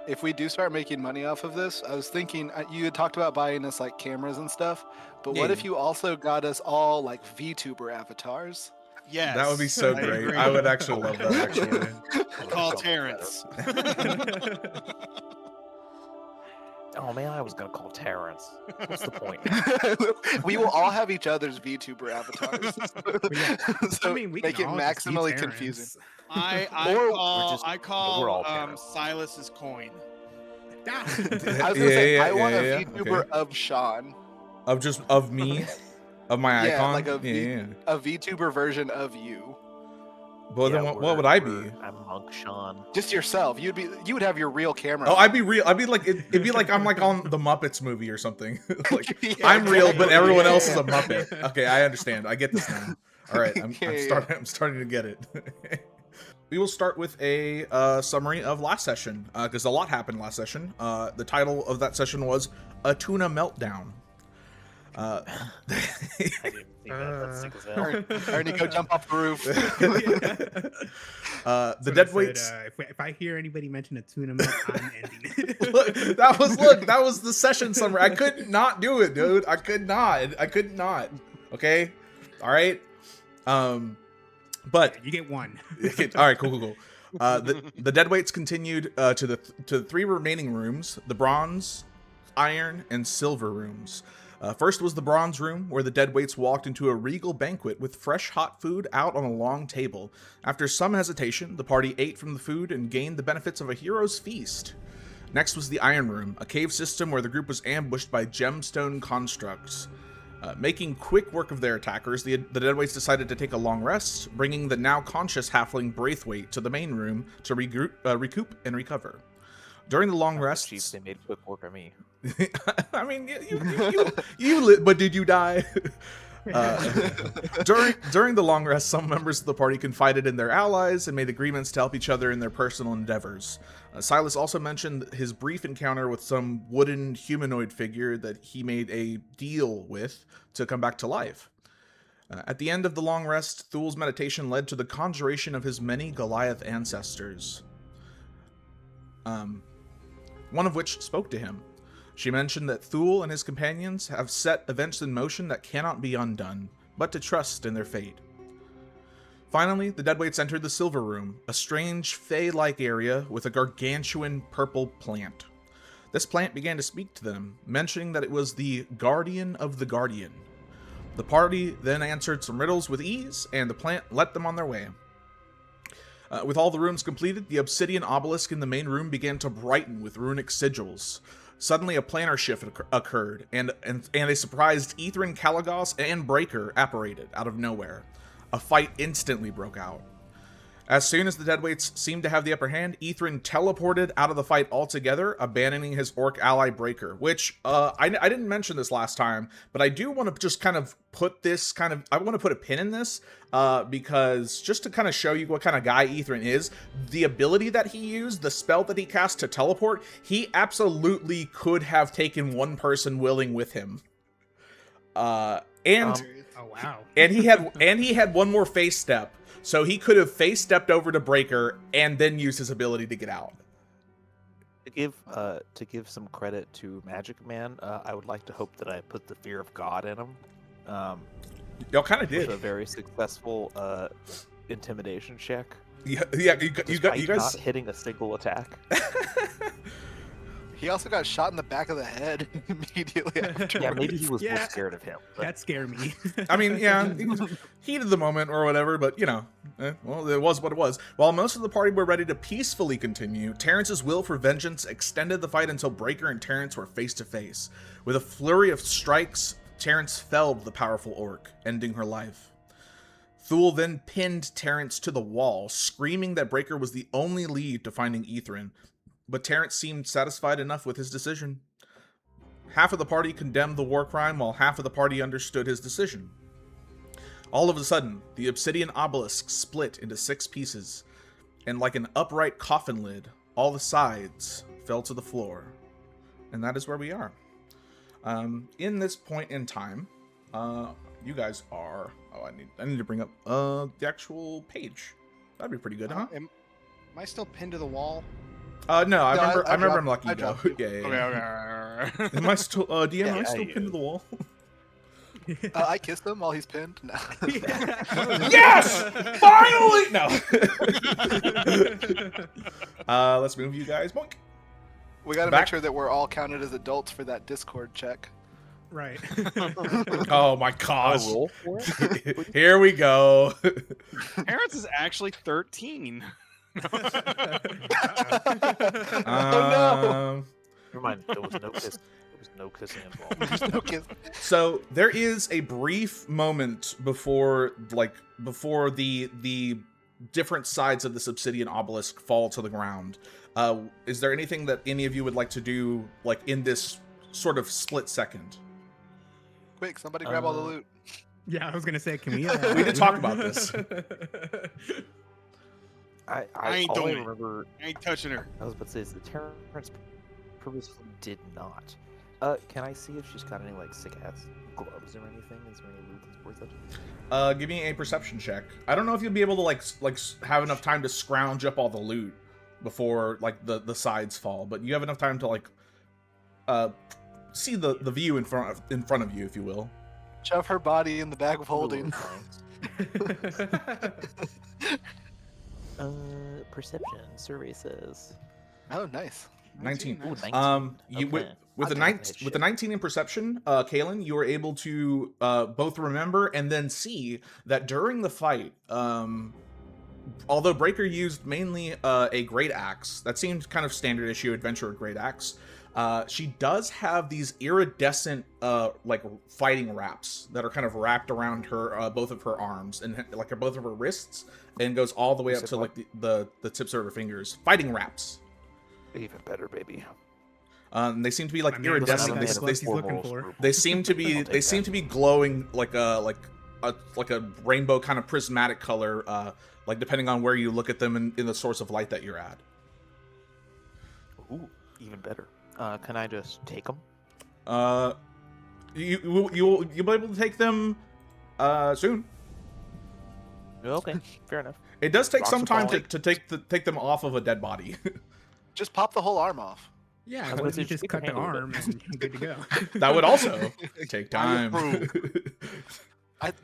if we do start making money off of this, I was thinking you had talked about buying us like cameras and stuff, but what Yeah. if you also got us all like VTuber avatars? Yes. That would be so I great. agree. I would actually love that, actually. Call Terrence. Oh man, I was gonna call Terrence. What's the point? We will all have each other's VTuber avatars. So I mean, we make can it all just be maximally Terrence. confusing. I Or- we're all Terrence. Silas's coin. I was gonna say I want a VTuber okay. of Sean. Of me, of my Yeah, icon. like a yeah. a VTuber version of you. Well, then what would I be? I'm Monk Sean. Just yourself. You would have your real camera. Oh, I'd be real. I'd be like it'd be like I'm like on the Muppets movie or something. Like Yeah, I'm real, but exactly. everyone else is Yeah. a Muppet. Okay, I understand. I get this now. All right, I'm Yeah. starting to get it. We will start with a summary of last session because a lot happened last session. The title of that session was "A Tuna Meltdown." I didn't see that. That's sick as hell. Ernie, go jump off the roof. The Deadweights. If I hear anybody mention a tuna melt, I'm ending it. Look, that was the session summary. I could not do it, dude. I could not. Okay, all right. But You get one. all right, cool. The Deadweights continued to the three remaining rooms: the bronze, iron, and silver rooms. First was the bronze room, where the Deadweights walked into a regal banquet with fresh hot food out on a long table. After some hesitation, the party ate from the food and gained the benefits of a hero's feast. Next was the iron room, a cave system where the group was ambushed by gemstone constructs. Making quick work of their attackers, the Deadweights decided to take a long rest, bringing the now conscious Halfling Braithwaite to the main room to recoup and recover. During the long rest, Chiefs, they made quick work of me. I mean, you lit, but did you die? During the long rest, some members of the party confided in their allies and made agreements to help each other in their personal endeavors. Silas also mentioned his brief encounter with some wooden humanoid figure that he made a deal with to come back to life. At the end of the long rest, Thul's meditation led to the conjuration of his many Goliath ancestors. One of which spoke to him. She mentioned that Thul and his companions have set events in motion that cannot be undone, but to trust in their fate. Finally, the Deadweights entered the Silver Room, a strange, fey-like area with a gargantuan purple plant. This plant began to speak to them, mentioning that it was the Guardian of the Guardian. The party then answered some riddles with ease, and the plant let them on their way. With all the rooms completed, the obsidian obelisk in the main room began to brighten with runic sigils. Suddenly, a planar shift occurred, and a surprised Ethrin, Kalagos, and Breaker apparated out of nowhere. A fight instantly broke out. As soon as the Deadweights seemed to have the upper hand, Ethrin teleported out of the fight altogether, abandoning his orc ally Breaker, which, I didn't mention this last time, but I do want to just kind of put I want to put a pin in this, because just to kind of show you what kind of guy Ethrin is, the ability that he used, the spell that he cast to teleport, he absolutely could have taken one person willing with him. Oh wow. And he had one more face step. So he could have face-stepped over to Breaker and then used his ability to get out. To give some credit to Magic Man, I would like to hope that I put the fear of God in him. Y'all kind of With did. a very successful intimidation check. Yeah, you Despite guys not hitting a single attack. He also got shot in the back of the head immediately after. Yeah, maybe he was more Yeah. scared of him. But That scared me. I mean, yeah, heat of the moment or whatever, but you know, well, it was what it was. While most of the party were ready to peacefully continue, Terrence's will for vengeance extended the fight until Breaker and Terrence were face to face. With a flurry of strikes, Terrence felled the powerful orc, ending her life. Thul then pinned Terrence to the wall, screaming that Breaker was the only lead to finding Ethrin, but Terrence seemed satisfied enough with his decision. Half of the party condemned the war crime, while half of the party understood his decision. All of a sudden, the obsidian obelisk split into 6 pieces, and like an upright coffin lid, all the sides fell to the floor. And that is where we are. In this point in time, you guys are... Oh, I need to bring up the actual page. That'd be pretty good, huh? Am I still pinned to the wall? No, I remember. I remember him dropped- lucky I go. dropped you. Yeah. Okay, okay. Am I still DM? Yeah, am I still I- pinned to the wall? I kissed him while he's pinned. No. Yes! Finally! No. Let's move you guys. Boink. We got to Back- make sure that we're all counted as adults for that Discord check. Right. Oh my gosh. roll for it? Here we go. Terrence is actually 13. Oh Never mind. There was no kiss. There was no kissing involved. no! There's no kiss. So there is a brief moment before the different sides of this obsidian obelisk fall to the ground. Is there anything that any of you would like to do, like in this sort of split second? Quick, somebody grab all the loot. Yeah, I was gonna say, can we? We did talk about this. I ain't all I doing it. remember. I ain't touching her. I was about to say is the Terrence purposefully did not. Can I see if she's got any like sick ass gloves or anything? Is there any loot that's worth it? Give me a perception check. I don't know if you'll be able to like have enough time to scrounge up all the loot before like the sides fall, but you have enough time to like see the view in front of you, if you will. Shove her body in the bag of holding. Perception survey says. Oh, nice. 19. Ooh, 19. You Okay. with the I nine got that with the shit. 19 in perception, Kalen, you were able to both remember and then see that during the fight, although Breaker used mainly a great axe, that seemed kind of standard issue adventurer great axe. She does have these iridescent like fighting wraps that are kind of wrapped around her both of her arms and like both of her wrists, and goes all the way up to like the tips of her fingers. Fighting wraps. Even better, baby. They seem to be like My man doesn't iridescent. have They, the gloves he's looking for. they seem to be I'll take that. glowing like a rainbow kind of prismatic color, like depending on where you look at them in the source of light that you're at. Ooh, even better. Can I just take them? You'll be able to take them soon. Okay, fair enough. It does take Rocks some are time falling. to take them off of a dead body. Just pop the whole arm off. Yeah, was what if you gonna say, just keep cut the your hand a arm little and you're good to go? That would also take I time.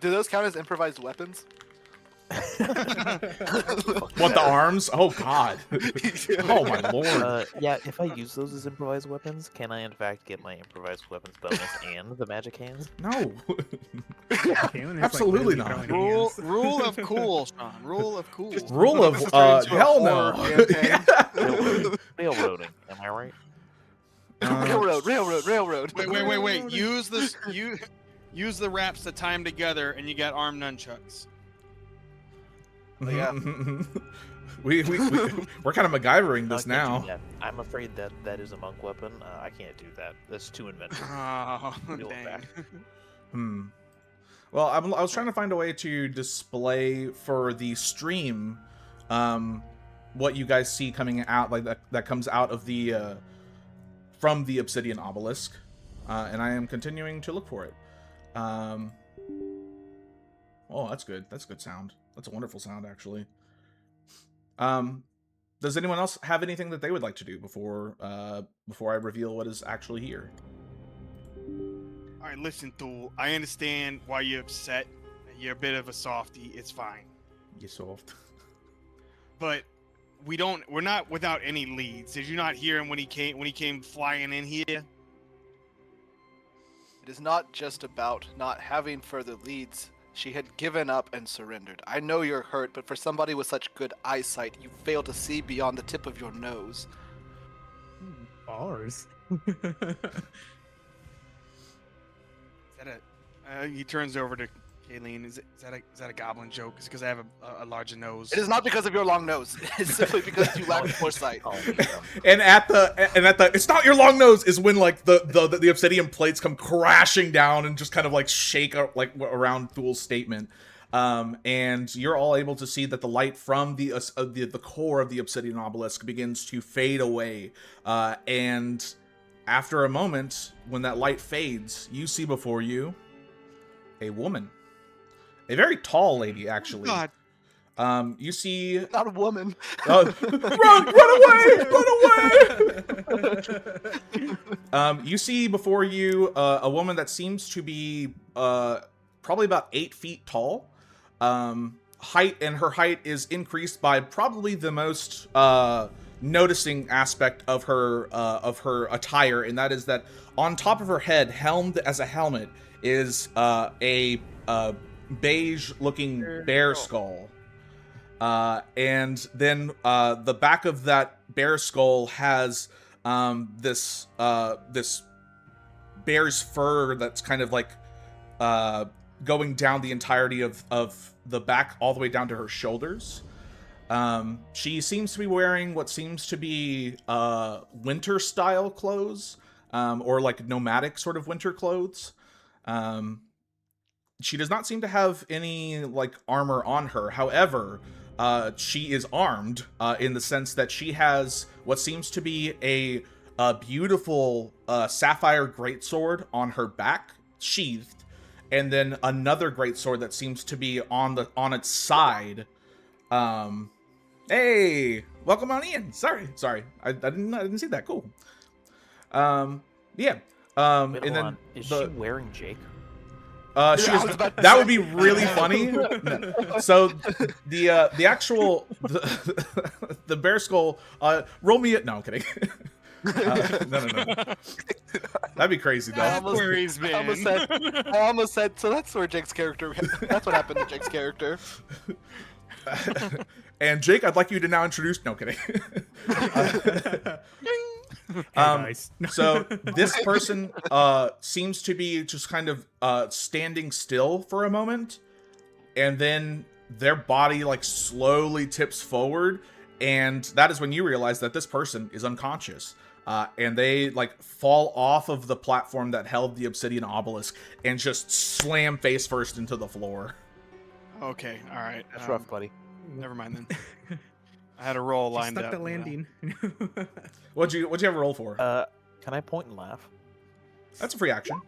Do those count as improvised weapons? What, the arms? Oh god. Oh my lord. Yeah, if I use those as improvised weapons, can I in fact get my improvised weapons bonus and the magic hands? No. Kalen is, Absolutely like, not. literally Rule, throwing rule of cool, Sean. Rule of cool. Rule of This is turning into a hell horror no. campaign. Railroading, am I right? Railroad. Wait. Use this. Use the wraps to tie them together, and you got arm nunchucks. Yeah. we're kind of MacGyvering No, I this can't now. do that. I'm afraid that is a monk weapon. I can't do that. That's too inventive. Oh, Reel it dang. back. Well, I was trying to find a way to display for the stream what you guys see coming out, like that comes out of the from the obsidian obelisk, and I am continuing to look for it. Oh, that's good. That's good sound. That's a wonderful sound, actually. Does anyone else have anything that they would like to do before I reveal what is actually here? All right, listen, Thule. I understand why you're upset. You're a bit of a softie. It's fine. You soft. But we're not without any leads. Did you not hear him when he came flying in here? It is not just about not having further leads. She had given up and surrendered. I know you're hurt, but for somebody with such good eyesight, you fail to see beyond the tip of your nose. Bars. Is that he turns over to Kayleen. Is that a goblin joke? Is it because I have a larger nose? It is not because of your long nose. It's simply because you lack foresight. Oh, yeah. And at the it's not your long nose is when like the obsidian plates come crashing down and just kind of like shake like around Thule's statement, and you're all able to see that the light from the core of the obsidian obelisk begins to fade away, and after a moment, when that light fades, you see before you a woman, a very tall lady actually. God. You see, Not a woman. run away! You see before you a woman that seems to be probably about 8 feet tall. Her height is increased by probably the most noticing aspect of her attire, and that is that on top of her head, helmed as a helmet, is a beige-looking bear skull. And then the back of that bear skull has this bear's fur that's kind of like going down the entirety of the back all the way down to her shoulders. She seems to be wearing what seems to be winter style clothes, or like nomadic sort of winter clothes. She does not seem to have any like armor on her. However, she is armed in the sense that she has what seems to be a beautiful sapphire greatsword on her back, sheathed, and then another greatsword that seems to be on its side. Hey, welcome on in. Sorry, I didn't see that. Cool. Yeah. Wait, And hold then on. Is she wearing Jake? She is, that would be really funny. No. So the actual the bear skull. Roll me it. No, I'm kidding. No. That'd be crazy though. That's where he's been. I almost said. So that's where Jake's character. That's what happened to Jake's character. And Jake, I'd like you to now introduce. No, kidding. Nice. So this person seems to be just kind of standing still for a moment, and then their body like slowly tips forward, and that is when you realize that this person is unconscious. And they like fall off of the platform that held the obsidian obelisk and just slam face first into the floor. Okay, all right. That's rough, buddy. Never mind then. I had a roll She lined stuck up. the landing. What'd you have a roll for? Can I point and laugh? That's a free action.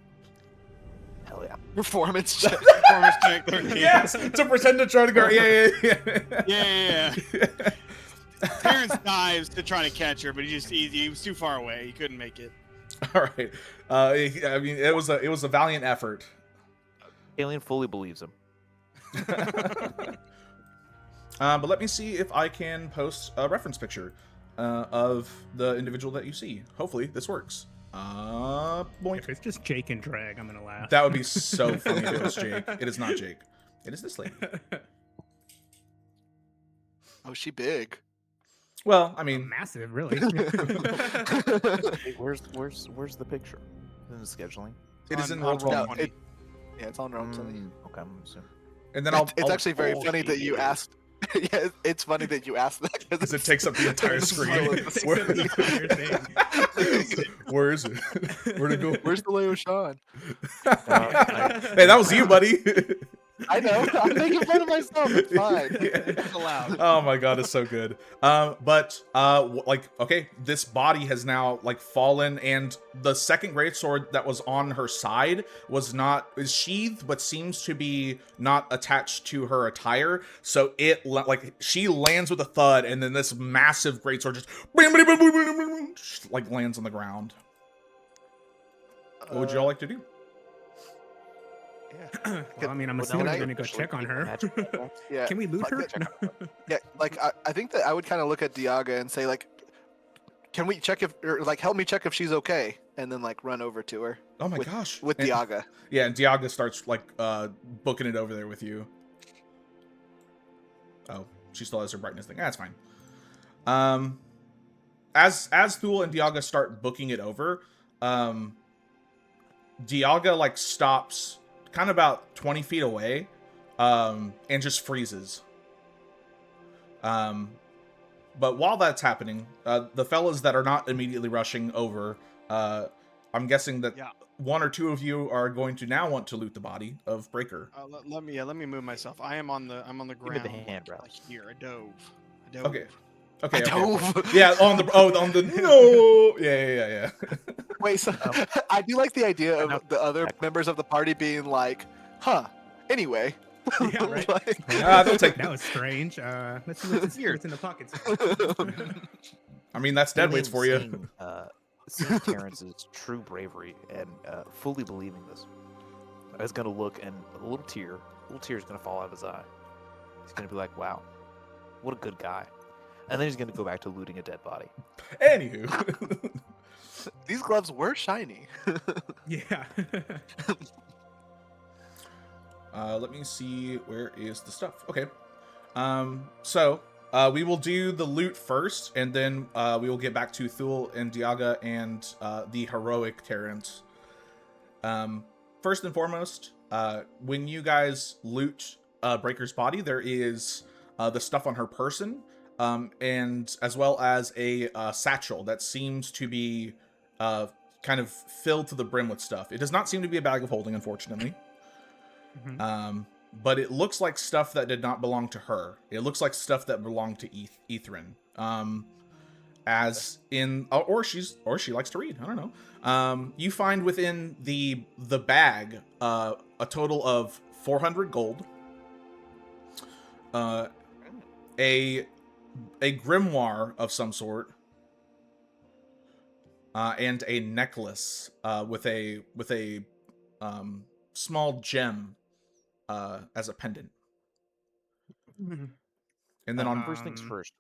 Hell yeah. Performance check. Performance check 13. Yes, to pretend to try to go. Yeah. Yeah. Terrence dives to try to catch her, but he was too far away. He couldn't make it. All right. I mean, it was a valiant effort. Alien fully believes him. But let me see if I can post a reference picture of the individual that you see. Hopefully this works. Boink. If it's just Jake and Drag, I'm gonna laugh. That would be so funny if it was Jake. It is not Jake. It is this lady. Oh, she big. Well, I mean, Massive, really. Hey, where's the picture? In the scheduling? it is in on Roll20. roll. No, yeah, it's on Roll20. Okay, I'm assuming. And then It's actually very funny that you shit. asked. Yeah, it's funny that you asked that because it takes up the entire screen. Takes up the entire thing. Where is it? Where'd it go? Where's the Leo Sean? Hey, that was you, buddy. I know. I'm making fun of myself. It's fine. It's allowed. Oh my god, it's so good. Like, okay, this body has now like fallen, and the second greatsword that was on her side is sheathed, but seems to be not attached to her attire. So it like she lands with a thud, and then this massive greatsword just like lands on the ground. What would you all like to do? Yeah. Well, I mean, I'm Well, assuming now we're I- gonna go check on her. Yeah. Can we loot her? Yeah, like I think that I would kind of look at Diaga and say like, can we check if, or like, help me check if she's okay, and then like run over to her Oh my gosh. with And- Diaga. Yeah, and Diaga starts like booking it over there with you. Oh, she still has her brightness thing. That's fine. As Thule and Diaga start booking it over, Diaga like stops kind of about 20 feet away, and just freezes. But while that's happening, the fellas that are not immediately rushing over, I'm guessing that Yeah. one or two of you are going to now want to loot the body of Breaker. Let me move myself. I'm on the me the ground. hand, Ralph. Like here, I dove. Okay. I Okay. dove. Yeah, on the no. Yeah. Wait, so I do like the idea of the other members of the party being like, huh, anyway. Yeah, right. Like- They'll take. That was strange. Let's see what's in the pockets. I mean, that's Feeling- Deadweights for you. Seeing Terrence's true bravery and fully believing this, I was gonna look and a little tear is gonna fall out of his eye. He's gonna be like, "Wow, what a good guy," and then he's gonna go back to looting a dead body. Anywho. These gloves were shiny. Yeah. Let me see, where is the stuff? Okay. So we will do the loot first, and then we will get back to Thule and Diaga and the heroic Terrence. First and foremost, when you guys loot Breaker's body, there is the stuff on her person, and as well as a satchel that seems to be kind of filled to the brim with stuff. It does not seem to be a bag of holding, unfortunately. Mhm. But it looks like stuff that did not belong to her. It looks like stuff that belonged to Ethrin. As in, or she likes to read. I don't know. You find within the bag a total of 400 gold, a grimoire of some sort, and a necklace with a small gem as a pendant. Mhm. And then on First things first,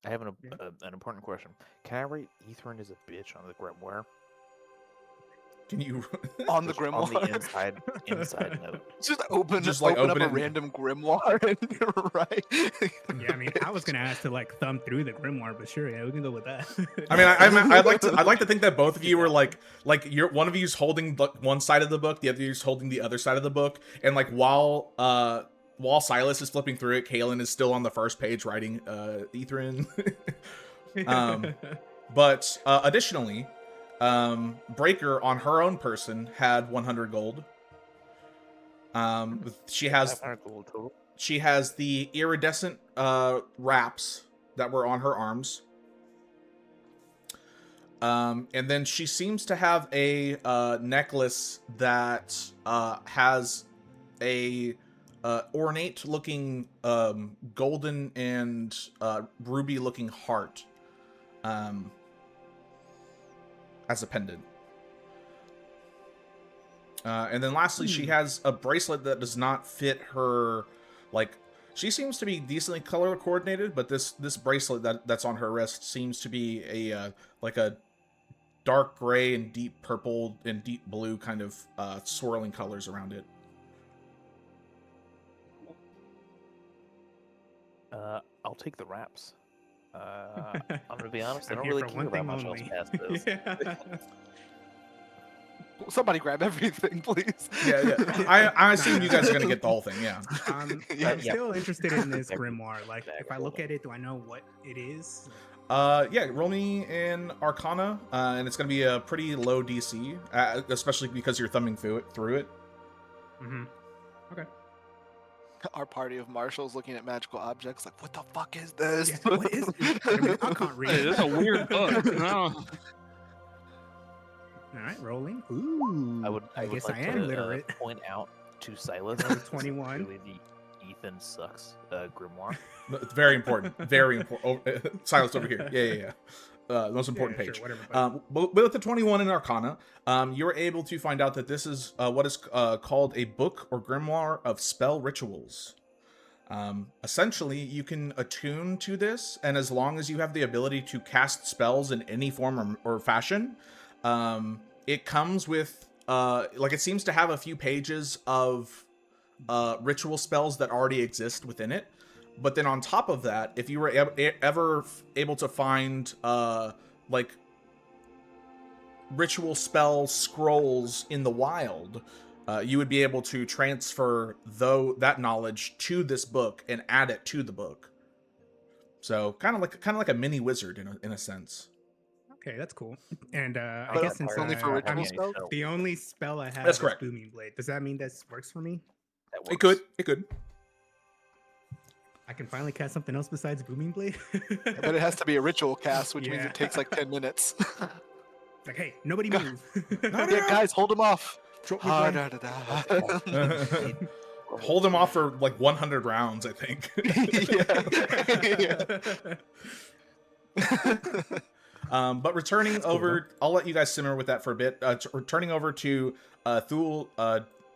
I have an yeah. important question. Can I write Ethrin is a bitch on the grimoire? can you On the Just on the grimoire. inside note. Just open like, open up open a it. random grimoire and you're right. Yeah, I mean, I was gonna ask to like thumb through the grimoire, but sure, yeah, we can go with that. I mean, I'd like to think that both of you were like you're one of you's holding one side of the book, the other you's holding the other side of the book, and like while Silas is flipping through it, Kaelin is still on the first page writing Ethrin. But additionally, Breaker on her own person had 100 gold. She has 500 gold total. She has the iridescent wraps that were on her arms. And then she seems to have a necklace that has a ornate looking golden and ruby looking heart as a pendant. And then lastly, she has a bracelet that does not fit her. Like, she seems to be decently color coordinated, but this bracelet that's on her wrist seems to be a like a dark gray and deep purple and deep blue kind of swirling colors around it. I'll take the wraps. I'm gonna be honest, I I'm don't here really for care one about thing much else only. past this. Yeah. Somebody grab everything, please. Yeah. I assume you guys are gonna get the whole thing. Yeah. I'm Yeah. still interested in this Bag- grimoire. Like, bag if I of look holding. at it, do I know what it is? Yeah, roll me an Arcana, and it's going to be a pretty low DC, especially because you're thumbing through it. Mm-hmm. Our party of marshals looking at magical objects like, what the fuck is this? Yeah, what is it? I mean, I can't read. Hey, this is a weird book. No. All right, rolling. Ooh. I would guess like I am to, literate. point out to Silas Roll that 21. really the Ethan sucks grimoire. It's very important. Very important. Oh, Silas over here. Yeah. The most important Yeah, page. sure, whatever, buddy. But with the 21 in Arcana, you're able to find out that this is what is called a book or grimoire of spell rituals. Essentially, you can attune to this, and as long as you have the ability to cast spells in any form or fashion, it comes with like, it seems to have a few pages of ritual spells that already exist within it. But then on top of that, if you were ever able to find like ritual spell scrolls in the wild, you would be able to transfer that knowledge to this book and add it to the book. So kind of like a mini wizard in a sense. Okay, that's cool. And I But guess since it's only for ritual I'm spells? the only spell I have That's is correct. Booming Blade. Does that mean this works for me? That It works. could. I can finally cast something else besides Booming Blade. But it has to be a ritual cast, which means Yeah. it takes like 10 minutes. Like, hey, nobody Go- move. Yeah, guys, hold him off. Drop me Ah, blade. da, da, da. hold him off for like 100 rounds, I think. But returning over, I'll let you guys simmer with that for a bit. Returning over to Thule,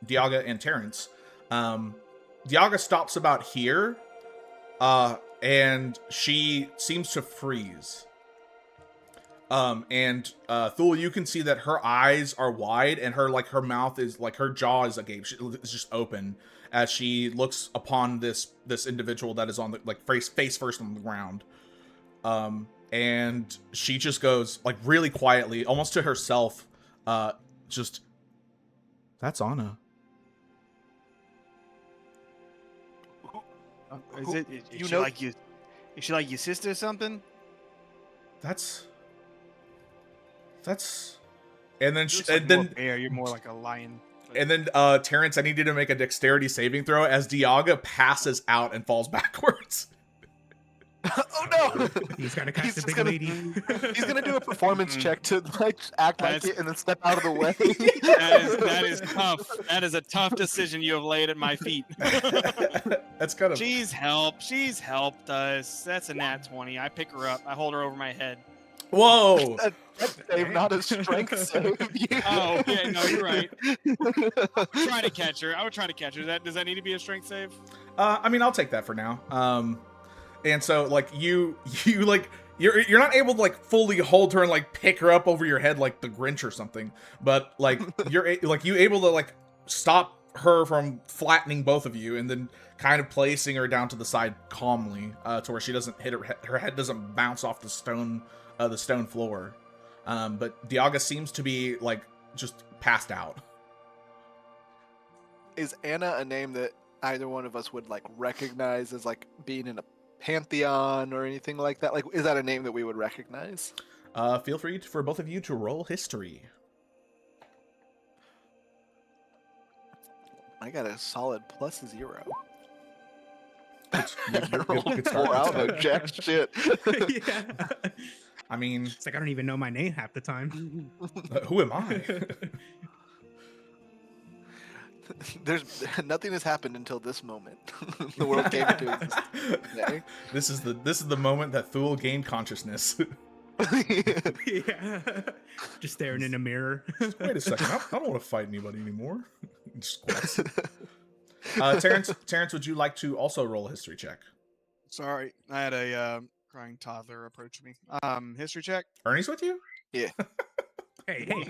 Diaga, and Terrence. Diaga stops about here, and she seems to freeze. And Thule, you can see that her eyes are wide, and her mouth is her jaw is agape. It's just open as she looks upon this individual that is on the face first on the ground. And she just goes really quietly, almost to herself, just, "That's Anna." Is she like your sister or something? That's and then You're more like a lion. and then Terrence, I need you to make a dexterity saving throw as Diaga passes out and falls backwards. Oh no! He's got to catch the just big gonna- lady. He's gonna do a performance check to act like it and then step out of the way. That is tough. That is a tough decision you have laid at my feet. That's kind of. She's helped us. That's a nat 20. I pick her up. I hold her over my head. Whoa! That's save, not a strength save. Oh, yeah, no, you're right. Try to catch her. I would try to catch her. Does that need to be a strength save? I mean, I'll take that for now. And so you're not able to fully hold her and pick her up over your head like the Grinch or something, but you're you able to stop her from flattening both of you and then kind of placing her down to the side calmly, to where she doesn't hit her head doesn't bounce off the stone floor. But Diaga seems to be just passed out. Is Anna a name that either one of us would recognize as being in a pantheon or anything like that? Is that a name that we would recognize? Feel free for both of you to roll history. I got a solid +0. Good start. I don't know jack shit. Yeah. I mean, It's I don't even know my name half the time. who am I? There's nothing has happened until this moment. The world came into existence today. This is the moment that Thule gained consciousness. Yeah. Just staring in a mirror. Wait a second, I don't want to fight anybody anymore. Just squats. Terrence, would you like to also roll a history check? Sorry, I had a crying toddler approach me. History check. Ernie's with you? Hey,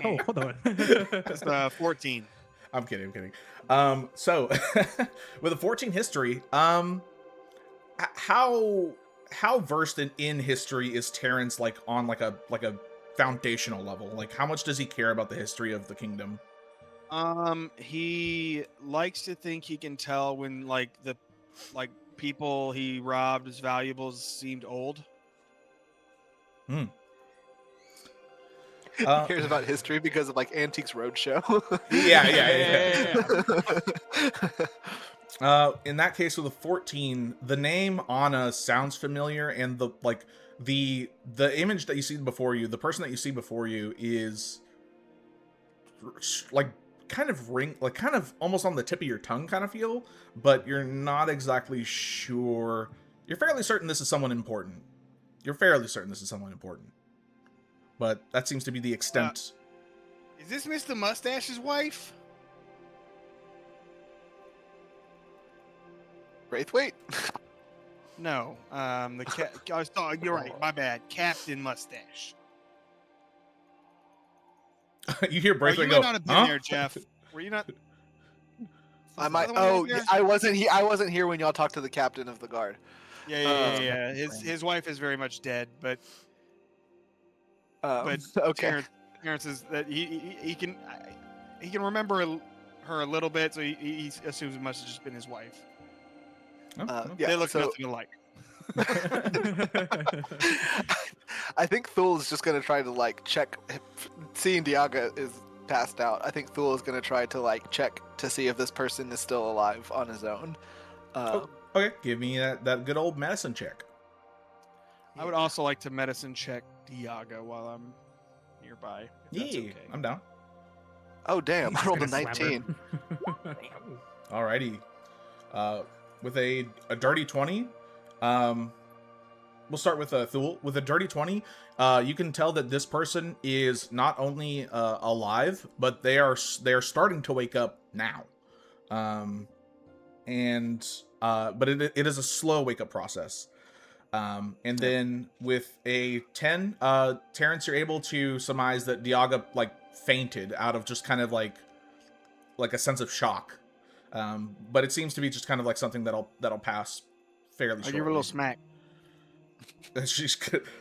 oh, hold on. It's 14. I'm kidding. So with a 14 history, how versed in history is Terrence on a foundational level? How much does he care about the history of the kingdom? He likes to think he can tell when the people he robbed as valuables seemed old. He cares about history because of Antiques Roadshow. Yeah. In that case, with a 14, the name Anna sounds familiar, and the image that you see before you, the person that you see before you, is kind of almost on the tip of your tongue kind of feel, but you're not exactly sure. You're fairly certain this is someone important. But that seems to be the extent. Is this Mr. Mustache's wife? Braithwaite? No. You're right. My bad. Captain Mustache. You hear You Braithwaite might go, not have been huh? there, Jeff. Were you not? I might. Was the other one Oh, there? I wasn't here when y'all talked to the captain of the guard. Yeah. His wife is very much dead, but Okay. Terrence is that he can remember her a little bit, so he assumes it must have just been his wife. Oh, Yeah, They look so nothing alike. I think Thule is just gonna try to check. Seeing Diaga is passed out, I think Thule is gonna try to check to see if this person is still alive on his own. Okay, give me that good old medicine check. I would also like to medicine check Diaga while I'm nearby. If that's okay. I'm down. Oh damn! I rolled a Gonna slap her. 19. Alrighty. With a dirty 20, we'll start with Thule. With a dirty 20, you can tell that this person is not only alive, but they are starting to wake up now. But it is a slow wake up process. And then with a 10, Terrence, you're able to surmise that Diaga like fainted out of just kind of like a sense of shock. But it seems to be just kind of like something that'll pass fairly I shortly. give her a little smack. She's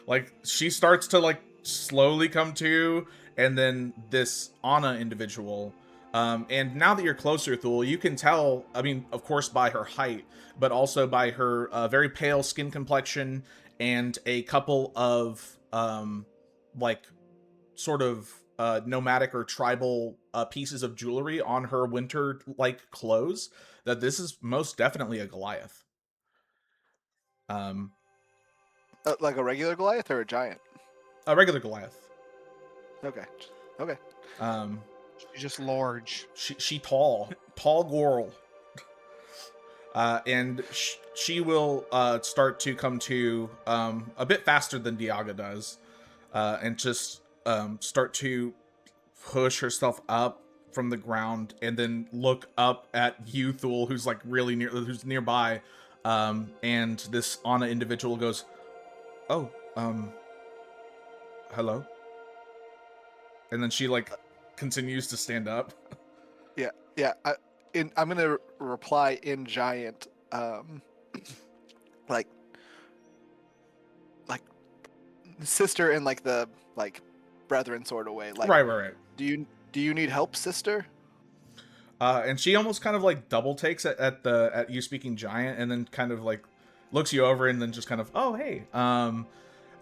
like, she starts to like slowly come to, and then this Anna individual. And now that you're closer, Thule, you can tell, I mean, of course, by her height, but also by her very pale skin complexion and a couple of, like, sort of nomadic or tribal pieces of jewelry on her winter-like clothes, that this is most definitely a Goliath. Like a regular Goliath or a giant? A regular Goliath. Okay. Okay. She's just large. She tall girl. And she will start to come to a bit faster than Diaga does, and just start to push herself up from the ground, and then look up at you, Thule, who's like who's nearby, and this Anna individual goes, "Oh, hello," and then she like continues to stand up. Yeah. I'm gonna reply in giant, like sister in like the brethren sort of way. Like, Right. Do you need help, sister? And she almost kind of like double takes at you speaking giant, and then kind of like looks you over, and then just kind of, oh hey,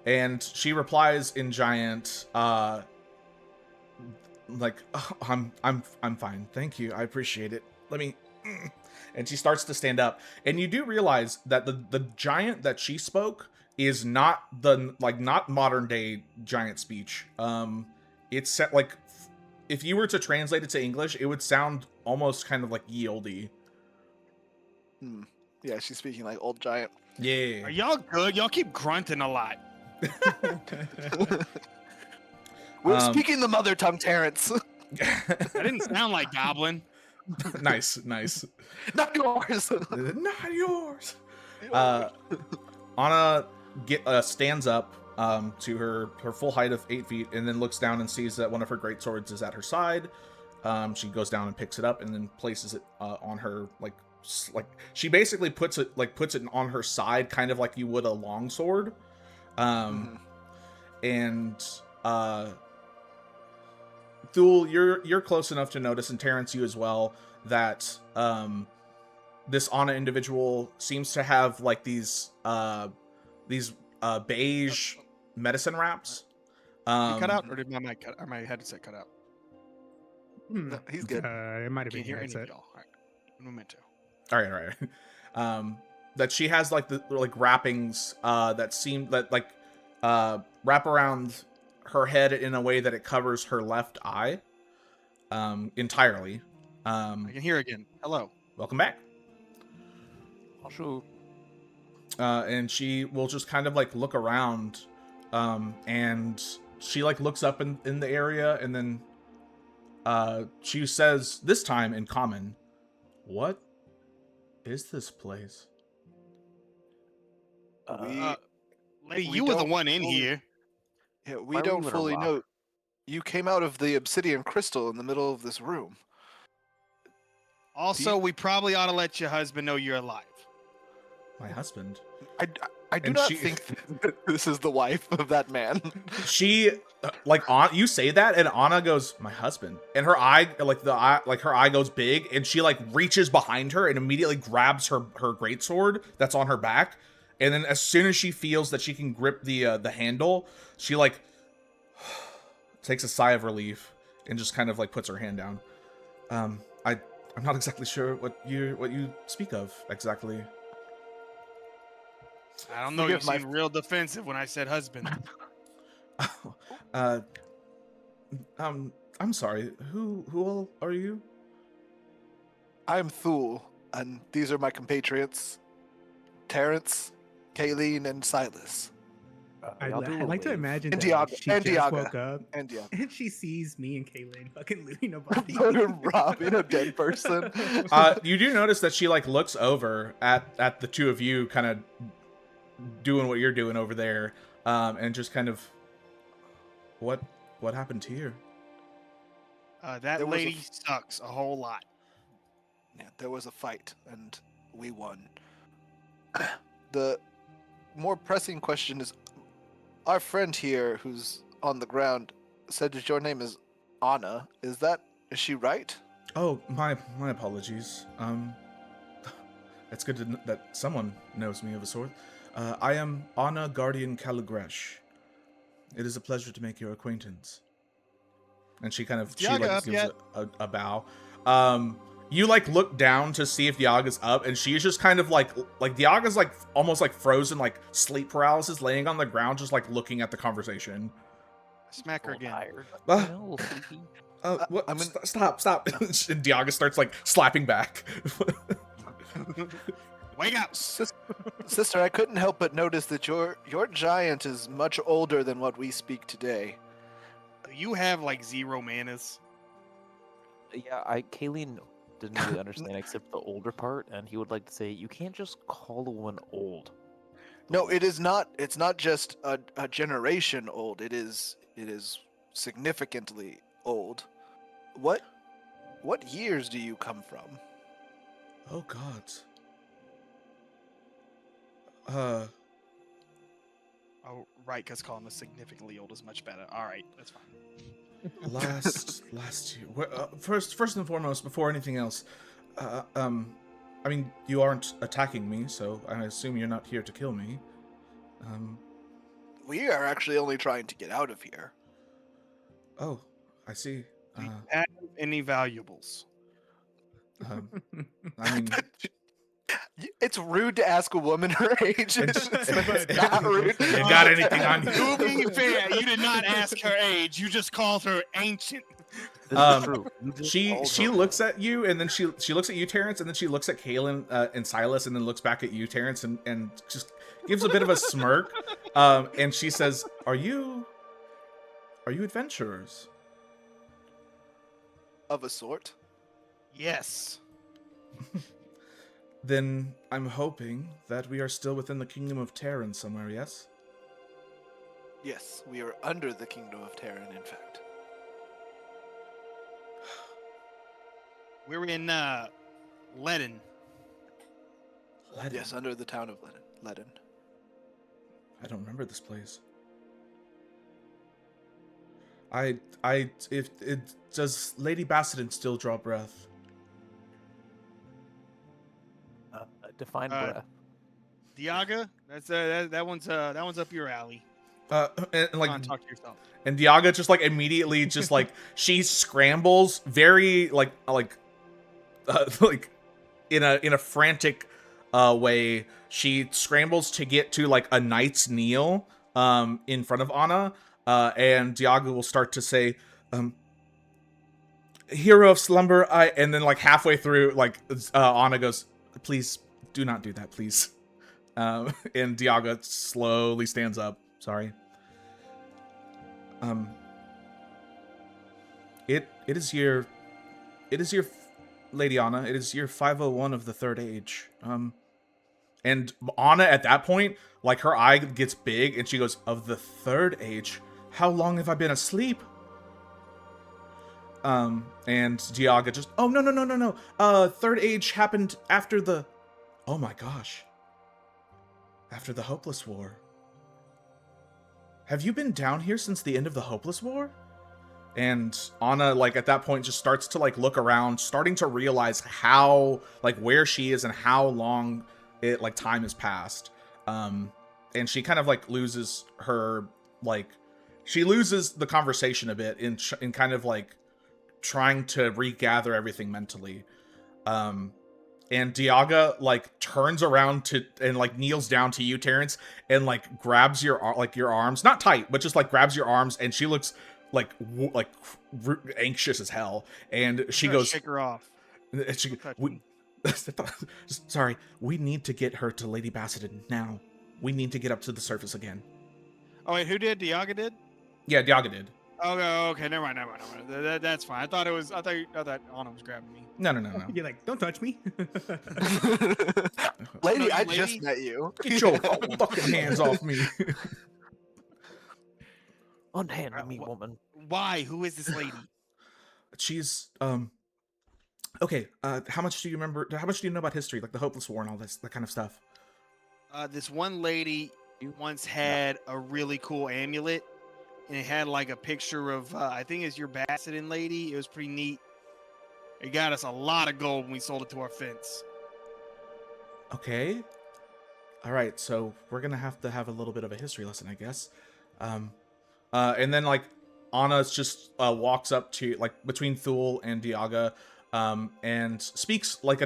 and she replies in giant, like, oh, I'm fine, thank you, I appreciate it. Let me, and she starts to stand up, and you do realize that the giant that she spoke is not not modern day giant speech. It's set like, if you were to translate it to English, it would sound almost kind of like ye olde. Yeah, she's speaking like old giant. Yeah. Are y'all good? Y'all keep grunting a lot. We're speaking the mother tongue, Terrence. That didn't sound like goblin. Nice. Not yours. Not yours. Anna stands up to her full height of 8 feet, and then looks down and sees that one of her great swords is at her side. She goes down and picks it up, and then places it on her, like she basically puts it on her side, kind of like you would a long sword. And Thule, you're close enough to notice, and Terrence, you as well, that this Anna individual seems to have like these beige medicine wraps. You cut out, or did my mic cut, or my headset cut out? No, he's good. It might have been Can't hear your any of headset. y'all. All right. Memento. All right. That she has like the wrappings that seem that wrap around her head in a way that it covers her left eye entirely. I can hear again. Hello. Welcome back. Bonjour. And she will just kind of like look around, and she like looks up in the area, and then she says, this time in common, "What is this place?" Lady, we you were the don't one in fully- here. Yeah, Why we are we don't in a fully rock? know. You came out of the obsidian crystal in the middle of this room. Also, we probably ought to let your husband know you're alive. My husband. I do And not she- think that this is the wife of that man. She you say that, and Anna goes, "My husband," and her eye her eye goes big, and she like reaches behind her and immediately grabs her greatsword that's on her back, and then as soon as she feels that she can grip the handle, she like takes a sigh of relief and just kind of like puts her hand down. I'm not exactly sure what you speak of exactly. I don't know. You Forgive my- seemed real defensive when I said husband. I'm sorry. Who all are you? I'm Thule. And these are my compatriots, Terrence, Kayleen, and Silas. I'd y'all do I'd like to leave. imagine And that like, Diaga. she And just Diaga. woke up And Diaga. and she sees me and Kaylin fucking looting a body. Robbing a dead person. You do notice that she like looks over at the two of you, kind of doing what you're doing over there, and just kind of, what happened here? That There was a lady sucks a whole lot. Yeah, there was a fight, and we won. The more pressing question is, our friend here, who's on the ground, said that your name is Anna. Is she right? Oh, my apologies. It's good that someone knows me of a sort. I am Anna Guardian Caligresh. It is a pleasure to make your acquaintance. And she kind of Diaga up gives yet? a bow. You like look down to see if Diaga's up, and she's just kind of like Diaga's like almost like frozen, like sleep paralysis, laying on the ground, just like looking at the conversation. Smack her Little again. tired. Ah. A little sleepy. What? I'm gonna- Stop! And Diaga starts like slapping back. Wake up! Sister, I couldn't help but notice that your giant is much older than what we speak today. Do you have like 0 manas? Yeah, Kayleen didn't really understand except the older part, and he would like to say, you can't just call a woman old. No, it is not. It's not just a generation old. It is significantly old. What years do you come from? Oh God. Oh, right, because calling us significantly old is much better. All right, that's fine. last year. First and foremost, before anything else, I mean, you aren't attacking me, so I assume you're not here to kill me. We are actually only trying to get out of here. Oh, I see. Do you have any valuables? I mean, It's rude to ask a woman her age. It's not rude. you got anything on To you? be fair, you did not ask her age. You just called her ancient. This Um, is true. You just She called she her looks old. at you, and then she looks at you, Terrence, and then she looks at Kaylin and Silas, and then looks back at you, Terrence, and just gives a bit of a smirk, and she says, "Are you adventurers?" Of a sort. Yes. Then I'm hoping that we are still within the kingdom of Terran somewhere. Yes. Yes, we are under the kingdom of Terran, in fact. We're in Ledden. Yes, under the town of Ledden. I don't remember this place. If it does Lady Bassadin still draw breath? Define Uh, breath. Diaga, that's that one's up your alley. And Come like, on, talk to yourself. and Diaga just like immediately just like she scrambles very like in a frantic way. She scrambles to get to like a knight's kneel in front of Anna, and Diaga will start to say, "Hero of slumber," and then like halfway through, like Anna goes, "Please do not do that, please." And Diaga slowly stands up. Sorry. It is your Lady Anna. It is year 501 of the Third Age. And Anna at that point, like her eye gets big, and she goes, "Of the Third Age? How long have I been asleep?" And Diaga just, "Oh no. Third Age happened after the, oh my gosh, after the Hopeless War. Have you been down here since the end of the Hopeless War?" And Anna, like, at that point just starts to, like, look around, starting to realize how, like, where she is and how long it, like, time has passed. And she kind of, like, loses her, like, she loses the conversation a bit in kind of, like, trying to regather everything mentally. And Diaga, like, turns around to, and, like, kneels down to you, Terrence, and, like, grabs your arms, not tight, but just, like, grabs your arms, and she looks anxious as hell, and she Try to goes, shake her off. and she, Touch we, me. Sorry, we need to get her to Lady Basseton now. We need to get up to the surface again. Oh wait, who did? Diaga did? Yeah, Diaga did. Oh, okay, never mind. That's fine. I thought Anna was grabbing me. No. You're like, don't touch me. Lady, you I lady? just met you. Get your fucking hands off me. Unhand me, wh- woman. Why? Who is this lady? She's okay, how much do you remember? How much do you know about history, like the Hopeless War and all that kind of stuff? This one lady once had a really cool amulet, and it had like a picture of I think it's your Basseton lady. It was pretty neat. It got us a lot of gold when we sold it to our fence. Okay. All right, so we're gonna have to have a little bit of a history lesson, I guess. And then like Anna just walks up to like between Thule and Diaga, and speaks like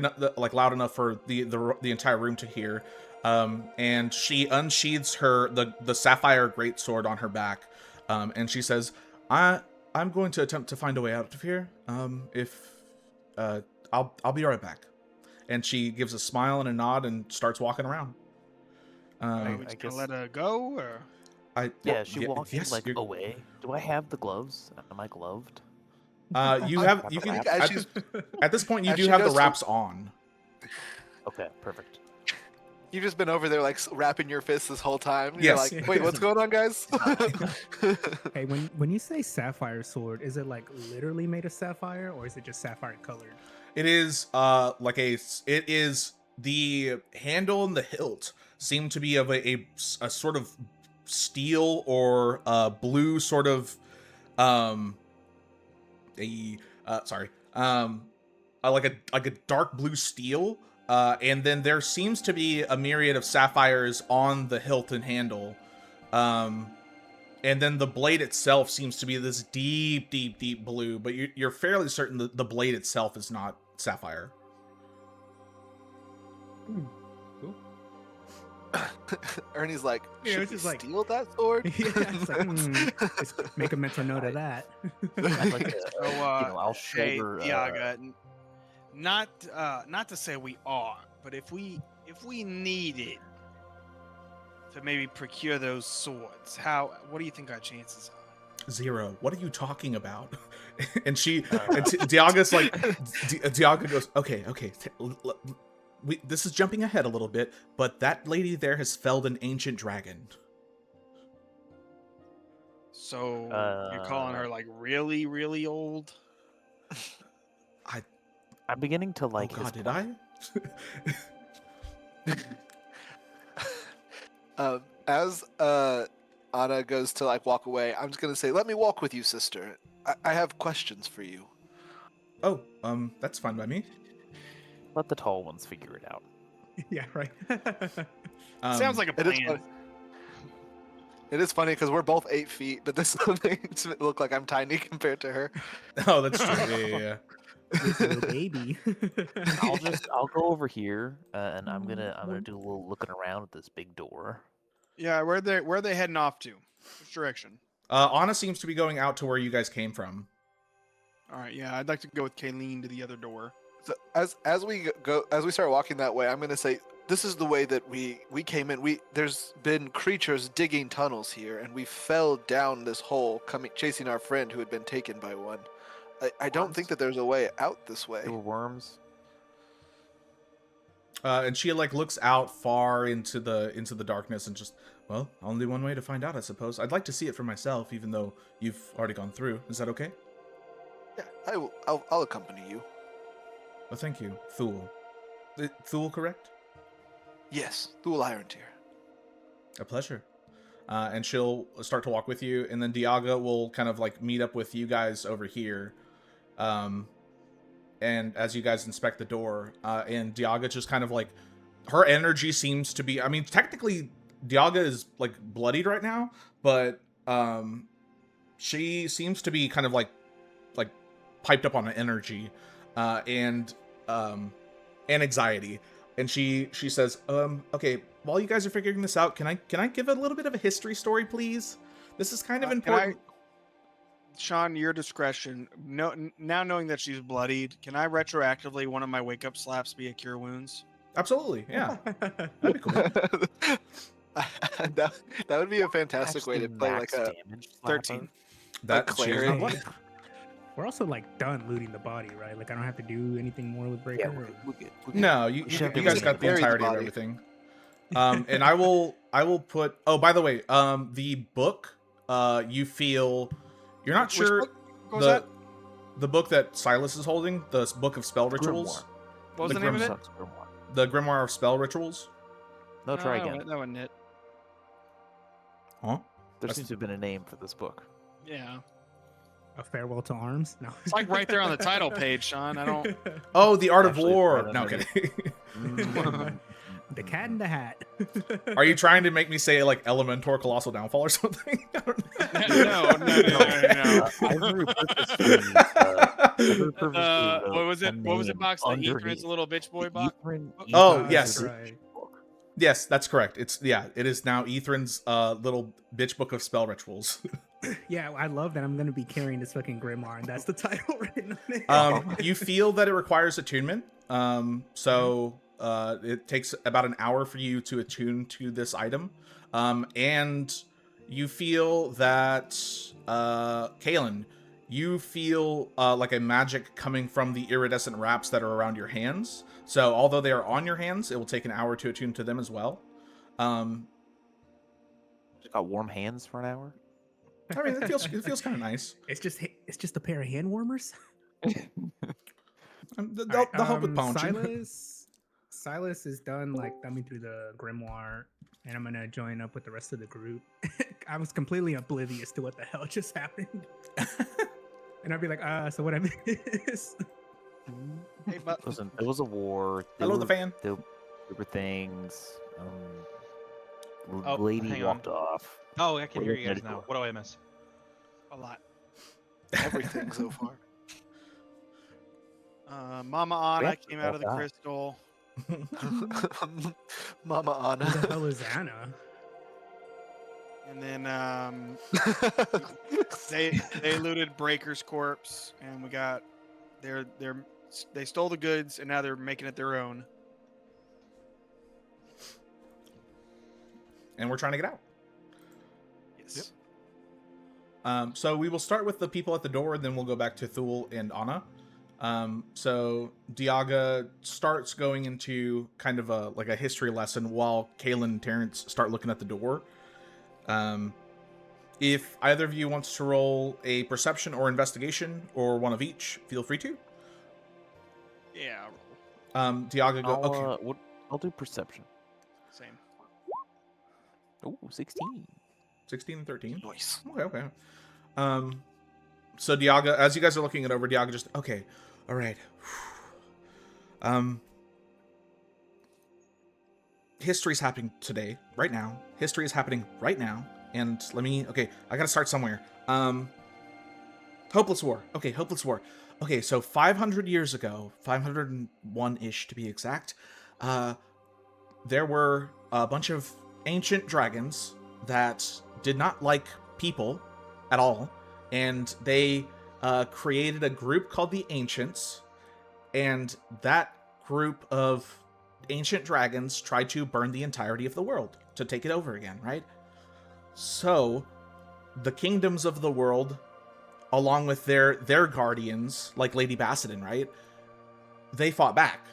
loud enough for the entire room to hear. And she unsheathes the sapphire greatsword on her back, and she says, I'm going to attempt to find a way out of here. I'll be right back." And she gives a smile and a nod and starts walking around. Are we just gonna let her go, or Yeah, she walks yes, like you're- away. Do I have the gloves? Am I gloved? You can think as she's at this point you as do she have the goes to- wraps on. Okay, perfect. You've just been over there like wrapping your fists this whole time. You're Yes. like, wait, what's going on, guys? Hey, when you say sapphire sword, is it like literally made of sapphire, or is it just sapphire colored? It is it is the handle and the hilt seem to be of a sort of steel or blue sort of like a dark blue steel, and then there seems to be a myriad of sapphires on the hilt and handle, and then the blade itself seems to be this deep blue, but you're fairly certain that the blade itself is not sapphire. Cool. Ernie's like, Yeah, should it's we just like- steal that sword? Yeah, it's like, just make a mental note of that. I'd like to, so I'll hey, shoulder. Diaga, not to say we are, but if we needed to maybe procure those swords, what do you think our chances are? 0. What are you talking about? And Diaga's like, Diaga goes, okay. This is jumping ahead a little bit, but that lady there has felled an ancient dragon. So you're calling her like really, really old? I'm beginning to like. Oh God, his did plan. I? As Anna goes to like walk away, I'm just gonna say, "Let me walk with you, sister. I have questions for you." Oh, that's fine by me. Let the tall ones figure it out. Yeah, right. Sounds like a It is plan. funny. It is funny because we're both 8 feet, but this makes it look like I'm tiny compared to her. Oh, that's true. Yeah. This little baby. I'll go over here, and I'm gonna do a little looking around at this big door. Yeah, where are they heading off to? Which direction? Anna seems to be going out to where you guys came from. All right, yeah, I'd like to go with Kayleen to the other door. So as we start walking that way, I'm gonna say, this is the way that we came in. There's been creatures digging tunnels here, and we fell down this hole, chasing our friend who had been taken by one. I don't think that there's a way out this way. There were worms. And she like looks out far into the darkness and just, well, only one way to find out, I suppose. I'd like to see it for myself, even though you've already gone through. Is that okay? Yeah, I'll accompany you. Well, thank you, Thule. Thule, correct? Yes, Thule Irontear. A pleasure. And she'll start to walk with you, and then Diaga will kind of like meet up with you guys over here. And as you guys inspect the door, and Diaga just kind of like, her energy seems to be, I mean, technically Diaga is like bloodied right now, but she seems to be kind of like piped up on energy and anxiety. And she says, okay, while you guys are figuring this out, can I give a little bit of a history story, please? This is kind of important. Sean, your discretion. No, now knowing that she's bloodied, can I retroactively one of my wake up slaps be a cure wounds? Absolutely, yeah, that'd be cool. that, that would be a fantastic way to Max play like a damage. 13. That she is not cleric. bloody. We're also like done looting the body, right? Like I don't have to do anything more with Breaker. Yeah, or- we're good. We're good. No, you should have you to guys got the bury the entirety of body. everything. And I will put. Oh, by the way, the book. You feel you're not Which sure book? What was that? the book that Silas is holding, the book of spell rituals, What was the the name of it? Sucks, Grimoire. the grimoire of spell rituals. No, try that again. That wasn't it. Huh? There That's- seems to have been a name for this book. Yeah. A farewell to arms? No. It's like right there on the title page, Sean. I don't. Oh, the art Actually, of war. right No underneath. kidding. The Cat in the Hat. Are you trying to make me say like Elementor Colossal Downfall or something? I don't know. No. I very purposely What was wrote it? a What was it? name Box? The Ethan is underneath. a little bitch boy box. Oh, Ethan yes. is a Right. book. Yes, that's correct. It is now Ethrin's little bitch book of spell rituals. Yeah, I love that I'm gonna be carrying this fucking grimoire, and that's the title written on it. You feel that it requires attunement. So it takes about an hour for you to attune to this item. And you feel that, Kalen, you feel like a magic coming from the iridescent wraps that are around your hands. So although they are on your hands, it will take an hour to attune to them as well. Just got warm hands for an hour. I mean, it feels kind of nice. It's just a pair of hand warmers. They'll help with punching. Silas is done like thumbing through the grimoire, and I'm gonna join up with the rest of the group. I was completely oblivious to what the hell just happened, and I'd be like, so what I miss? Hey, but Listen, there was a war. Hello, the fan. There were things. Oh, Lady hang walked off. Oh, I can What hear are you you guys gonna now. do? What do I miss? a lot. Everything so far. Mama Anna Yep, came out of the that. crystal. Mama Who Anna. the hell is Anna? And then they looted Breaker's corpse, and we got they stole the goods, and now they're making it their own. And we're trying to get out. Yes. So we will start with the people at the door, and then we'll go back to Thule and Anna. So Diaga starts going into kind of a history lesson while Kalen and Terrence start looking at the door. If either of you wants to roll a perception or investigation, or one of each, feel free to. Yeah. Diaga, go. Okay. I'll do perception. Same. Oh, 16. 16 and 13. Nice. Okay. So Diaga, as you guys are looking it over, Diaga just, okay, all right. History's happening today, right now. History is happening right now. And I gotta start somewhere. Hopeless War. Okay, Hopeless War. Okay, so 500 years ago, 501-ish to be exact, there were a bunch of ancient dragons that did not like people at all, and they created a group called the Ancients, and that group of ancient dragons tried to burn the entirety of the world to take it over again, right? So the kingdoms of the world, along with their guardians, like Lady Bassadin, right, they fought back,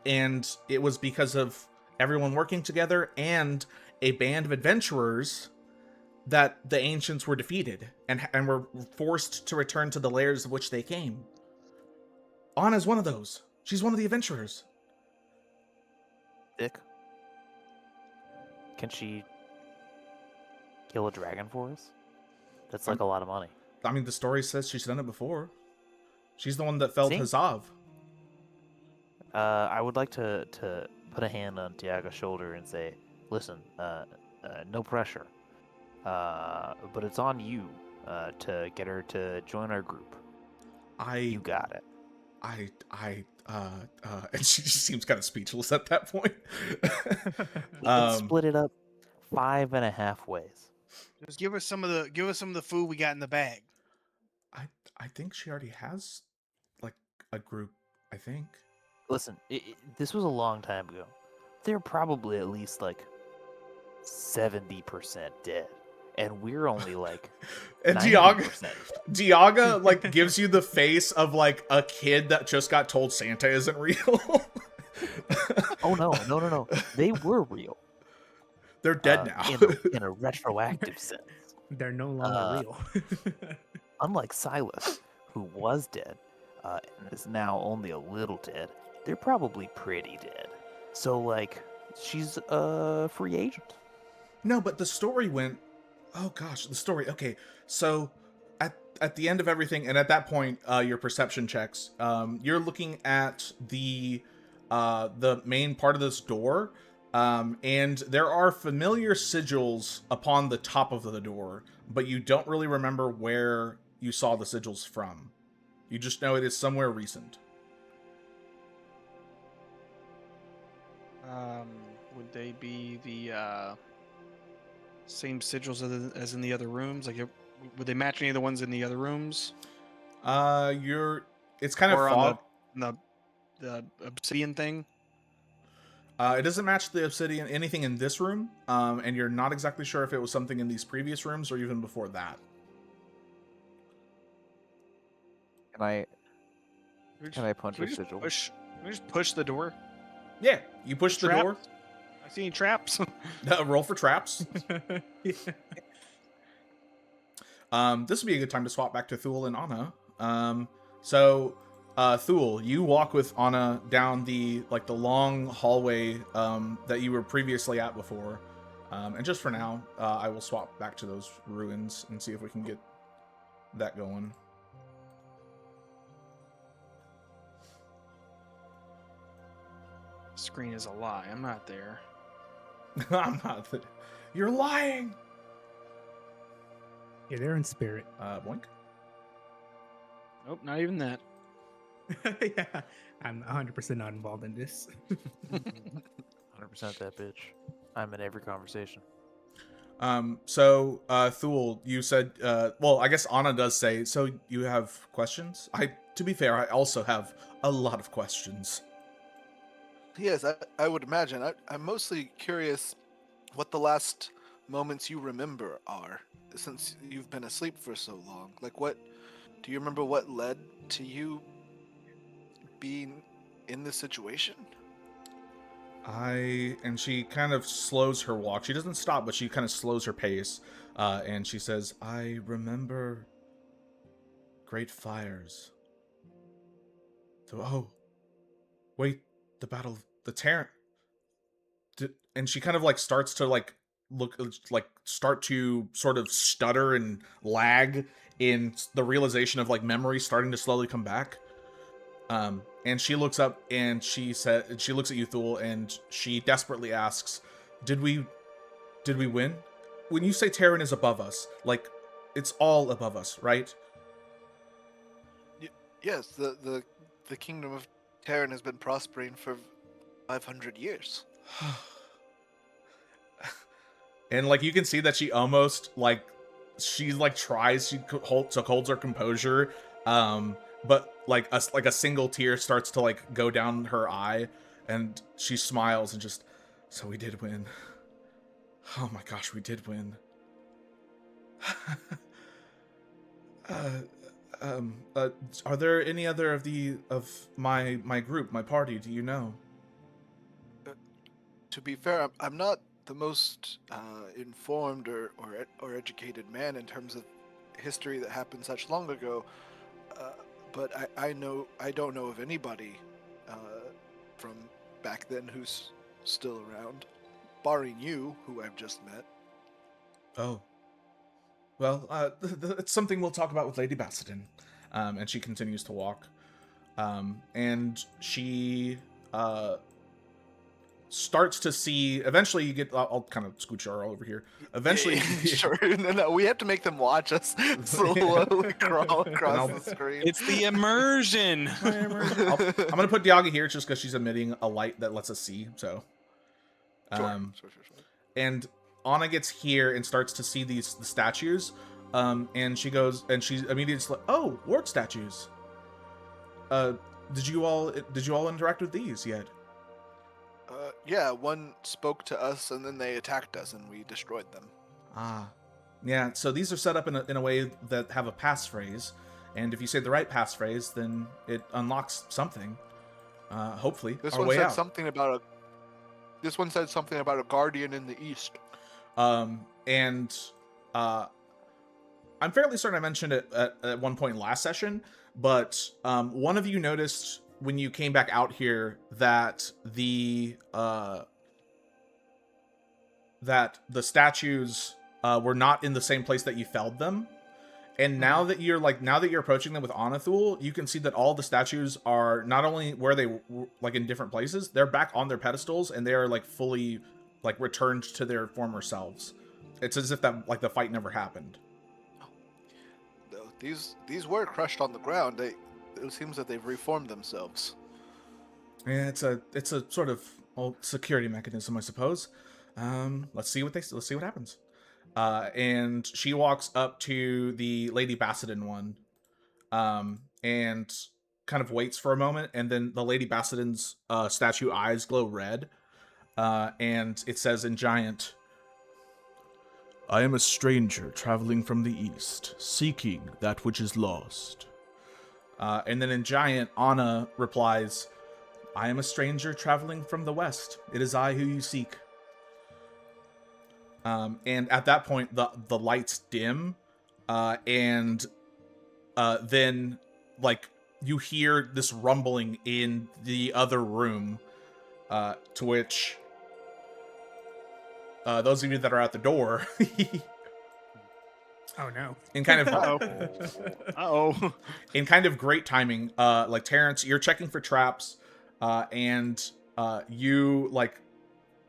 and it was because of everyone working together and a band of adventurers that the ancients were defeated and were forced to return to the lairs of which they came. Anna's one of those. She's one of the adventurers. Dick. Can she kill a dragon for us? That's like a lot of money. I mean, the story says she's done it before. She's the one that felled See? Hazav. I would like to put a hand on Tiaga's shoulder and say, listen, no pressure. But it's on you to get her to join our group. You got it. And she just seems kind of speechless at that point. We can split it up 5.5 ways. Just give us some of the food we got in the bag. I think she already has, like, a group, I think. Listen, this was a long time ago. They're probably at least like 70% dead, and we're only like And 90%. Diaga, like, gives you the face of, like, a kid that just got told Santa isn't real. Oh no! They were real. They're dead now. in a retroactive sense. They're no longer Uh, real. Unlike Silas, who was dead and is now only a little dead, they're probably pretty dead. So, like, she's a free agent. No, but the story went. Oh gosh, the story. Okay, so at the end of everything, and at that point, your perception checks. You're looking at the main part of this door, and there are familiar sigils upon the top of the door, but you don't really remember where you saw the sigils from. You just know it is somewhere recent. Would they be the same sigils as in the other rooms? Like, would they match any of the ones in the other rooms? It's kind of Or fog. on the obsidian thing? It doesn't match the obsidian, anything in this room, and you're not exactly sure if it was something in these previous rooms or even before that. Can I punch Can we a just sigil? can we just push the door? Yeah, you push the door. I see any traps? Roll for traps. Yeah. This would be a good time to swap back to Thule and Anna. Thule, you walk with Anna down the long hallway that you were previously at before. And just for now, I will swap back to those ruins and see if we can get that going. Screen is a lie. I'm not there. I'm not. You're lying. Yeah, they're in spirit. Boink. Nope, not even that. Yeah, I'm 100% not involved in this. 100% that bitch. I'm in every conversation. Thule, you said, well, I guess Anna does say, so you have questions? To be fair, I also have a lot of questions. Yes, I would imagine. I'm mostly curious what the last moments you remember are, since you've been asleep for so long. Like, what do you remember? What led to you being in this situation? And she kind of slows her walk. She doesn't stop, but she kind of slows her pace. And she says, I remember great fires. Oh, wait, the Battle of the Terran. And she kind of starts to start to sort of stutter and lag in the realization of memory starting to slowly come back. And she looks up and she looks at you, Thule, and she desperately asks, Did we win? When you say Terran is above us, it's all above us, right? Yes, the kingdom of Terran has been prospering for 500 years. And you can see that she almost she tries to holds her composure, but a single tear starts to go down her eye, and she smiles and just, so we did win. Oh my gosh, we did win. Are there any other of my group, my party? Do you know? To be fair, I'm not the most informed or educated man in terms of history that happened such long ago, but I don't know of anybody from back then who's still around, barring you, who I've just met. Oh. Well, it's something we'll talk about with Lady Bassadin. And she continues to walk. And she starts to see, eventually you get, I'll kind of scooch her over here. Eventually, sure. No, we have to make them watch us slowly crawl across the screen. It's the immersion. I'm going to put Diaga here just because she's emitting a light that lets us see, so. Sure. And Anna gets here and starts to see the statues. And she goes, and she's immediately like, "Oh, wart statues. Did you all interact with these yet?" Yeah, one spoke to us and then they attacked us and we destroyed them. Ah, yeah. So these are set up in a way that have a passphrase, and if you say the right passphrase, then it unlocks something. Hopefully, This our one way said out. something about This one said something about a guardian in the east. And I'm fairly certain I mentioned it at one point last session, but one of you noticed when you came back out here that the statues were not in the same place that you felled them. And now that you're approaching them with Onathul, you can see that all the statues are not only where they were, like in different places, they're back on their pedestals and they are like fully like returned to their former selves. It's as if that like the fight never happened. Though these were crushed on the ground. It seems that they've reformed themselves. Yeah, it's a sort of security mechanism, I suppose. Let's see what happens. And she walks up to the Lady Bassadin one, and kind of waits for a moment, and then the Lady Bassadin's statue eyes glow red, and it says in Giant, "I am a stranger traveling from the east, seeking that which is lost." And then in Giant, Anna replies, "I am a stranger traveling from the west. It is I who you seek." And at that point, the lights dim, and then like you hear this rumbling in the other room, to which those of you that are at the door, Oh no. in kind of Uh-oh. in kind of great timing, like Terrence, you're checking for traps, and you like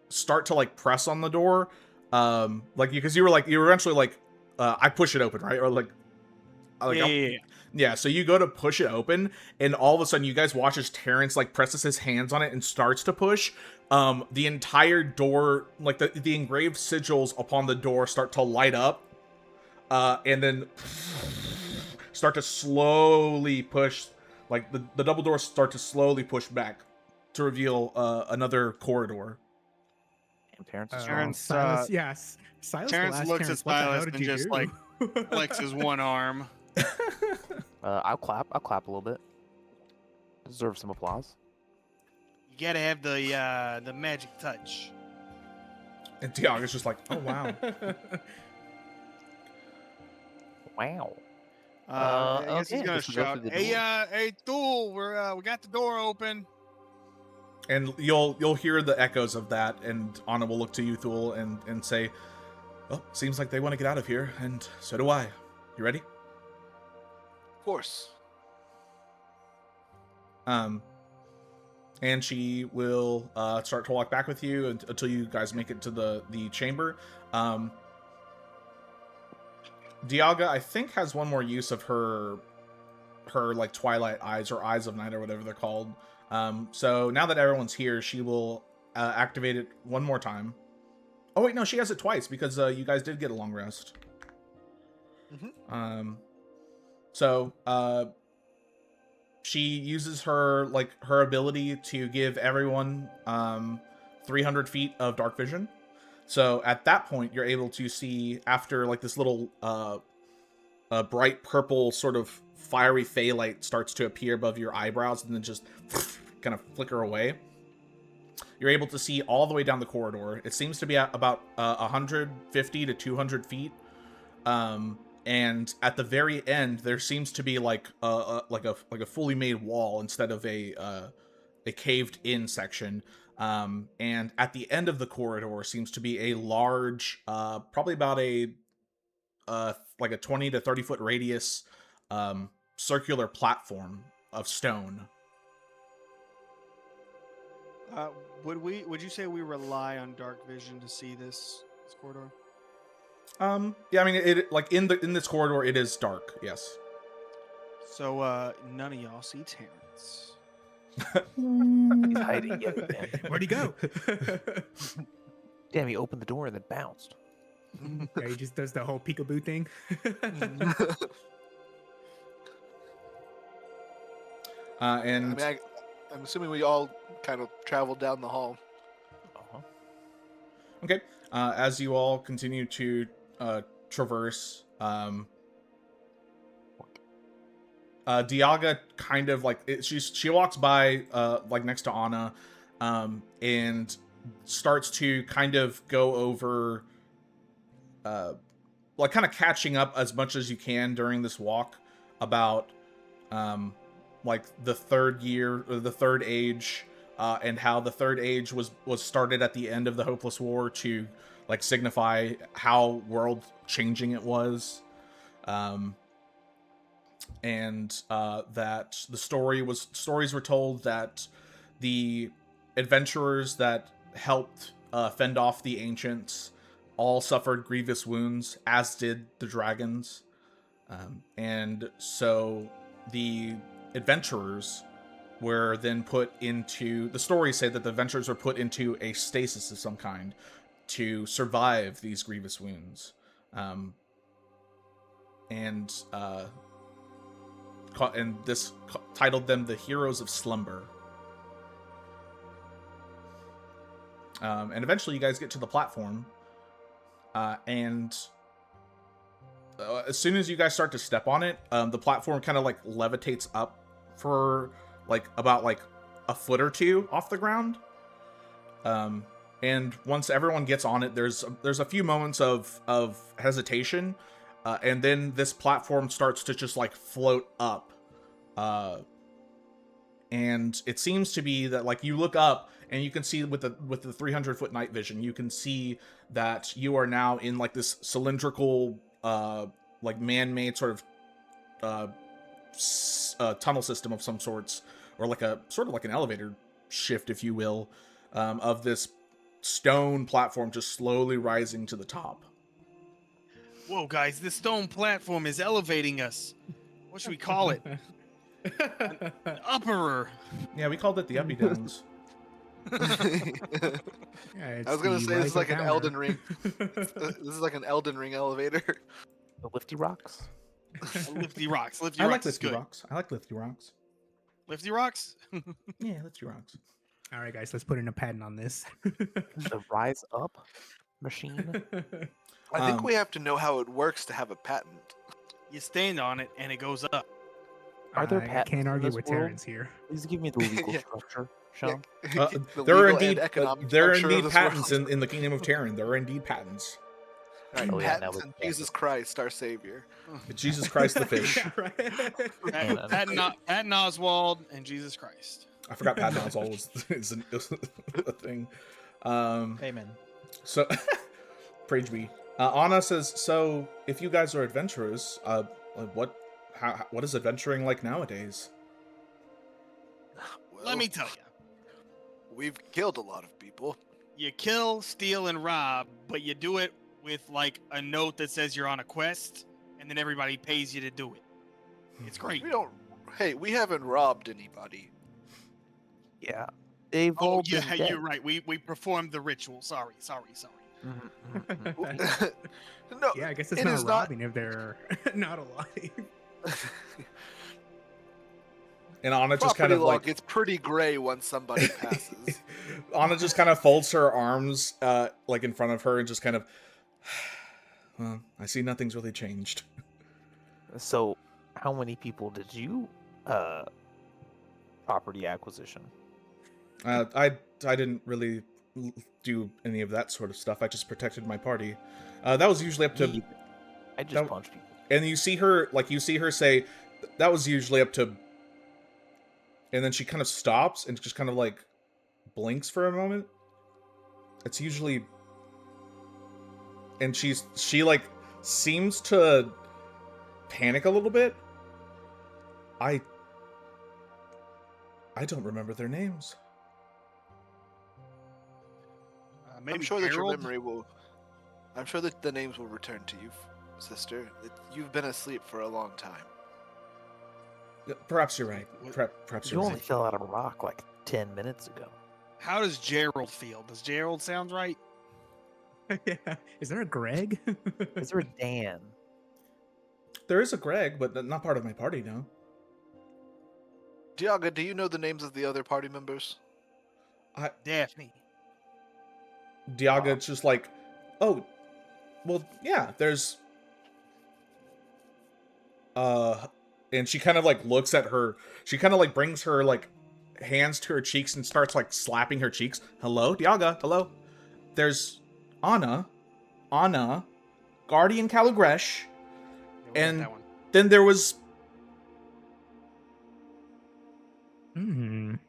start to like press on the door, like because you were eventually like, I push it open, right? Or like Yeah. yeah, so you go to push it open, and all of a sudden you guys watch as Terrence like presses his hands on it and starts to push. The entire door, like the engraved sigils upon the door start to light up, and then start to slowly push, like the double doors start to slowly push back to reveal another corridor. Damn, Terrence is strong. Terrence, Silas, yes. Silas will Terrence ask looks Terrence, at what the hell Silas did and you just do? like flexes one arm. I'll clap a little bit. Deserve some applause. You gotta have the magic touch. And Tiaga's just like, oh wow. Wow. I guess he's okay, gonna guess we go shout, through the "Hey, door." hey, Thule, we got the door open." And you'll hear the echoes of that, and Anna will look to you, Thule, and say, "Well, seems like they want to get out of here, and so do I. You ready?" Of course. And she will start to walk back with you until you guys make it to the chamber. Dialga, I think, has one more use of her like twilight eyes or eyes of night or whatever they're called. So now that everyone's here, she will activate it one more time. Oh wait, no, she has it twice because you guys did get a long rest. Mm-hmm. So she uses her ability to give everyone 300 feet of dark vision. So at that point, you're able to see, after like this little bright purple sort of fiery phalite starts to appear above your eyebrows and then just kind of flicker away. You're able to see all the way down the corridor. It seems to be at about 150 to 200 feet. And at the very end, there seems to be like a fully made wall instead of a caved-in section. And at the end of the corridor seems to be a large, probably about a 20 to 30 foot radius, circular platform of stone. Would you say we rely on dark vision to see this corridor? Yeah, I mean, it like in this corridor, it is dark. Yes. So none of y'all see Terrence. He's hiding yet again. Where'd he go? Damn, he opened the door and then bounced. Yeah, he just does the whole peekaboo thing. And I'm assuming we all kind of traveled down the hall. Uh-huh. okay, as you all continue to traverse, Diaga kind of like she walks by like next to Anna, and starts to kind of go over, like kind of catching up as much as you can during this walk about like the third year or the third age, and how the third age was started at the end of the Hopeless War to like signify how world changing it was. And that the stories were told that the adventurers that helped fend off the ancients all suffered grievous wounds, as did the dragons. And so the adventurers were then put into, the stories say that the adventurers were put into a stasis of some kind to survive these grievous wounds. And this titled them the Heroes of Slumber. And eventually you guys get to the platform, and as soon as you guys start to step on it, the platform kind of like levitates up for like about like a foot or two off the ground. And once everyone gets on it, there's a few moments of hesitation, and then this platform starts to just like float up, and it seems to be that like you look up and you can see with the 300-foot night vision, you can see that you are now in like this cylindrical, like man-made sort of tunnel system of some sorts, or like a sort of like an elevator shift, if you will, of this stone platform just slowly rising to the top. Whoa, guys, this stone platform is elevating us. What should we call it? An upperer. Yeah, we called it the Uppy Downs. Yeah, I was gonna say this is like an downer. Elden Ring. This is like an Elden Ring elevator. The lifty rocks. Lifty rocks. Lifty I rocks like is lifty good. rocks. I like lifty rocks. Lifty rocks? Yeah, lifty rocks. All right, guys, let's put in a patent on this. The rise up machine. I think we have to know how it works to have a patent. You stand on it and it goes up. Are there I patents can't in argue this with world? Terrence here. Please give me the legal Yeah. structure, Sean. The There are legal and indeed economic there are structure of indeed this patents world. in the Kingdom of Terran. There are indeed patents. Right, Oh, yeah, now patents with and patents. Jesus Christ, our savior. Jesus Christ the fish. Yeah, right. Patton Oswald and Jesus Christ. I forgot Patton Oswalt is a thing. Amen. So, praise be. Anna says, so if you guys are adventurers, like what is adventuring like nowadays? Well, Let me tell you. we've killed a lot of people. You kill, steal, and rob, but you do it with like a note that says you're on a quest, and then everybody pays you to do it. It's great. We haven't robbed anybody. Yeah. They've Oh all yeah, been dead. you're right. We performed the ritual. Sorry. Mhm, mhm, mhm. No, Yeah, I guess it's It not is not- robbing if they're not alive. And Anna just property kind of law like gets pretty gray once somebody passes. Anna just kind of folds her arms like in front of her and just kind of, well, I see nothing's really changed. So, how many people did you property acquisition? I didn't really do any of that sort of stuff. I just protected my party. That was usually up to, Me either. I just that- punched people. and you see her say, that was usually up to, and then she kind of stops and just kind of like blinks for a moment. It's usually, and she like seems to panic a little bit. I don't remember their names. Maybe I'm sure that your Harold? memory will. I'm sure that the names will return to you, sister. You've been asleep for a long time. Perhaps you're right. Perhaps You you're only right. fell out of a rock like 10 minutes ago. How does Gerald feel? Does Gerald sound right? Yeah. Is there a Greg? Is there a Dan? There is a Greg, but not part of my party, no. Diaga, do you know the names of the other party members? Daphne. Diaga's just like, oh, well, yeah, there's... And she kind of, like, looks at her... She kind of, like, brings her, like, hands to her cheeks and starts, like, slapping her cheeks. Hello, Diaga, hello. There's Anna, Guardian Calugresh, Yeah, we got and that one. then there was... Can't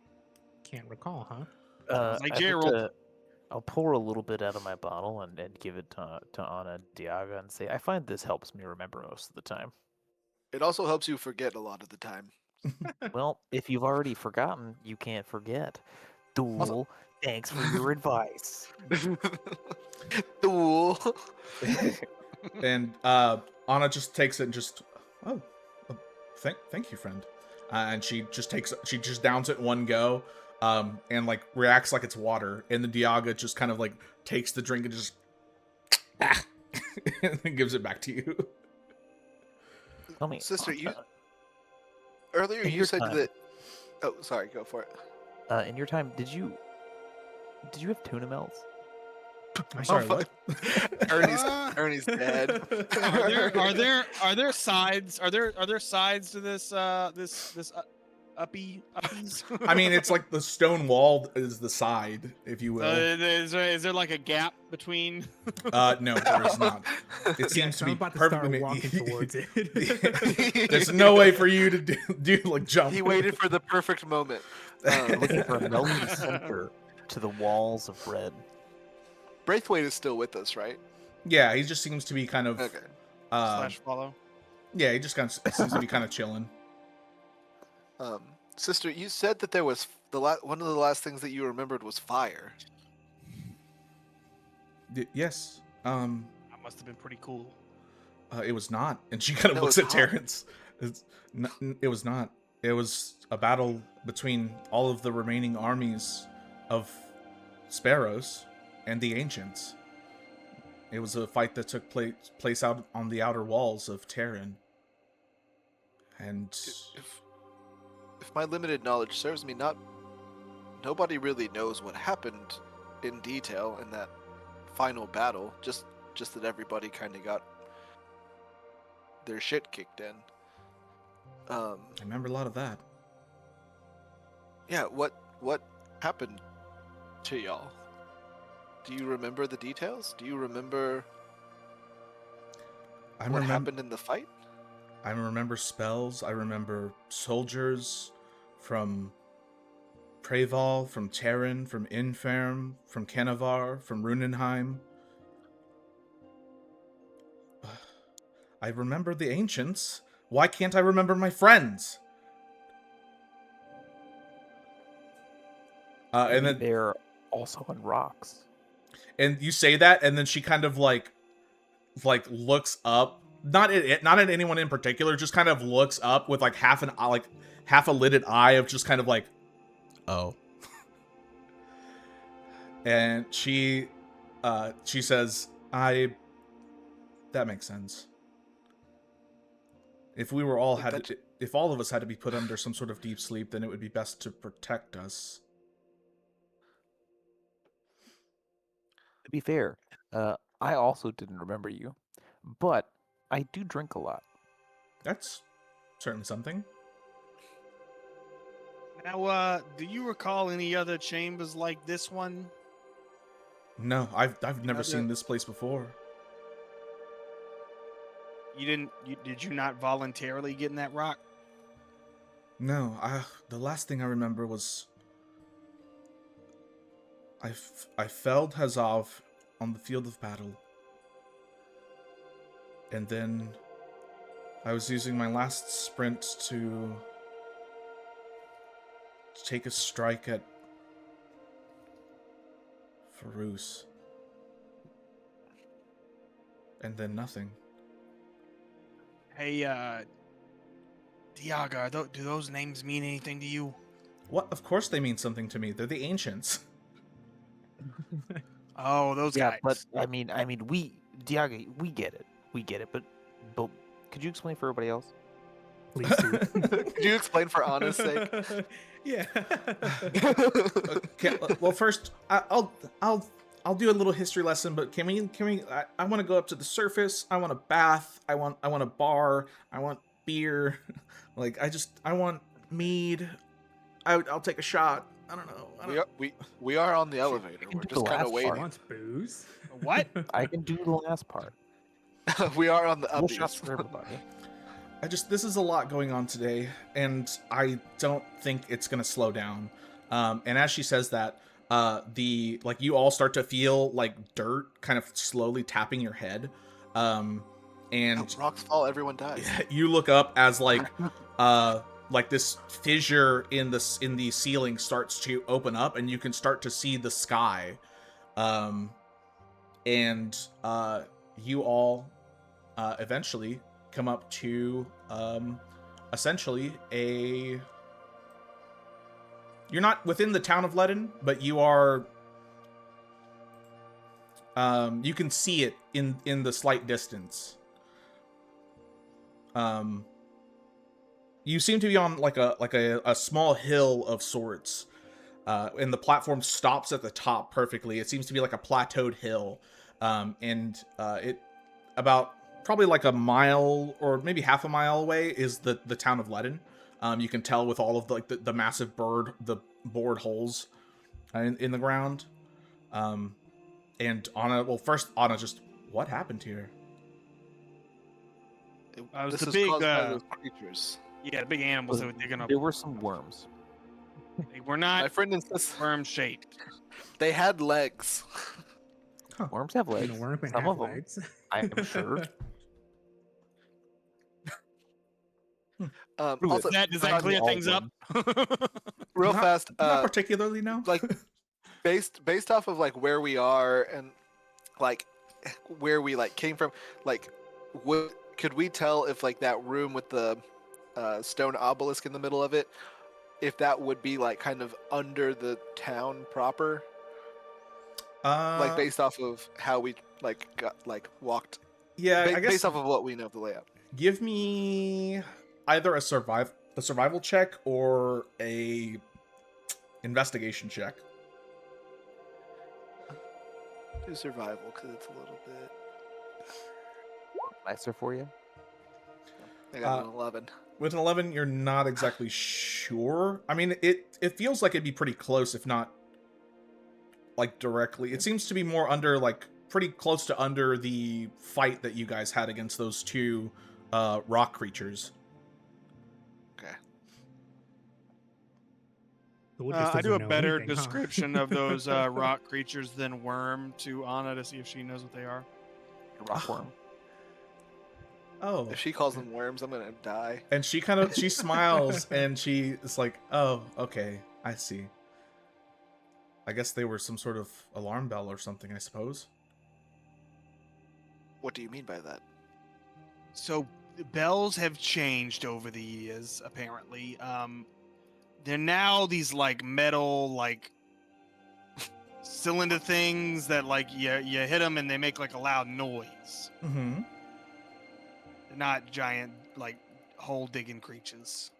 recall, huh? Sounds like I'd Gerald. I'll pour a little bit out of my bottle and give it to Anna Diaga and say, I find this helps me remember most of the time. It also helps you forget a lot of the time. Well, if you've already forgotten, you can't forget. Duel, thanks for your advice. Fool. And Anna just takes it and just, oh, thank you, friend. And she just downs it in one go, and like reacts like it's water. And the Diaga just kind of like takes the drink and just, and then gives it back to you. Tell me, Sister, Anna, earlier in you your said time- that. Oh, sorry. Go for it. in your time, did you have tuna melts? I'm sorry, fuck. what? Ernie's dead. Are there sides? Are there sides to this uppies? I mean, it's like the stone wall is the side, if you will. is there like a gap between? No, there is not. It seems So to I'm be about to start perfectly. walking towards it. There's no way for you to do like jump. He waited for the perfect moment. Looking for a melty center to the walls of bread. Braithwaite is still with us, right? Yeah, he just seems to be kind of. Okay. Slash follow. Yeah, he just kind of seems to be kind of chilling. Sister, you said that there was one of the last things that you remembered was fire. Yes. That must have been pretty cool. It was not, and she kind of No, looks it's at hot. Terrence. It was not. It was a battle between all of the remaining armies of sparrows and the ancients. It was a fight that took place out on the outer walls of Terran. And If my limited knowledge serves me, nobody really knows what happened in detail in that final battle. Just that everybody kind of got their shit kicked in. I remember a lot of that. Yeah. What happened to y'all? Do you remember the details? Do you remember what happened in the fight? I remember spells. I remember soldiers from Preval, from Terran, from Inferm, from Kenavar, from Runenheim. I remember the ancients. Why can't I remember my friends? And then They're also on rocks. and you say that, and then she kind of like looks up, not at anyone in particular, just kind of looks up with like half a lidded eye of just kind of like, oh. And she says, that makes sense. If we were all if all of us had to be put under some sort of deep sleep, then it would be best to protect us. To be fair, I also didn't remember you, but I do drink a lot. That's certainly something. Now, do you recall any other chambers like this one? No, I've never seen this place before. Did you not voluntarily get in that rock? No, the last thing I remember was I felled Hazov on the field of battle. And then I was using my last sprint to take a strike at Farus. And then nothing. Hey, Diaga, do those names mean anything to you? What? Of course they mean something to me. They're the ancients. Oh, those Yeah, guys. but Diago, we get it, but could you explain for everybody else? Please do. Could you explain for honest sake? Yeah. Okay, well, first I'll do a little history lesson, but can we? I want to go up to the surface. I want a bath. I want a bar. I want beer. Like I want mead. I'll take a shot. I don't know. We are on the elevator. can We're do just the kind of last She waiting. wants booze. What? I can do the last part. We are on the Full shots uppies. for everybody. This is a lot going on today, and I don't think it's gonna slow down. And as she says that, you all start to feel like dirt kind of slowly tapping your head, and Rocks fall, everyone dies. you look up as this fissure in the ceiling starts to open up, and you can start to see the sky, and you all eventually come up to essentially you're not within the town of Ledden, but you are you can see it in the slight distance. You seem to be on like a small hill of sorts, and the platform stops at the top perfectly. It seems to be like a plateaued hill, and it about probably like a mile or maybe half a mile away is the town of Ledden. You can tell with all of the massive bored holes in the ground. And Anna, just what happened here? was This the is big, caused by those creatures. Yeah, the big animals that were digging up. There were some worms. They were My not friend insists worm shaped. they had legs. Worms have legs. And a worm can Some have of them, legs. I'm sure. Also, Does that clear things up? real Not- fast, not particularly, no. like based off of like where we are and like where we like came from, like could we tell if like that room with the stone obelisk in the middle of it, if that would be like kind of under the town proper, like based off of how we walked, yeah, I guess based off of what we know of the layout. give me either a survival check or a investigation check. Do survival because it's a little bit. Nicer for you. I got an 11. With an 11, you're not exactly sure. I mean, it feels like it'd be pretty close, if not like directly. It seems to be more under, like, pretty close to under the fight that you guys had against those two rock creatures. Okay. The wood just I do a doesn't know better anything, huh? description of those rock creatures than worm to Anna to see if she knows what they are. Rockworm. Oh. If she calls them worms, I'm gonna die. And she smiles and she is like, oh, okay, I see. I guess they were some sort of alarm bell or something, I suppose. What do you mean by that? So bells have changed over the years, apparently. They're now these like metal like cylinder things that like you hit them and they make like a loud noise. Mm-hmm. They're not giant like hole digging creatures.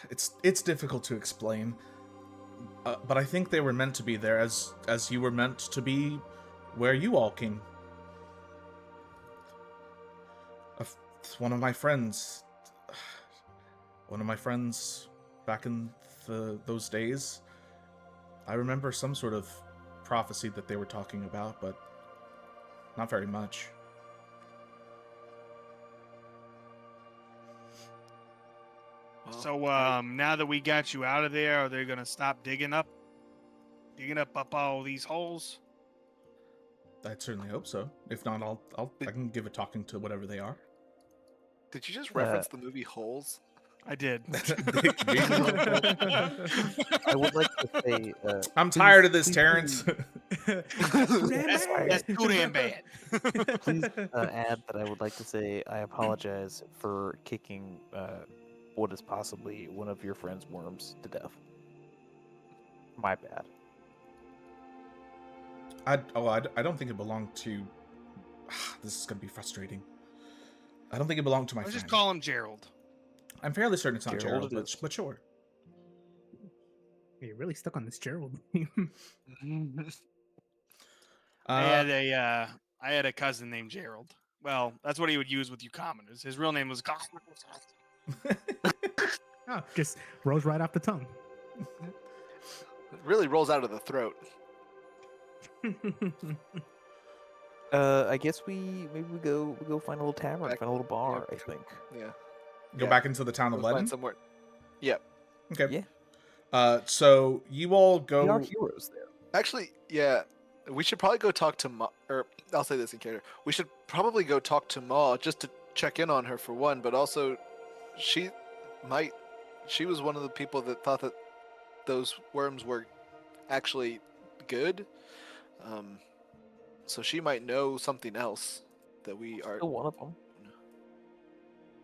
It's difficult to explain, but I think they were meant to be there as you were meant to be where you all came. One of my friends back in those days, I remember some sort of prophecy that they were talking about, but not very much. Well, So now that we got you out of there, are they gonna stop digging up all these holes? I'd certainly hope so. If not, I can give a talking to whatever they are. did you just reference the movie Holes? I did. I would like to say. I'm please- tired of this, please Terrence. That's too damn bad. Please add that I would like to say I apologize for kicking what is possibly one of your friend's worms to death. My bad. I don't think it belonged to. This is gonna be frustrating. I don't think it belonged to my Let's friend. just call him Gerald. I'm fairly certain it's not Gerald Gerald, it is. but sure. You're really stuck on this Gerald name. I had a cousin named Gerald. Well, that's what he would use with you commoners. His real name was. Oh, just rolls right off the tongue. It really rolls out of the throat. I guess maybe we go find a little tavern, Back- find a little bar. yeah. I think. Yeah. Go Yeah. back into the town of We'll find Leaden. somewhere. Yep. Okay. Yeah. So you all We are go. heroes there. Actually, yeah. We should probably go talk to Ma. Or I'll say this in character. We should probably go talk to Ma just to check in on her for one, but also, she was one of the people that thought that those worms were actually good. So she might know something else that we are. Still one of them.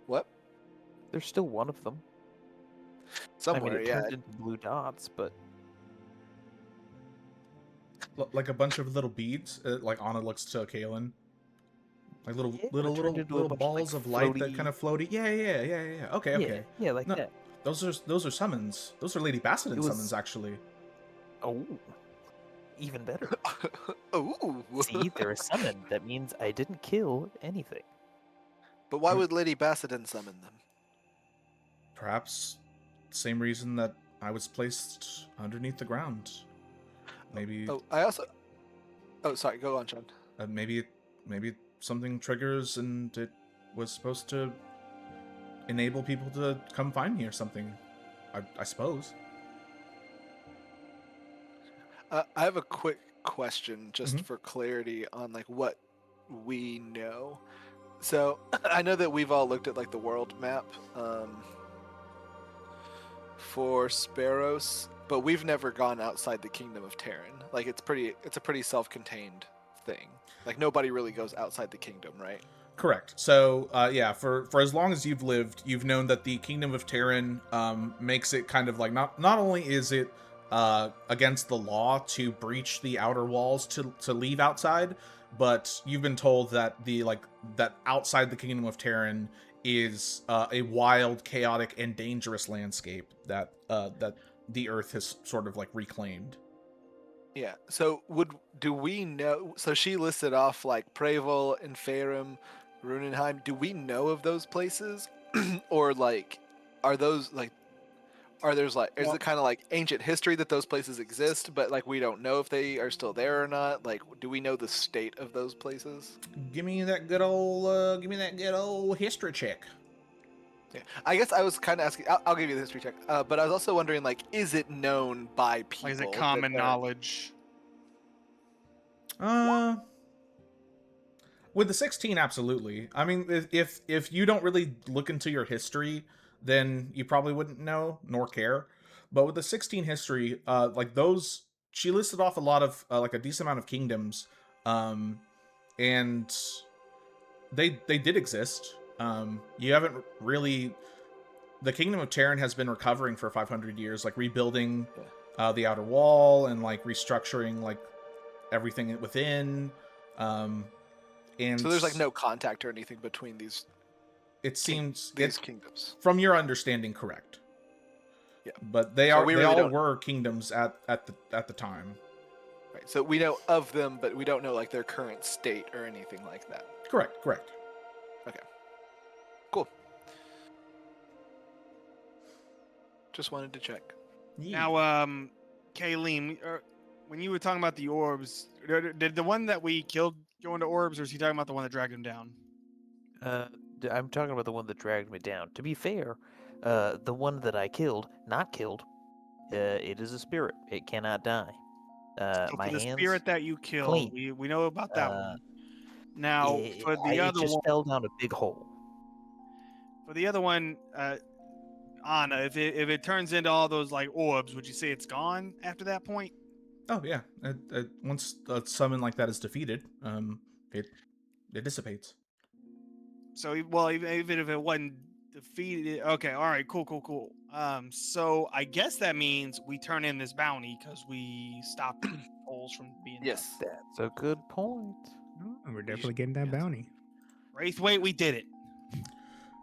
What? There's still one of them. Somewhere, I mean, it yeah. turned into blue dots, but Like a bunch of little beads. Like Anna looks to Kaelin. Like little Yeah, little it turned little into a little bunch of, balls like, of light that floaty- kind of floaty. Yeah. Okay, okay. yeah, like No, that. those are summons. Those are Lady Bassadin It was- summons, actually. Oh, even better. Ooh. See, they're a summon. That means I didn't kill anything. But why would Lady Bassadin summon them? Perhaps same reason that I was placed underneath the ground. Maybe Oh, I also. Oh, sorry. Go on, Sean. maybe something triggers and it was supposed to enable people to come find me or something. I suppose. I have a quick question, just Mhm. for clarity on like what we know. So I know that we've all looked at like the world map for Sparrows, but we've never gone outside the Kingdom of Terran. Like it's a pretty self-contained thing. Like nobody really goes outside the kingdom, right? Correct. So, yeah, for as long as you've lived, you've known that the Kingdom of Terran makes it kind of like not only is it against the law to breach the outer walls to leave outside, but you've been told that that outside the Kingdom of Terran is a wild, chaotic, and dangerous landscape that the Earth has sort of like reclaimed. Yeah. So do we know? So she listed off like Preval and Farum, Runenheim. Do we know of those places, or like, are those like, are there's like, is Well- it kind of like ancient history that those places exist, but like we don't know if they are still there or not? Like, do we know the state of those places? Give me that good old history check. Yeah. I guess I was kind of asking. I'll give you the history check. But I was also wondering, like, is it known by people? Like, is it that common they're- knowledge? With the 16, absolutely. I mean, if you don't really look into your history, then you probably wouldn't know nor care. But with the 16 history, like those, she listed off a lot of like a decent amount of kingdoms, and they did exist. You haven't really. The Kingdom of Terran has been recovering for 500 years, like rebuilding the outer wall and like restructuring like everything within. And So there's like no contact or anything between these It seems kingdoms. from your understanding, correct. Yeah. But they So are we they really all don't- were kingdoms at the time. Right. So we know of them, but we don't know like their current state or anything like that. Correct. Cool. Just wanted to check. Yeah. Now, Kayleen, when you were talking about the orbs, did the one that we killed go into orbs, or is he talking about the one that dragged him down? I'm talking about the one that dragged me down. To be fair, the one that I killed, not killed, it is a spirit. It cannot die. So My for the hands. spirit that you killed, clean. we know about that Uh, one. Now, for the it other just one, fell down a big hole. Anna, if it turns into all those like orbs, would you say it's gone after that point? Oh yeah. Once a summon like that is defeated, it dissipates. So, well, even if it wasn't defeated, okay, all right, cool. So I guess that means we turn in this bounty because we stopped the souls from being done. Yes. That's a good point. Oh, we're definitely getting that yes. bounty. Braithwaite, we did it.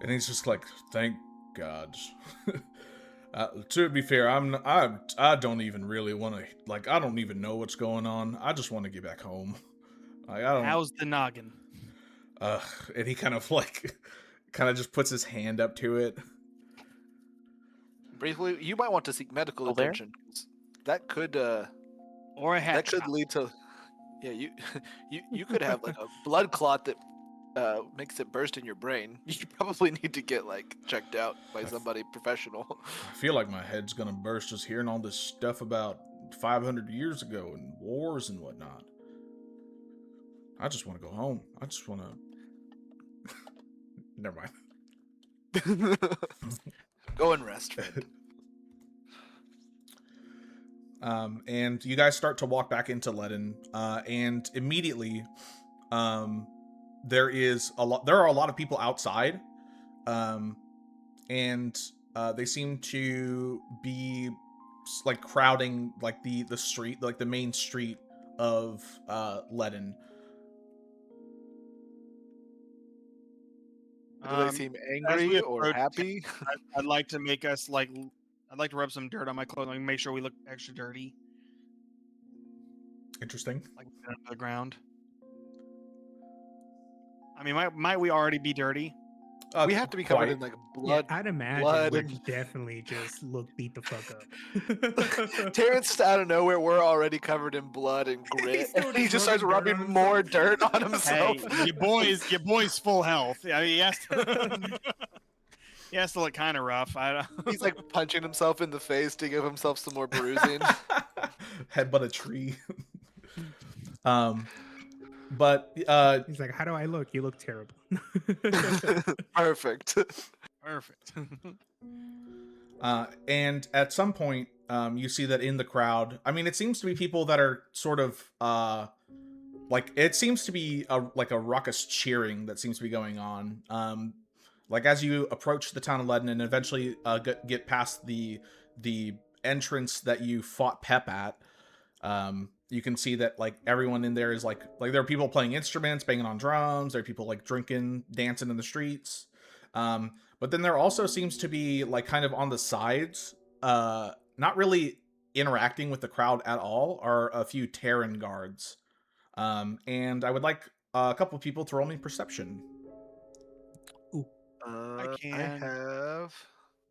And he's just like, thank God. To be fair, I don't even really want to, like, I don't even know what's going on. I just want to get back home. Like, I don't. How's the noggin? And he kind of just puts his hand up to it. Briefly, you might want to seek medical Still there? attention. 'Cause that could Or a hat that could shop. lead to you could have like a blood clot that makes it burst in your brain. You probably need to get like checked out by somebody professional. I feel like my head's gonna burst just hearing all this stuff about 500 years ago and wars and whatnot. I just want to go home. I just want to. Never mind. Go and rest, friend. And you guys start to walk back into Ledin, and immediately, there are a lot of people outside, and they seem to be like crowding like the street, like the main street of Ledin. Do they seem as we angry or approach- happy? I'd like to make us like. I'd like to rub some dirt on my clothes, like make sure we look extra dirty, Interesting. like on the ground. I mean, might we already be dirty? We have to be covered quite. in like blood. Yeah, I'd imagine blood we're and- definitely just look beat the fuck up. Terrence just out of nowhere, we're already covered in blood and grit. still And he just just starts rubbing dirt rubbing on more dirt on himself. Hey, your boy's full health. I mean, he has to. He has to look kind of rough. I don't. He's like punching himself in the face to give himself some more bruising. Headbutt a tree. But He's like, "How do I look? You look terrible." Perfect. Perfect. and at some point, you see that in the crowd, I mean, it seems to be people that are sort of, like, it seems to be a raucous cheering that seems to be going on. Like, as you approach the town of Ledin and eventually get past the entrance that you fought Pep at, you can see that, like, everyone in there is, like there are people playing instruments, banging on drums, there are people, like, drinking, dancing in the streets. But then there also seems to be, like, kind of on the sides, not really interacting with the crowd at all, are a few Terran guards. And I would like a couple of people to roll me perception. I can. have.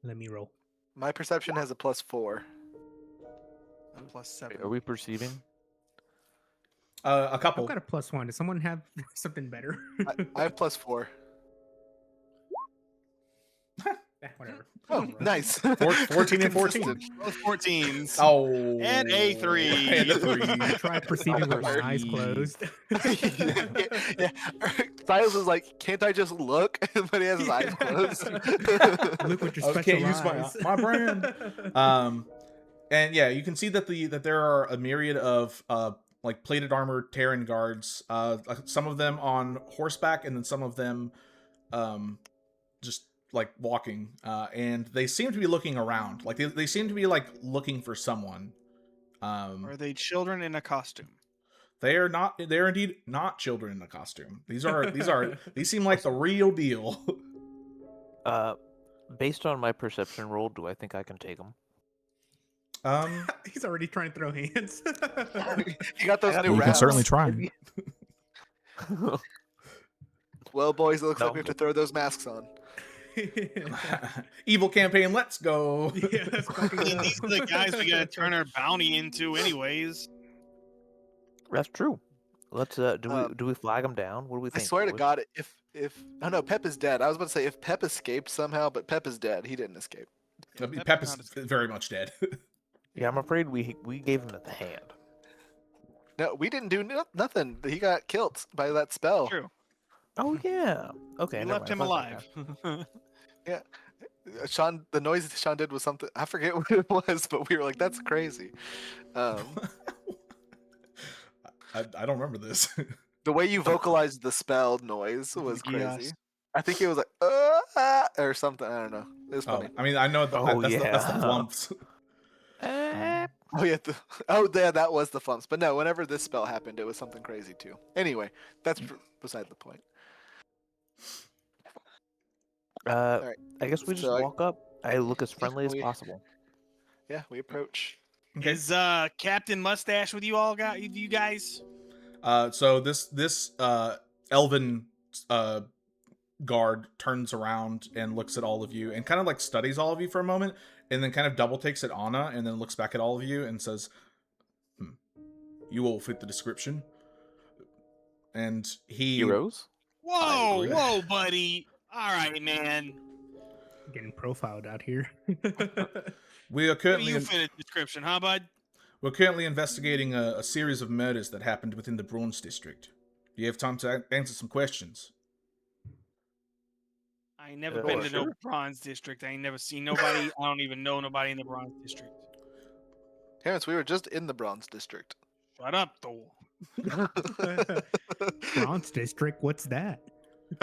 Let me roll. My perception has a +4. I'm +7. Are we perceiving? A I've couple. got a +1. Does someone have something better? I have +4. Whatever. Oh, nice. 14 and 14. Consistent. Both 14s. Oh. And A3. And a I 3. try perceiving with my eyes closed. Yeah. Silas is like, can't I just look? But he has his eyes closed. Look with your I special can't use eyes. my brand. And yeah, you can see that that there are a myriad of like plated armor Terran guards. Some of them on horseback, and then some of them just like walking. And they seem to be looking around. Like they seem to be like looking for someone. Are they children in a costume? They are not. They are indeed not children in a costume. These seem like the real deal. Based on my perception roll, do I think I can take them? He's already trying to throw hands. You got those new You can wraps. certainly try. Well, boys, it looks like No. we have to throw those masks on. Evil campaign. Let's go. Yeah, that's fucking I mean, these are the guys we gotta turn our bounty into, anyways. That's true. Let's do we flag them down? What do we I think? swear to boys? God, if oh no, Pep is dead. I was about to say if Pep escaped somehow, but Pep is dead. He didn't escape. Pep is very much dead. Yeah, I'm afraid we gave him the hand. No, we didn't do nothing. He got killed by that spell. True. Oh yeah. Okay. We never left him mind. alive. Sean, the noise Sean did was something I forget what it was, but we were like, "That's crazy." I don't remember this. The way you vocalized the spell noise was crazy. Yes. I think it was like or something. I don't know. It was Oh, funny. I mean, I know Oh, that's the yeah. flumps. Oh yeah, yeah, that was the flumps. But no, whenever this spell happened, it was something crazy too. Anyway, that's beside the point. Uh, All right, I guess we just so walk up. I look as friendly as we- possible. we approach. Okay. Is Captain Mustache with you all, you guys? So this elven guard turns around and looks at all of you and kind of like studies all of you for a moment, and then kind of double takes at Anna and then looks back at all of you and says, "You all fit the description." And he Heroes? Whoa, agree. whoa, buddy. All right, man. Getting profiled out here. we are What do currently you fit a description, huh, bud? we're currently investigating a series of murders that happened within the Bronze District. Do you have time to answer some questions? I ain't never been to no Sure. Bronze District. I ain't never seen nobody. I don't even know nobody in the Bronze District. Terrence, we were just in the Bronze District. Shut up, though. Bronze District, what's that?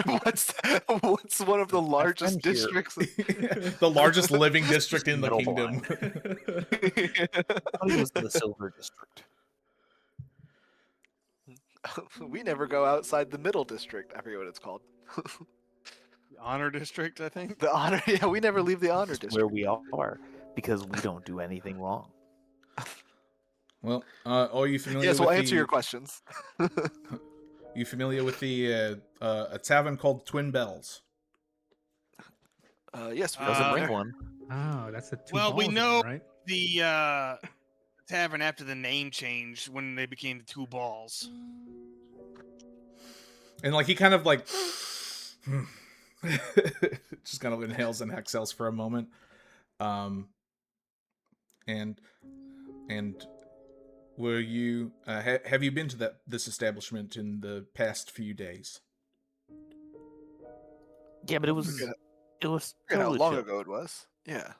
What's one of the largest friend here. districts? The largest living district in the Middle kingdom. I thought he was in the Silver District. We never go outside the Middle District. I forget what it's called. The Honor District, I think. The honor. Yeah, we never leave the honor It's district. where we are, because we don't do anything wrong. Well, are you familiar Yes, with we'll answer the, your questions. you familiar with the a tavern called Twin Bells? Yes, we Uh, Doesn't bring there- one. Oh, that's the two Well, we balls know- one, right? The tavern after the name change when they became the Two Balls. And like he kind of like just kind of inhales and exhales for a moment. And were you have you been to this establishment in the past few days? Yeah, but it was Forget it was forget how totally long chill. ago it was. Yeah.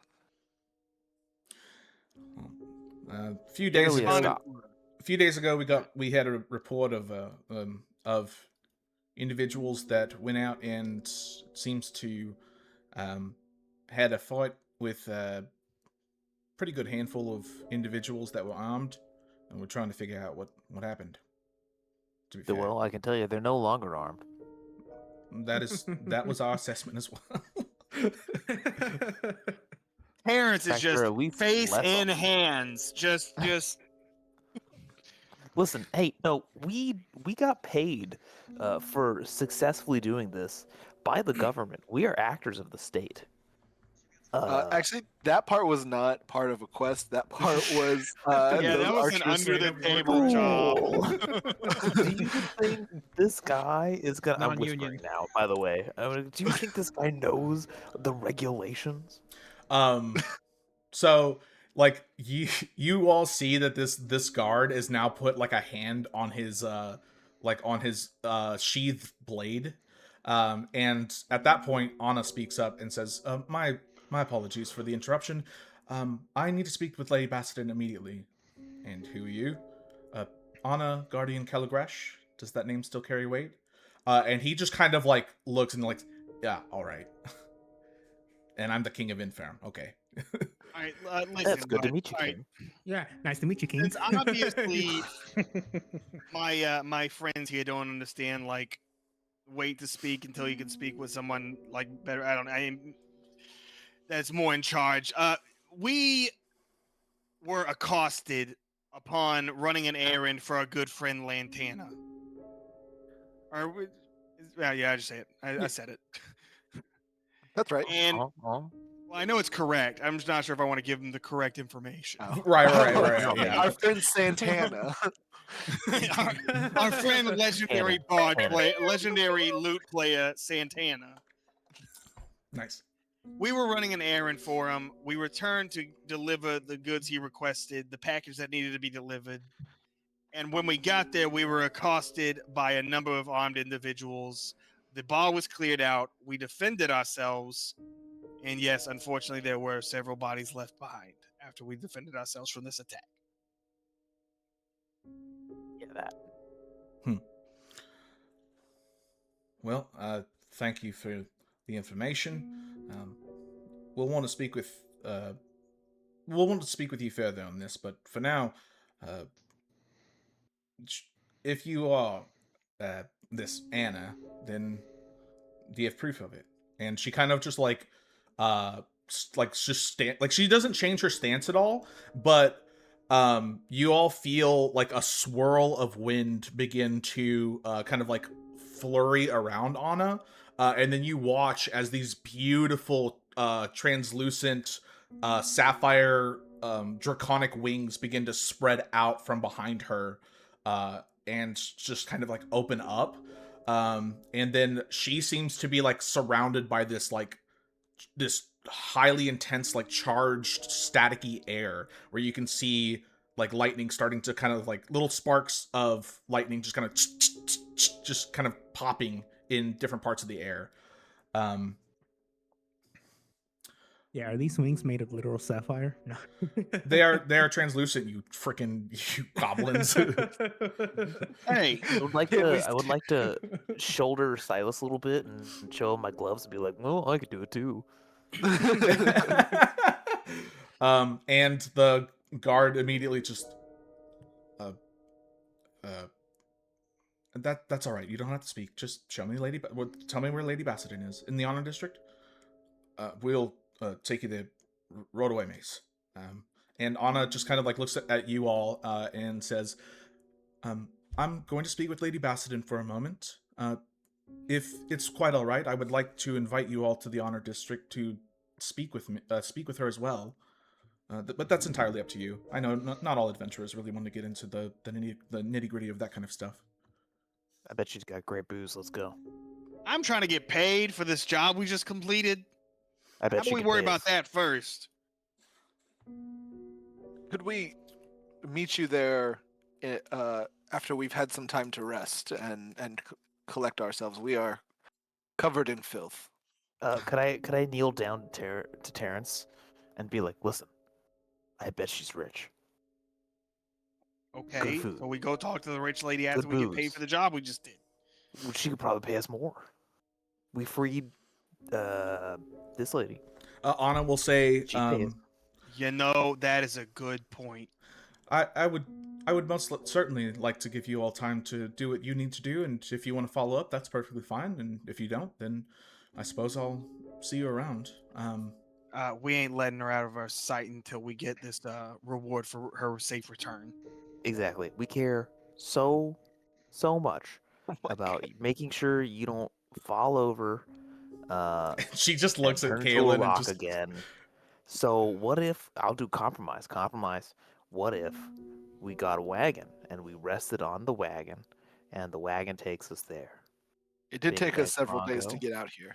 A few days Barely a ago, stop. a few days ago, we had a report of individuals that went out and seems to had a fight with a pretty good handful of individuals that were armed, and we're trying to figure out what happened. To be fair, Well, I can tell you they're no longer armed. that was our assessment as well. Terrence is fact, they're just at least face less and up. hands. Just Listen, hey, no, we got paid for successfully doing this by the government. We are actors of the state. Actually, that part was not part of a quest. That part was yeah, those that was an archers under the saying, table job. do you think this guy is gonna? I'm Non-union. whispering now, by the way. Do you think this guy knows the regulations? So like you all see that this guard is now put like a hand on his sheathed blade. And at that point, Anna speaks up and says, my apologies for the interruption. I need to speak with Lady Bassadin immediately. And who are you? Anna, Guardian Caligrash. Does that name still carry weight? And he just kind of like looks and like, yeah, all right. And I'm the King of Infern. Okay. All right, listen, That's good to bud. meet you, All right, King. Yeah, nice to meet you, King. Since obviously my friends here don't understand, like, wait to speak until you can speak with someone like better. That's more in charge. We were accosted upon running an errand for our good friend Lantana. Yeah, I just say it. I said it. "That's right." And Huh? well, I know it's correct. I'm just not sure if I want to give them the correct information. Oh. Right. Yeah. Our friend Santana. our friend, legendary legendary lute player Santana. Nice. We were running an errand for him. We returned to deliver the goods he requested, the package that needed to be delivered. And when we got there, we were accosted by a number of armed individuals. The bar was cleared out. We defended ourselves. And yes, unfortunately, there were several bodies left behind after we defended ourselves from this attack. Yeah, that. Well, thank you for the information. We'll want to speak with we'll want to speak with you further on this, but for now, if you are this Anna, then do you have proof of it? And she kind of just like just stand, like she doesn't change her stance at all, but you all feel like a swirl of wind begin to kind of like flurry around Anna, and then you watch as these beautiful translucent sapphire draconic wings begin to spread out from behind her, and just kind of like open up. And then she seems to be like surrounded by this highly intense, like charged, staticky air where you can see like lightning starting to kind of like little sparks of lightning just kind of just kind of popping in different parts of the air. Um, Yeah, are these wings made of literal sapphire? No. they are translucent. You freaking you goblins. Hey, I would like to shoulder Silas a little bit and show him my gloves and be like, well, I could do it too. And the guard immediately just uh that's all right. You don't have to speak. Just show me tell me where Lady Bassadin is in the Honor District. We'll take you there. Road away, mace. And Anna just kind of like looks at you all and says, I'm going to speak with Lady Bassadin for a moment. If it's quite all right, I would like to invite you all to the Honor District to speak with her as well. But that's entirely up to you. I know not all adventurers really want to get into the nitty gritty of that kind of stuff. I bet she's got great booze. Let's go. I'm trying to get paid for this job we just completed. I bet How she about we can worry pay about us. that first? Could we meet you there after we've had some time to rest and collect ourselves? We are covered in filth. Could I kneel down to Terrence and be like, listen, I bet she's rich. Okay, food. so we go talk to the rich lady after Good we get paid booze. for the job we just did. She could probably pay us more. We freed this lady. Anna will say, She pays. You know, that is a good point. I would most certainly like to give you all time to do what you need to do, and if you want to follow up, that's perfectly fine. And if you don't, then I suppose I'll see you around. We ain't letting her out of our sight until we get this reward for her safe return. Exactly. We care so much about making sure you don't fall over. She just looks at turn into a Kaylin and rock just again. So what if I'll do compromise? What if we got a wagon and we rested on the wagon, and the wagon takes us there? It did Maybe take back us several days to Mongo. get out here.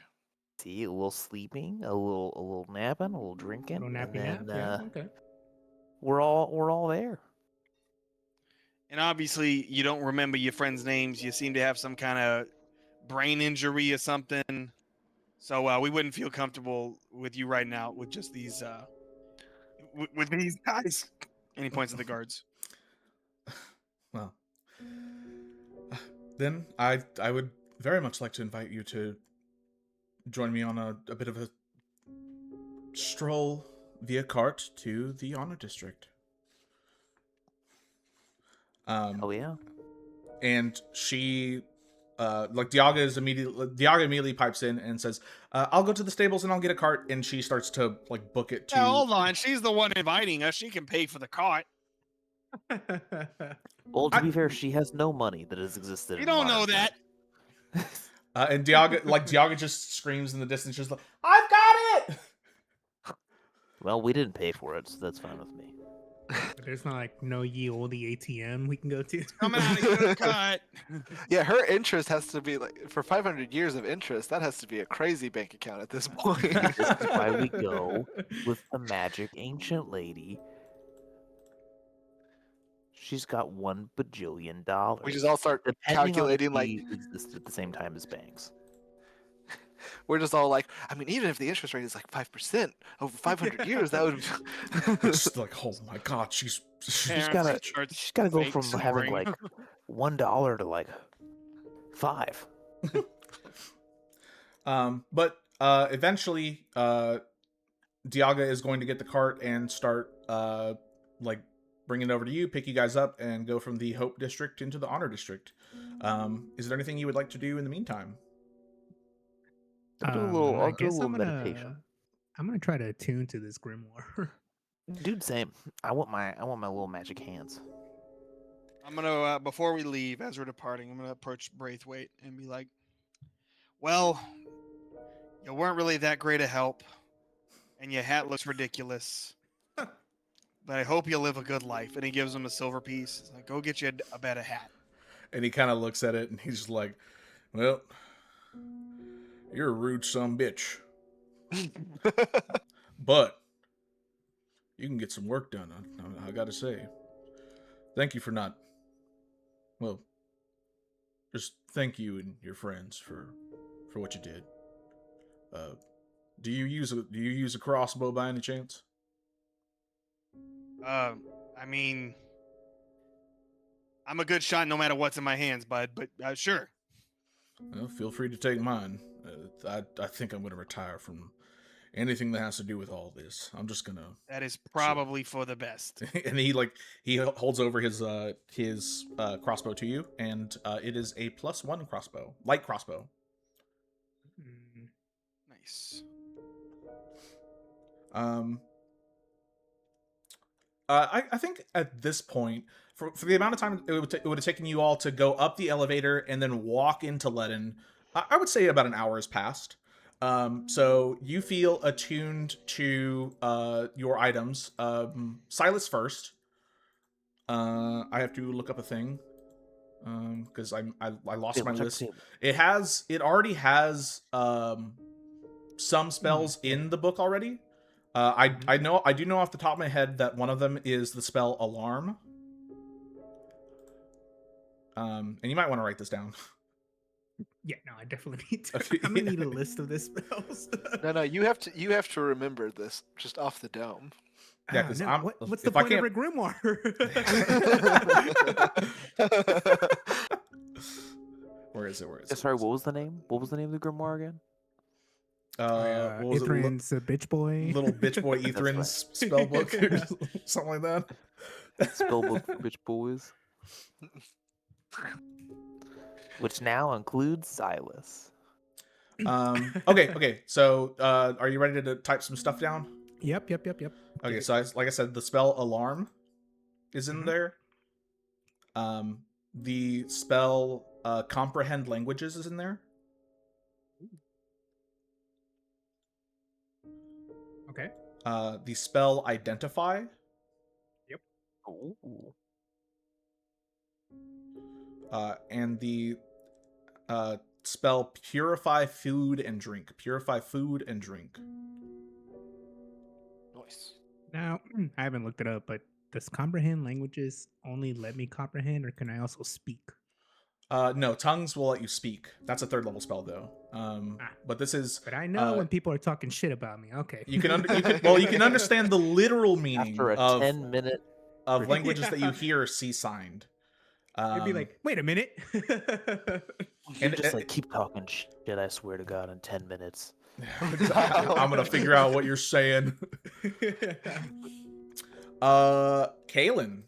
See, a little sleeping, a little napping, a little drinking, Little nappy and then nap. Yeah, okay. we're all there. And obviously, you don't remember your friends' names. You seem to have some kind of brain injury or something. So we wouldn't feel comfortable with you right now with just these with these guys. And he points at the guards. well. Then I would very much like to invite you to join me on a bit of a stroll via cart to the Honor District. Oh yeah. And she, Diaga immediately pipes in and says, "I'll go to the stables and I'll get a cart." And she starts to like book it to. Yeah, hold on. She's the one inviting us. She can pay for the cart. Well, to be fair, she has no money that has existed. You in don't know modern that. times. And Diaga just screams in the distance, just like, "I've got it!" Well, we didn't pay for it, so that's fine with me. But there's not like no ye olde ATM we can go to. Coming out of your cut. Yeah, her interest has to be like for 500 years of interest. That has to be a crazy bank account at this point. This is why we go with the magic ancient lady. She's got $1 bajillion. We just all start Depending on if calculating like she existed at the same time as banks. we're just all like, I mean, even if the interest rate is like 5% over 500 years, that would. It's like, oh my god, she's She's Apparently gotta charts she's gotta go fake from having snoring. like $1 to like 5. But eventually, Diaga is going to get the cart and start like bring it over to you, pick you guys up, and go from the Hope District into the Honor District. Is there anything you would like to do in the meantime? I'll do a little. I I'll do a guess little meditation. I'm gonna try to attune to this grimoire. Dude, same. I want my little magic hands. I'm gonna before we leave, as we're departing, I'm gonna approach Braithwaite and be like, "Well, you weren't really that great a help, and your hat looks ridiculous. But I hope you live a good life." And he gives him a silver piece. He's like, "Go get you a better hat." And he kind of looks at it and he's just like, well, you're a rude son bitch. But you can get some work done, I gotta say. Thank you for not... Well, just thank you and your friends for what you did. Do you use a crossbow by any chance? I mean, I'm a good shot no matter what's in my hands, bud. But sure. Well, feel free to take mine. I think I'm going to retire from anything that has to do with all this. I'm just gonna... That is probably for the best. And he holds over his crossbow to you, and it is a +1 crossbow, light crossbow. Nice. I think at this point, for the amount of time it would have taken you all to go up the elevator and then walk into Ledden, I would say about an hour has passed. So you feel attuned to your items. Silas first. I have to look up a thing because I lost my list. It already has some spells in the book already. I do know off the top of my head that one of them is the spell Alarm. And you might want to write this down. Yeah, no, I definitely need to. I'm gonna need a list of the spells. No, you have to remember this just off the dome. Yeah, because what's the point of a grimoire? Where is it? Sorry, what was the name? What was the name of the grimoire again? What was Ithran's a bitch boy. Little bitch boy Ithran's spell book or something like that. Spellbook for bitch boys. Which now includes Silas. Okay. So, are you ready to type some stuff down? Yep. Okay, so like I said, the spell Alarm is in there. The spell Comprehend Languages is in there. Okay. The spell Identify. Yep. Ooh. And the spell Purify Food and Drink. Purify Food and Drink. Nice. Now, I haven't looked it up, but does comprehend languages only let me comprehend, or can I also speak? No, tongues will let you speak. That's a 3rd level spell, though. But this is... But I know when people are talking shit about me. Okay. You can understand the literal meaning After a 10-minute of languages that you hear see signed. It'd be like, wait a minute. And just like, keep talking shit, I swear to God, in 10 minutes. I'm gonna figure out what you're saying. Kaylin.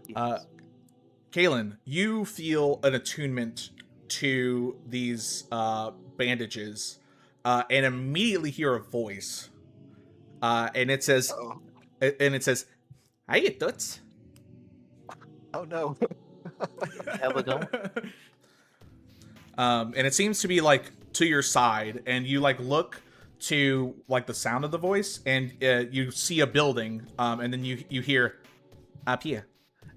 Yes. Kaylin, you feel an attunement to these bandages, and immediately hear a voice. And it says, "How you toots?" Oh no. Hella don't. And it seems to be like to your side, and you like look to like the sound of the voice, and you see a building, and then you hear up here,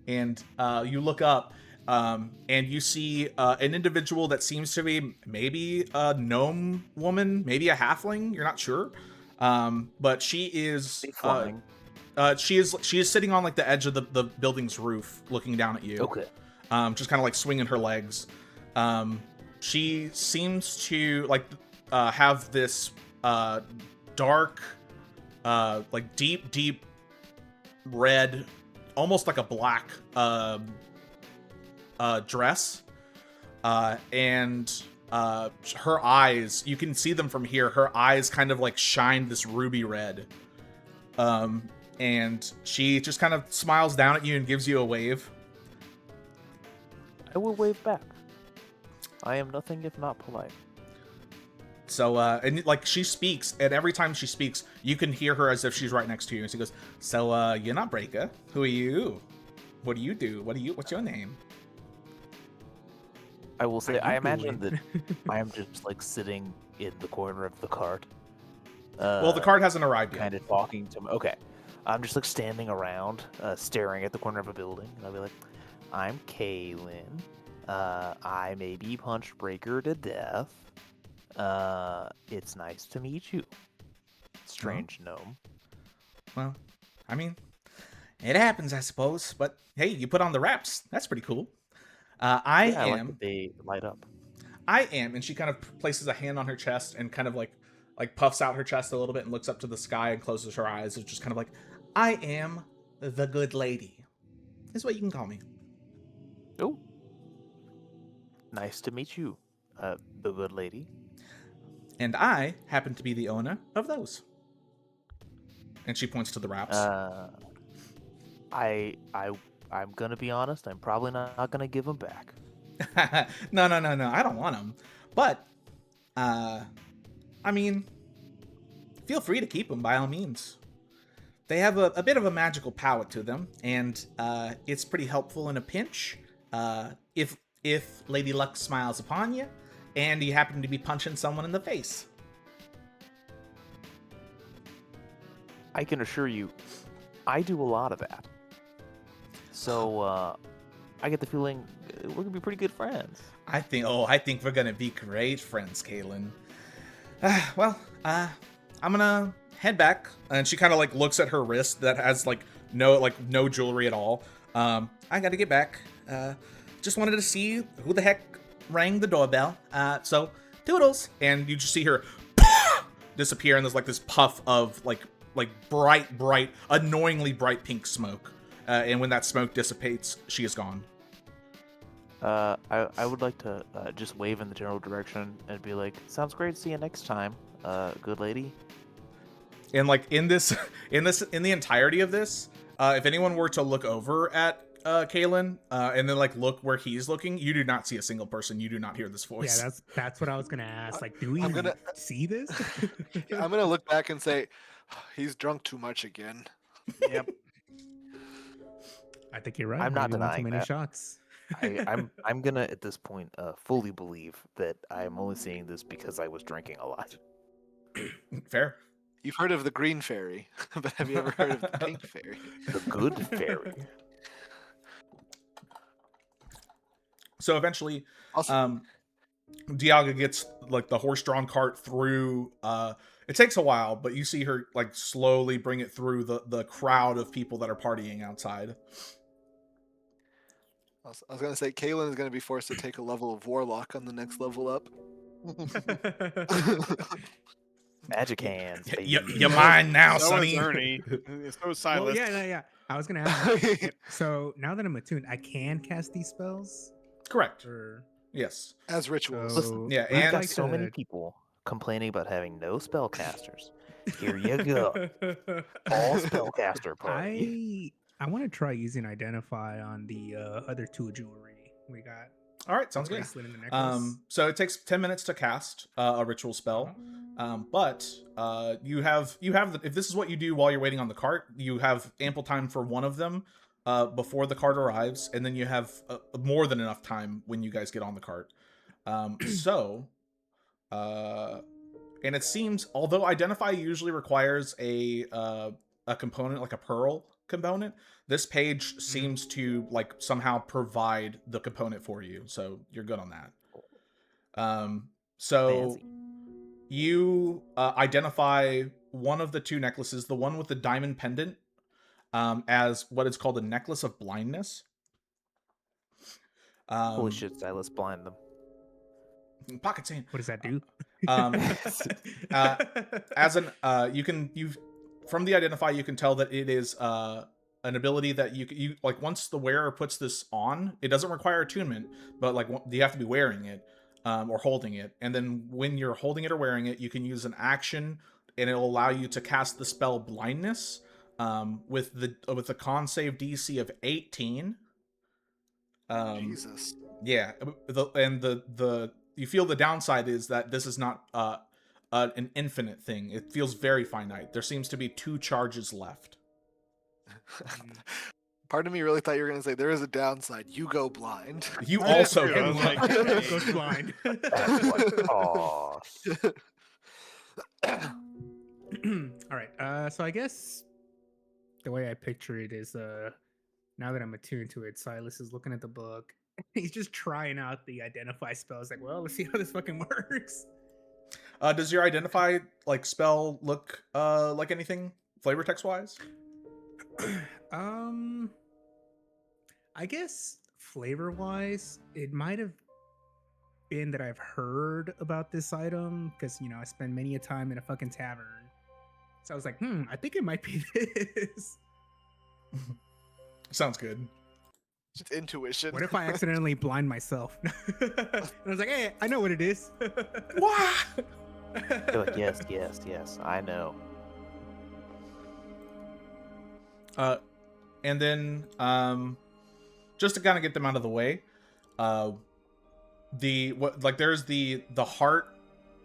and you look up, and you see an individual that seems to be maybe a gnome woman, maybe a halfling. You're not sure, but she is. She is sitting on like the edge of the building's roof, looking down at you. Okay. Just kind of like swinging her legs. She seems to like have this dark, like deep red, almost like a black dress, and her eyes, you can see them from here. Her eyes kind of like shine this ruby red. And she just kind of smiles down at you and gives you a wave. I will wave back. I am nothing if not polite. So, and like she speaks, and every time she speaks, you can hear her as if she's right next to you. And she goes, "So, you're not Breaker. Who are you? What do you do? What's your name?" I will say, I I imagine do that I am just like sitting in the corner of the cart. Well, the card hasn't arrived yet. Kind of talking to me. Okay. I'm just like standing around, staring at the corner of a building, and I'll be like, I'm Kaylin. I may be Punch Breaker to death. It's nice to meet you. Strange gnome. Well, I mean, it happens, I suppose. But hey, you put on the wraps. That's pretty cool. I Yeah, I like am. that they light up. I am, and she kind of places a hand on her chest and kind of like puffs out her chest a little bit and looks up to the sky and closes her eyes. It's just kind of like, I am the good lady. Is what you can call me. Oh. Nice to meet you, the good lady. And I happen to be the owner of those. And she points to the wraps. I'm gonna be honest. I'm probably not gonna give them back. No. I don't want them. But, I mean, feel free to keep them by all means. They have a bit of a magical power to them, and it's pretty helpful in a pinch. If Lady Luck smiles upon you, and you happen to be punching someone in the face. I can assure you, I do a lot of that. So I get the feeling we're gonna be pretty good friends. I think we're gonna be great friends, Kaylin. I'm gonna head back, and she kind of like looks at her wrist that has no jewelry at all. I gotta get back. Just wanted to see who the heck rang the doorbell. So toodles, and you just see her disappear, and there's like this puff of like bright, annoyingly bright pink smoke. And when that smoke dissipates, she is gone. I would like to just wave in the general direction and be like, "Sounds great. See you next time, good lady." And like in the entirety of this, if anyone were to look over at Kaylin, and then like look where he's looking, you do not see a single person. You do not hear this voice. Yeah, that's what I was gonna ask. Like, do we see this? I'm gonna look back and say, he's drunk too much again. Yep. I think you're right. I'm not Maybe one too denying many that. shots. I'm gonna at this point fully believe that I'm only seeing this because I was drinking a lot. Fair. You've heard of the green fairy, but have you ever heard of the pink fairy? The good fairy. So eventually, Also, Diaga gets like the horse-drawn cart through. It takes a while, but you see her like slowly bring it through the crowd of people that are partying outside. I was gonna say, Kaylin is gonna be forced to take a level of warlock on the next level up. Magic hands. You're mine now, So Sonny. is Ernie. So is Well, Silas. yeah. I was gonna ask. So now that I'm attuned, I can cast these spells. Correct. Or Yes. As rituals. so Yeah, I'd and- I've got like so many to- people complaining about having no spellcasters. Here you go. All spellcaster party. I want to try using identify on the other two jewelry we got. All right, sounds The good. bracelet and the necklace. So it takes 10 minutes to cast a ritual spell. But you have if this is what you do while you're waiting on the cart, you have ample time for one of them before the cart arrives, and then you have more than enough time when you guys get on the cart. And it seems, although identify usually requires a component like a pearl component, this page seems to like somehow provide the component for you, so you're good on that. So Fancy. you identify one of the two necklaces, the one with the diamond pendant, as what is called a necklace of blindness. Holy shit, Silas, blind them. Pocket sand. What does that do? From the identify, you can tell that it is an ability that you like. Once the wearer puts this on, it doesn't require attunement, but like you have to be wearing it. or holding it, and then when you're holding it or wearing it, you can use an action, and it'll allow you to cast the spell blindness with the con save DC of 18. Jesus. Yeah, the you feel the downside is that this is not an infinite thing. It feels very finite. There seems to be 2 charges left. Part of me really thought you were going to say there is a downside. You go blind. You I did also too. I go was like, blind. dang. Goes blind. Oh, All right. So I guess the way I picture it is, now that I'm attuned to it, Silas is looking at the book. He's just trying out the identify spells. Like, well, let's see how this fucking works. Does your identify spell look like anything flavor text wise? I guess flavor wise, it might have been that I've heard about this item because I spend many a time in a fucking tavern. So I was like, I think it might be this. Sounds good. Just intuition. What if I accidentally blind myself? And I was like, hey, I know what it is. What? you're like, yes, I know. And then just to kind of get them out of the way, there's the heart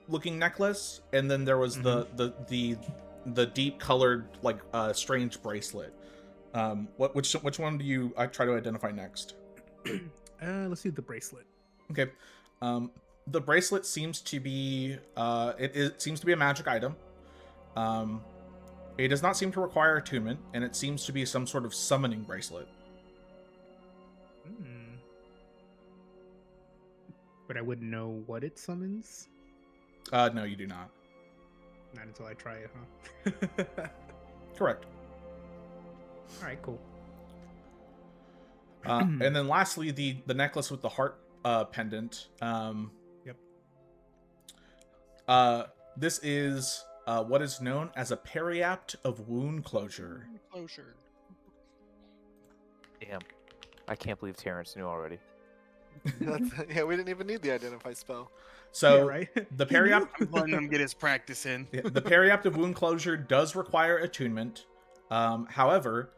looking necklace, and then there was the deep colored strange bracelet. Which one do you try to identify next? Let's do the bracelet. Okay. The bracelet seems to be it seems to be a magic item. It does not seem to require attunement, and it seems to be some sort of summoning bracelet. But I wouldn't know what it summons. No, you do not. Not until I try it, huh? Correct. All right, cool. And then lastly, the necklace with the heart pendant. Yep. This is what is known as a periapt of wound closure. Closure. Damn, I can't believe Terrence knew already. Yeah, we didn't even need the identify spell. So Yeah, right? the periapt, I'm letting him get his practice in. the periapt of wound closure does require attunement. However,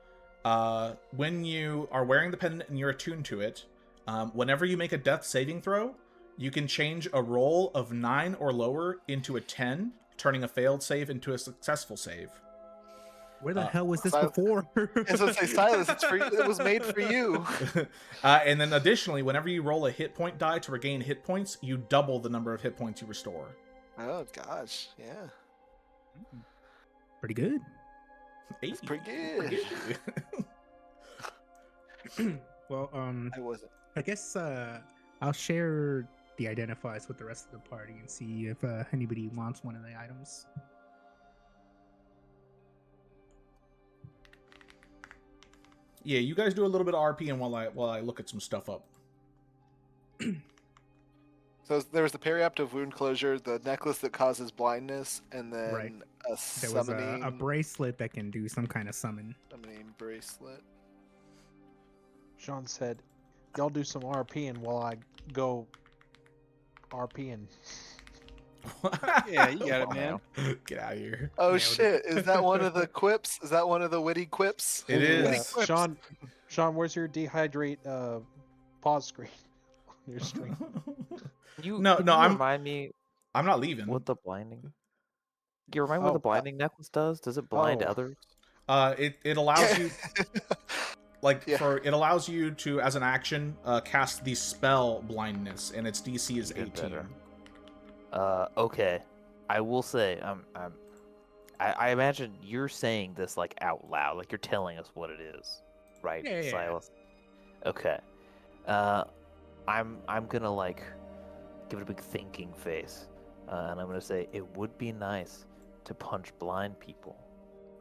when you are wearing the pendant and you're attuned to it, whenever you make a death saving throw, you can change a roll of 9 or lower into a 10, turning a failed save into a successful save. Where the hell was this Silas- before? As I say, Silas, it's for you. It was made for you. And then additionally, whenever you roll a hit point die to regain hit points, you double the number of hit points you restore. Oh gosh, yeah, Pretty good. it's pretty good. Well, I wasn't. I guess I'll share the identifies with the rest of the party and see if anybody wants one of the items. Yeah, you guys do a little bit of RPing while I look at some stuff up. So there was the periapt of wound closure, the necklace that causes blindness, and then Right. a There was summoning, a bracelet that can do some kind of summon. summoning bracelet. Sean said, y'all do some RPing while I go RPing. Yeah, you got it, man. Get out of here. Oh Nailed it. shit! Is that one of the quips? Is that one of the witty quips? It is. Quips. Sean, where's your dehydrate pause screen on your screen? No, Can no, you I'm- remind me I'm not leaving. what the blinding. You remind me what Oh, the blinding necklace does? Does it blind oh. others? It allows you Yeah. it allows you to, as an action, cast the spell blindness, and its DC is Even 18. better. Okay. I will say, I imagine you're saying this like out loud, like you're telling us what it is, right, Yeah. Silas? Okay. I'm gonna like give it a big thinking face, and I'm gonna say it would be nice to punch blind people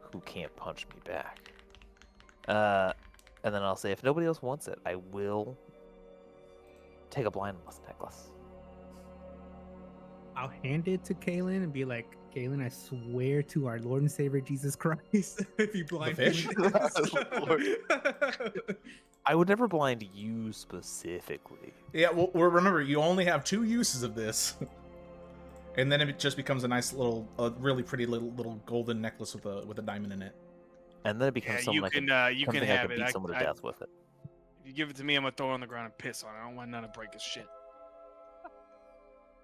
who can't punch me back. And then I'll say if nobody else wants it, I will take a blindness necklace. I'll hand it to Kaylin and be like, Kaylin, I swear to our Lord and Savior Jesus Christ, if you blind fish? me with this." Lord. I would never blind you specifically. Yeah, well, remember, you only have 2 uses of this. And then it just becomes a nice little, really pretty little golden necklace with a diamond in it. And then it becomes Yeah, something you can I have can it. beat someone to death with it. If you give it to me, I'm gonna throw it on the ground and piss on it. I don't want none to break his shit.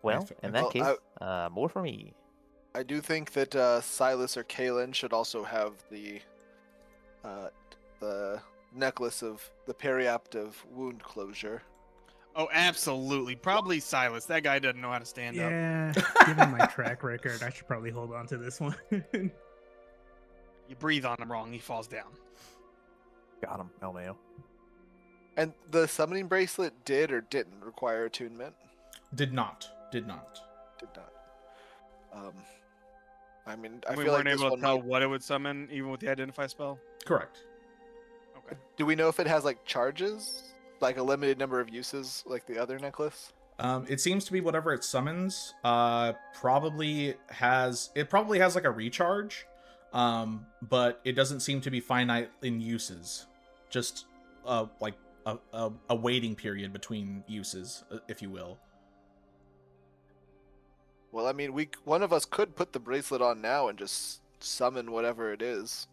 Well, in that Well, case, more for me. I do think that Silas or Kalen should also have the necklace of the periaptive wound closure. Oh, absolutely. Probably Silas. That guy doesn't know how to stand up. Yeah, given my track record, I should probably hold on to this one. You breathe on him wrong, he falls down. Got him, LMAO. And the summoning bracelet did or didn't require attunement? Did not. Did not. Did not. I mean, And I we feel like weren't this able to one tell might... what it would summon, even with the identify spell. Correct. Okay. Do we know if it has like charges? Like a limited number of uses, like the other necklace? It seems to be whatever it summons. Probably has like a recharge, but it doesn't seem to be finite in uses. Just like a waiting period between uses, if you will. Well, I mean, one of us could put the bracelet on now and just summon whatever it is.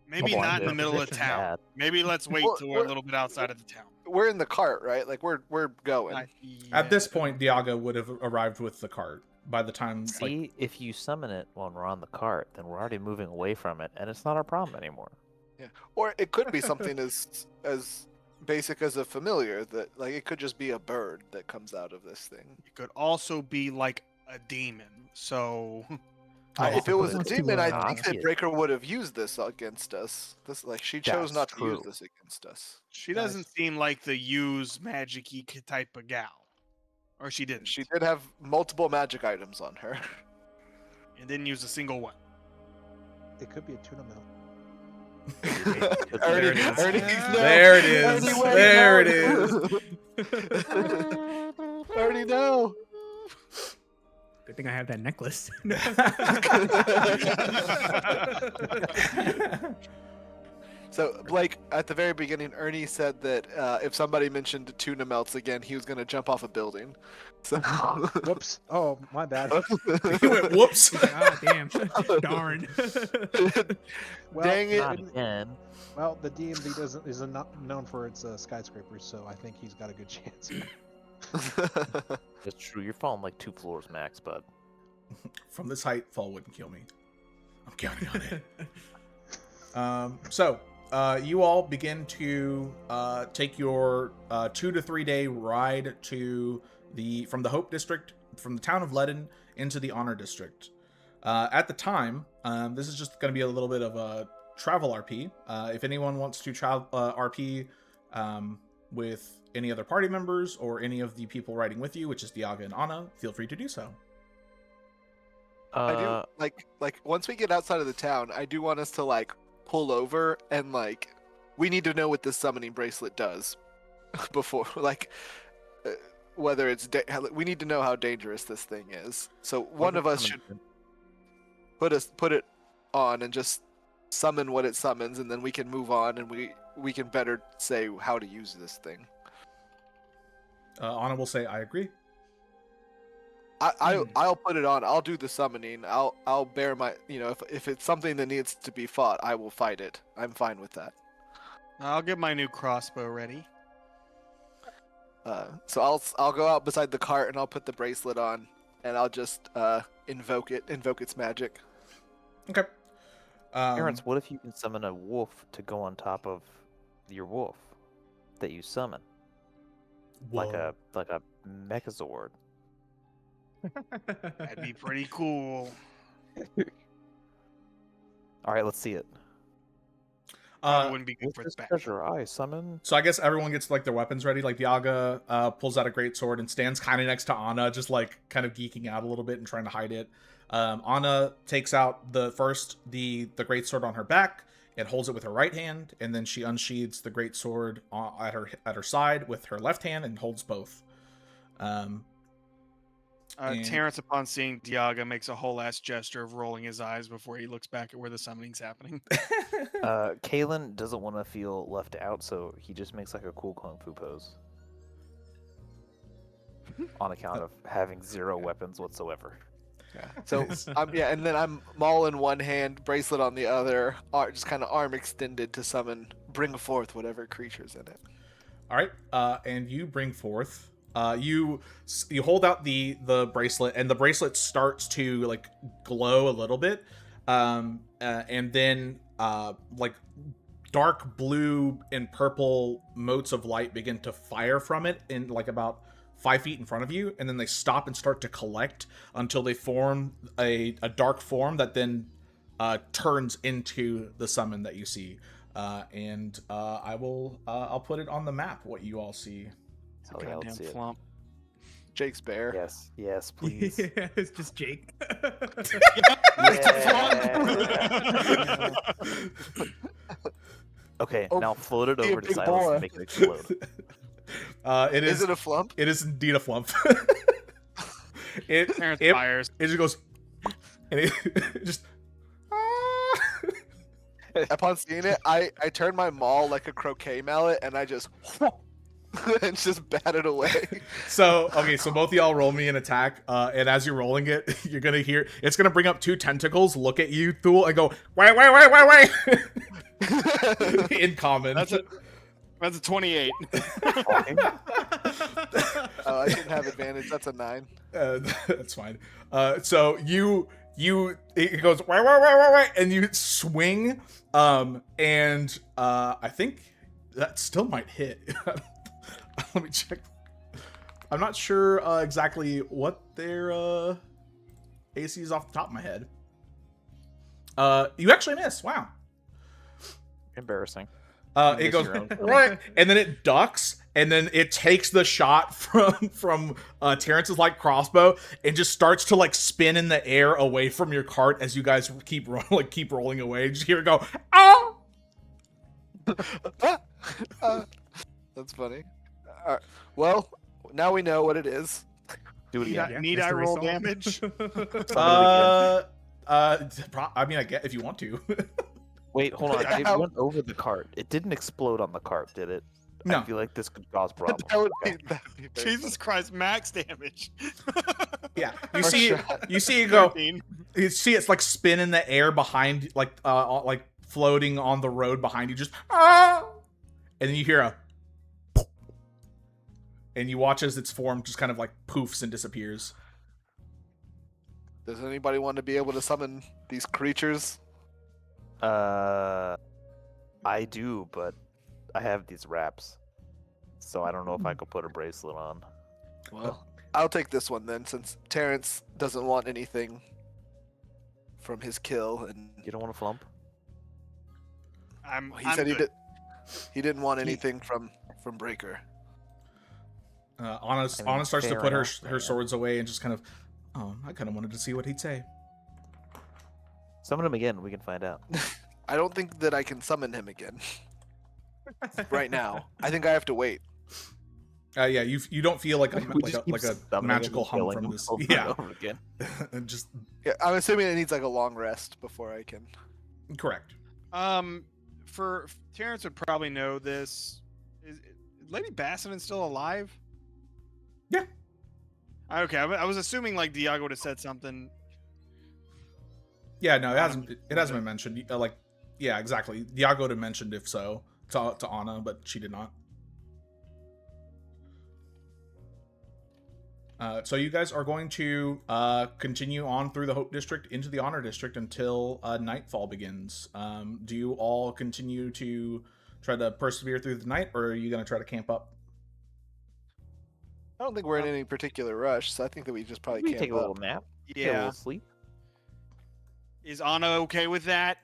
Maybe Come on, not in the dude. middle of Position town. that. Maybe let's wait Well, till we're a little bit outside of the town. We're in the cart, right? Like we're going. At this point, Diago would have arrived with the cart by the time. See, if you summon it when we're on the cart, then we're already moving away from it, and it's not our problem anymore. Yeah. Or it could be something as basic as a familiar that like it could just be a bird that comes out of this thing. It could also be like a demon. So If it was a Let's do, demon, I uh, think that Breaker would have used this against us. This like she chose That's not to use true. this against us. she doesn't seem like the use magic-y type of gal. Or she didn't. She did have multiple magic items on her. And didn't use a single one. It could be a tuna melt. Ernie, it is. There it is. Ernie, wait, There it no. Ernie, no. Good thing I have that necklace. So, Blake, at the very beginning, Ernie said that if somebody mentioned tuna melts again, he was going to jump off a building. So, Whoops. Oh, my bad. He went, whoops. Ah, damn. Darn. Well, dang it. Not again. Well, the DnD isn't not known for its skyscrapers, so I think he's got a good chance. It's true. You're falling like 2 floors max, bud. From this height, fall wouldn't kill me. I'm counting on it. So, you all begin to take your 2 to 3 day ride from the Hope District, from the town of Leaden into the Honor District. At the time, this is just going to be a little bit of a travel RP. If anyone wants to travel RP with any other party members or any of the people riding with you, which is Diaga and Anna, feel free to do so. I do like once we get outside of the town, I do want us to like pull over and like we need to know what this summoning bracelet does before like whether it's we need to know how dangerous this thing is. So one of us should put it on and just summon what it summons, and then we can move on and we can better say how to use this thing. Anna will say, "I agree." I'll put it on. I'll do the summoning. I'll bear my if it's something that needs to be fought, I will fight it. I'm fine with that. I'll get my new crossbow ready. So I'll go out beside the cart and I'll put the bracelet on and I'll just invoke its magic. Okay. Terrence, what if you can summon a wolf to go on top of your wolf that you summon? Like a Megazord. That'd be pretty cool. Alright, let's see it. Probably wouldn't be good With for this its back. treasure I summon. So I guess everyone gets like their weapons ready. Like Diaga pulls out a great sword and stands kind of next to Anna, just like kind of geeking out a little bit and trying to hide it. Anna takes out the great sword on her back and holds it with her right hand, and then she unsheathes the great sword at her side with her left hand and holds both. And- Terrence, upon seeing Diaga, makes a whole ass gesture of rolling his eyes before he looks back at where the summoning's happening. Kalen doesn't want to feel left out, so he just makes like a cool kung fu pose. On account of having 0 weapons whatsoever. Yeah. So and then I'm maul in one hand, bracelet on the other, just kind of arm extended to summon, bring forth whatever creature's in it. All right, and you bring forth. You hold out the bracelet, and the bracelet starts to like glow a little bit, and then like dark blue and purple motes of light begin to fire from it in like about 5 feet in front of you, and then they stop and start to collect until they form a dark form that then turns into the summon that you see. And I'll put it on the map what you all see. Hell yeah, let's Goddamn see it. flump. Jake's bear. Yes, please. Yeah, it's just Jake. Yeah. Okay, Oh, now float it be a over to big Silas boy. and make it explode. It Is is it a flump? it is indeed a flump. it Terrence it, fires. it just goes and it just Upon seeing it, I turn my maul like a croquet mallet, and I just and just bat it away. So both of y'all roll me an attack, and as you're rolling it, you're gonna hear it's gonna bring up 2 tentacles, look at you, Thule, and go wait in common. That's a 28. Oh, I didn't have advantage. That's a 9. That's fine. So it goes wait, and you swing, and I think that still might hit. Let me check. I'm not sure exactly what their AC is off the top of my head. You actually miss. Wow. Embarrassing. It miss goes your own. right, and then it ducks, and then it takes the shot from Terrence's like crossbow, and just starts to like spin in the air away from your cart as you guys keep rolling away. Just hear it go, oh! That's funny. All right. Well, now we know what it is. Do it again. Yeah, Need I mystery roll solved. damage? I mean, I get if you want to. Wait, hold on. It How- went over the cart. It didn't explode on the cart, did it? No. I feel like this could cause problems. That would be very Jesus Christ, max damage. Yeah, you First see, shot. you see it go. 13. You see it's like spin in the air behind, like floating on the road behind you, just ah, and then you hear a, and you watch as its form just kind of like poofs and disappears. Does anybody want to be able to summon these creatures? I do, but I have these wraps, so I don't know if I could put a bracelet on. Well, I'll take this one then, since Terrence doesn't want anything from his kill, and You don't want to flump? I'm he good. he didn't want anything from Breaker. Anna I mean, starts to fair put enough, her yeah. swords away and just kind of, oh, I kind of wanted to see what he'd say. Summon him again. We can find out. I don't think that I can summon him again right now. I think I have to wait. Yeah, you don't feel like a We just keep like a summoning him magical and hum killing from him this. over and Yeah, over again. and just Yeah, I'm assuming it needs like a long rest before I can. correct. For Terrence would probably know this. Is Lady Bassadin still alive? Yeah. Okay, I was assuming like Diago would have said something. Yeah, no, it hasn't been mentioned. Like, yeah, exactly. Diago had mentioned if so to Anna, but she did not. So you guys are going to continue on through the Hope District into the Honor District until nightfall begins. Do you all continue to try to persevere through the night, or are you going to try to camp up? I don't think we're in any particular rush, so I think that we just probably We camp take a up. little nap. Get a Yeah. little sleep. Is Anna okay with that?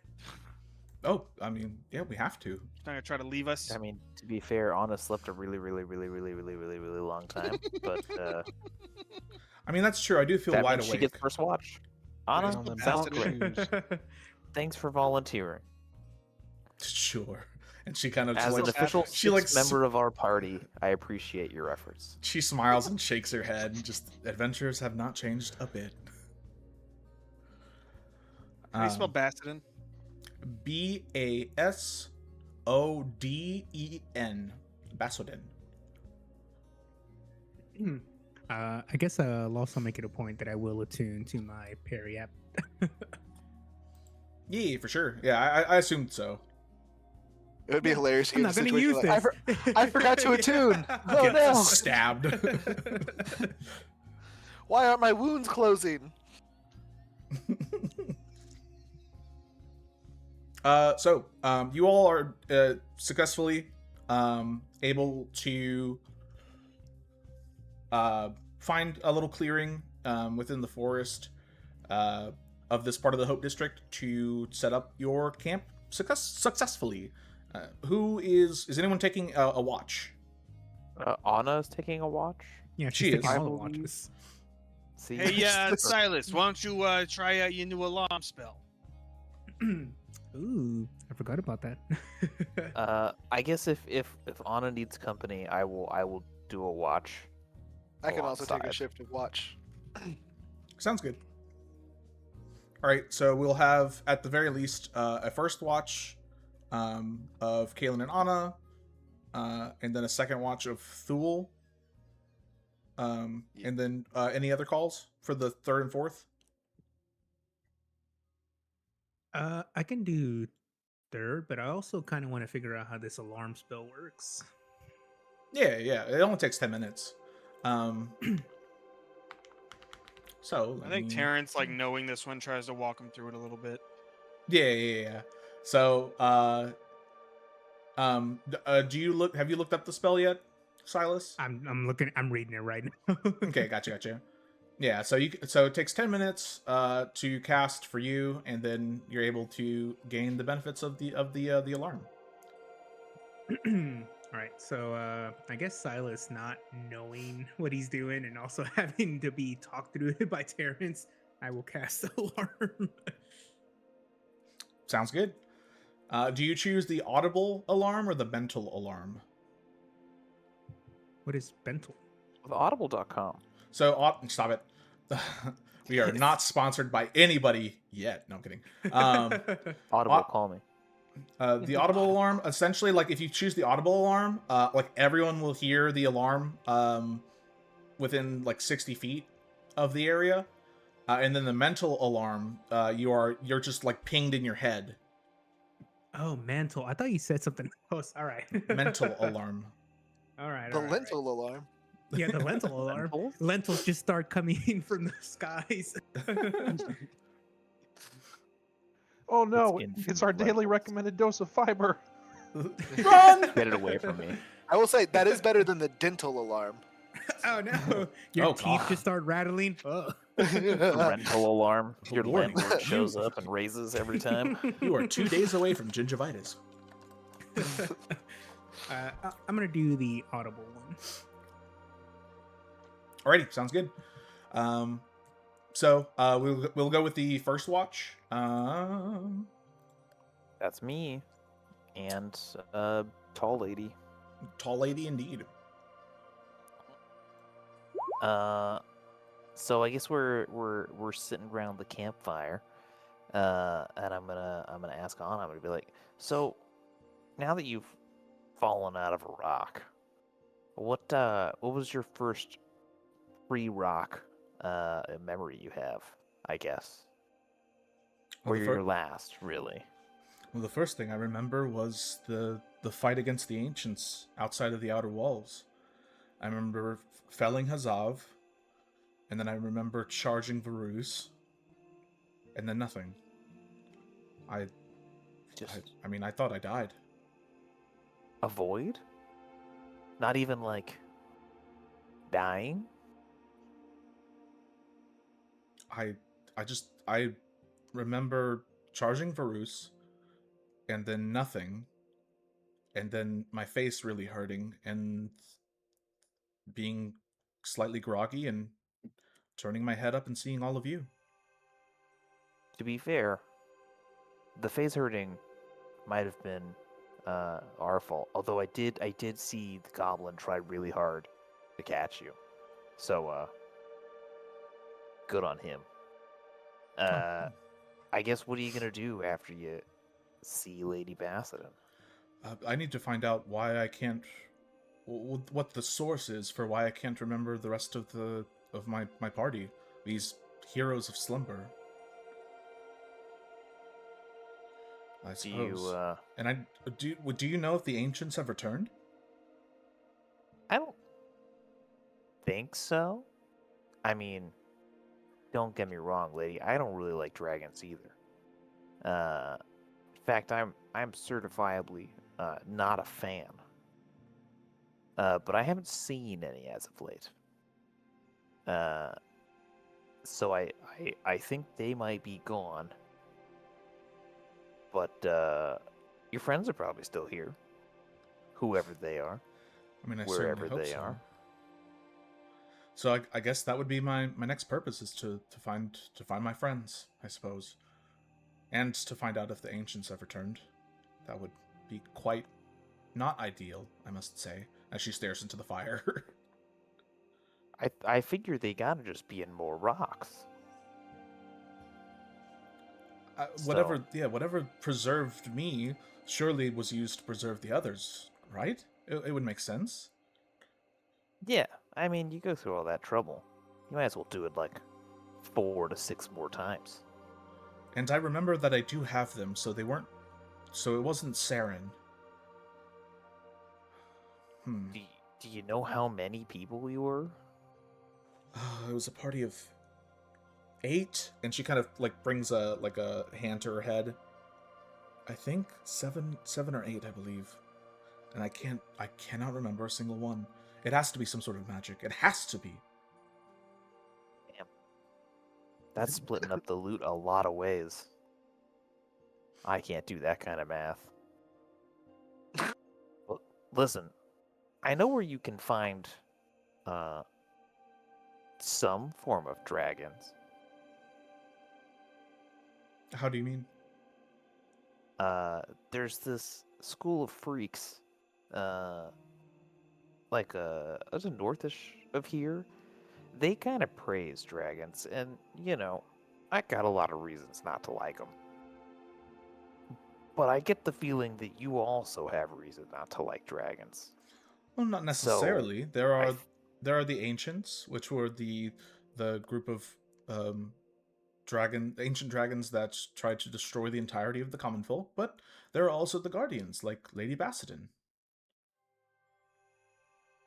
Oh, I mean, yeah, we have to. She's not gonna try to leave us. I mean, to be fair, Anna slept a really long time. But I mean, that's true. I do feel that wide means she awake. gets first watch. Anna, on the sounds bastard great. Thanks for volunteering. Sure. And she kind of As like an official she like member of our party, I appreciate your efforts. she smiles and shakes her head. Just adventures have not changed a bit. How do you spell Basildon? Basoden. Basildon. I guess I'll also make it a point that I will attune to my parry app. Yeah, for sure. Yeah, I assumed so. It would be hilarious. I'm not going to use this. I forgot to attune. Oh Get no! stabbed. Why aren't my wounds closing? You all are successfully able to find a little clearing within the forest of this part of the Hope District to set up your camp successfully. Is anyone taking a watch? Anna's taking a watch. Yeah, She she's taking is. all the I believe- watches. See, Hey, Silas, why don't you try out your new alarm spell? Ooh, I forgot about that. I guess if Anna needs company, I will do a watch. I can also take a alongside. shift of watch. Sounds good. All right, so we'll have at the very least a first watch of Kaelin and Anna, and then a second watch of Thule. And then any other calls for the third and fourth? I can do third, but I also kind of want to figure out how this alarm spell works. Yeah. It only takes 10 minutes. So I think Terrence, like knowing this one, tries to walk him through it a little bit. Yeah. So, have you looked up the spell yet, Silas? I'm reading it right now. Okay, gotcha. Yeah, so it takes 10 minutes to cast for you, and then you're able to gain the benefits of the alarm. All right, so I guess Silas not knowing what he's doing and also having to be talked through it by Terrence, I will cast the alarm. Sounds good. Do you choose the audible alarm or the mental alarm? What is Bentel? With Audible.com. So, stop it. We are not sponsored by anybody yet. No, I'm kidding. Audible, call me. The audible alarm, essentially, like if you choose the audible alarm, like everyone will hear the alarm within like 60 feet of the area, and then the mental alarm, you're just like pinged in your head. Oh, mantle. I thought you said something else. All right. Mental alarm. All right. The all right, lentil alarm. Yeah, the lentil alarm. Lentils? Lentils just start coming from the skies. Oh no, infinite it's our daily levels. recommended dose of fiber. Run! Get it away from me. I will say that is better than the dental alarm. Oh no! Your Oh, teeth God. just start rattling. Oh. The rental alarm. Your Warning. landlord shows up and raises every time. You are 2 days away from gingivitis. I'm gonna do the audible one. Alrighty, sounds good. So we'll go with the first watch. That's me. And tall lady. Tall lady indeed. So I guess we're sitting around the campfire, and I'm gonna ask Anna. I'm gonna be like, so now that you've fallen out of a rock, what was your first pre-rock memory you have? I guess, or Well, the your last, really. Well, the first thing I remember was the fight against the ancients outside of the outer walls. I remember felling Hazav, and then I remember charging Varus, and then nothing. I mean, I thought I died. A void? Not even like dying? I remember charging Varus, and then nothing, and then my face really hurting, and being slightly groggy, and turning my head up and seeing all of you. To be fair, the face hurting might have been our fault. Although I did see the goblin try really hard to catch you. So, good on him. I guess what are you gonna do after you see Lady Bassadin? I need to find out why I can't. What the source is for why I can't remember the rest of my party. These heroes of slumber. I Do suppose. you, And I do you know if the ancients have returned? I don't think so. I mean, don't get me wrong, lady. I don't really like dragons either. In fact, I'm certifiably not a fan. But I haven't seen any as of late. So I think they might be gone. But your friends are probably still here, whoever they are, I mean, I certainly wherever hope they so. are. So I guess that would be my next purpose is to find my friends, I suppose, and to find out if the ancients have returned. That would be quite not ideal, I must say, as she stares into the fire. I figure they gotta just be in more rocks. Whatever, yeah, whatever preserved me surely was used to preserve the others, right? It would make sense. Yeah, I mean, you go through all that trouble. You might as well do it like 4 to 6 more times. And I remember that I do have them, so they weren't. So it wasn't Saren. Do you know how many people we were? It was a party of 8, and she kind of like brings a hand to her head. I think seven or 8, I believe, and I cannot remember a single one. It has to be some sort of magic. It has to be. Damn. That's splitting up the loot a lot of ways. I can't do that kind of math. Well, listen, I know where you can find some form of dragons. How do you mean? There's this school of freaks, like as a northish of here. They kind of praise dragons, and I got a lot of reasons not to like them. But I get the feeling that you also have reason not to like dragons. Well, not So necessarily. There I are the ancients, which were the group of um, ancient dragons that tried to destroy the entirety of the common folk. But there are also the guardians, like Lady Bassadin.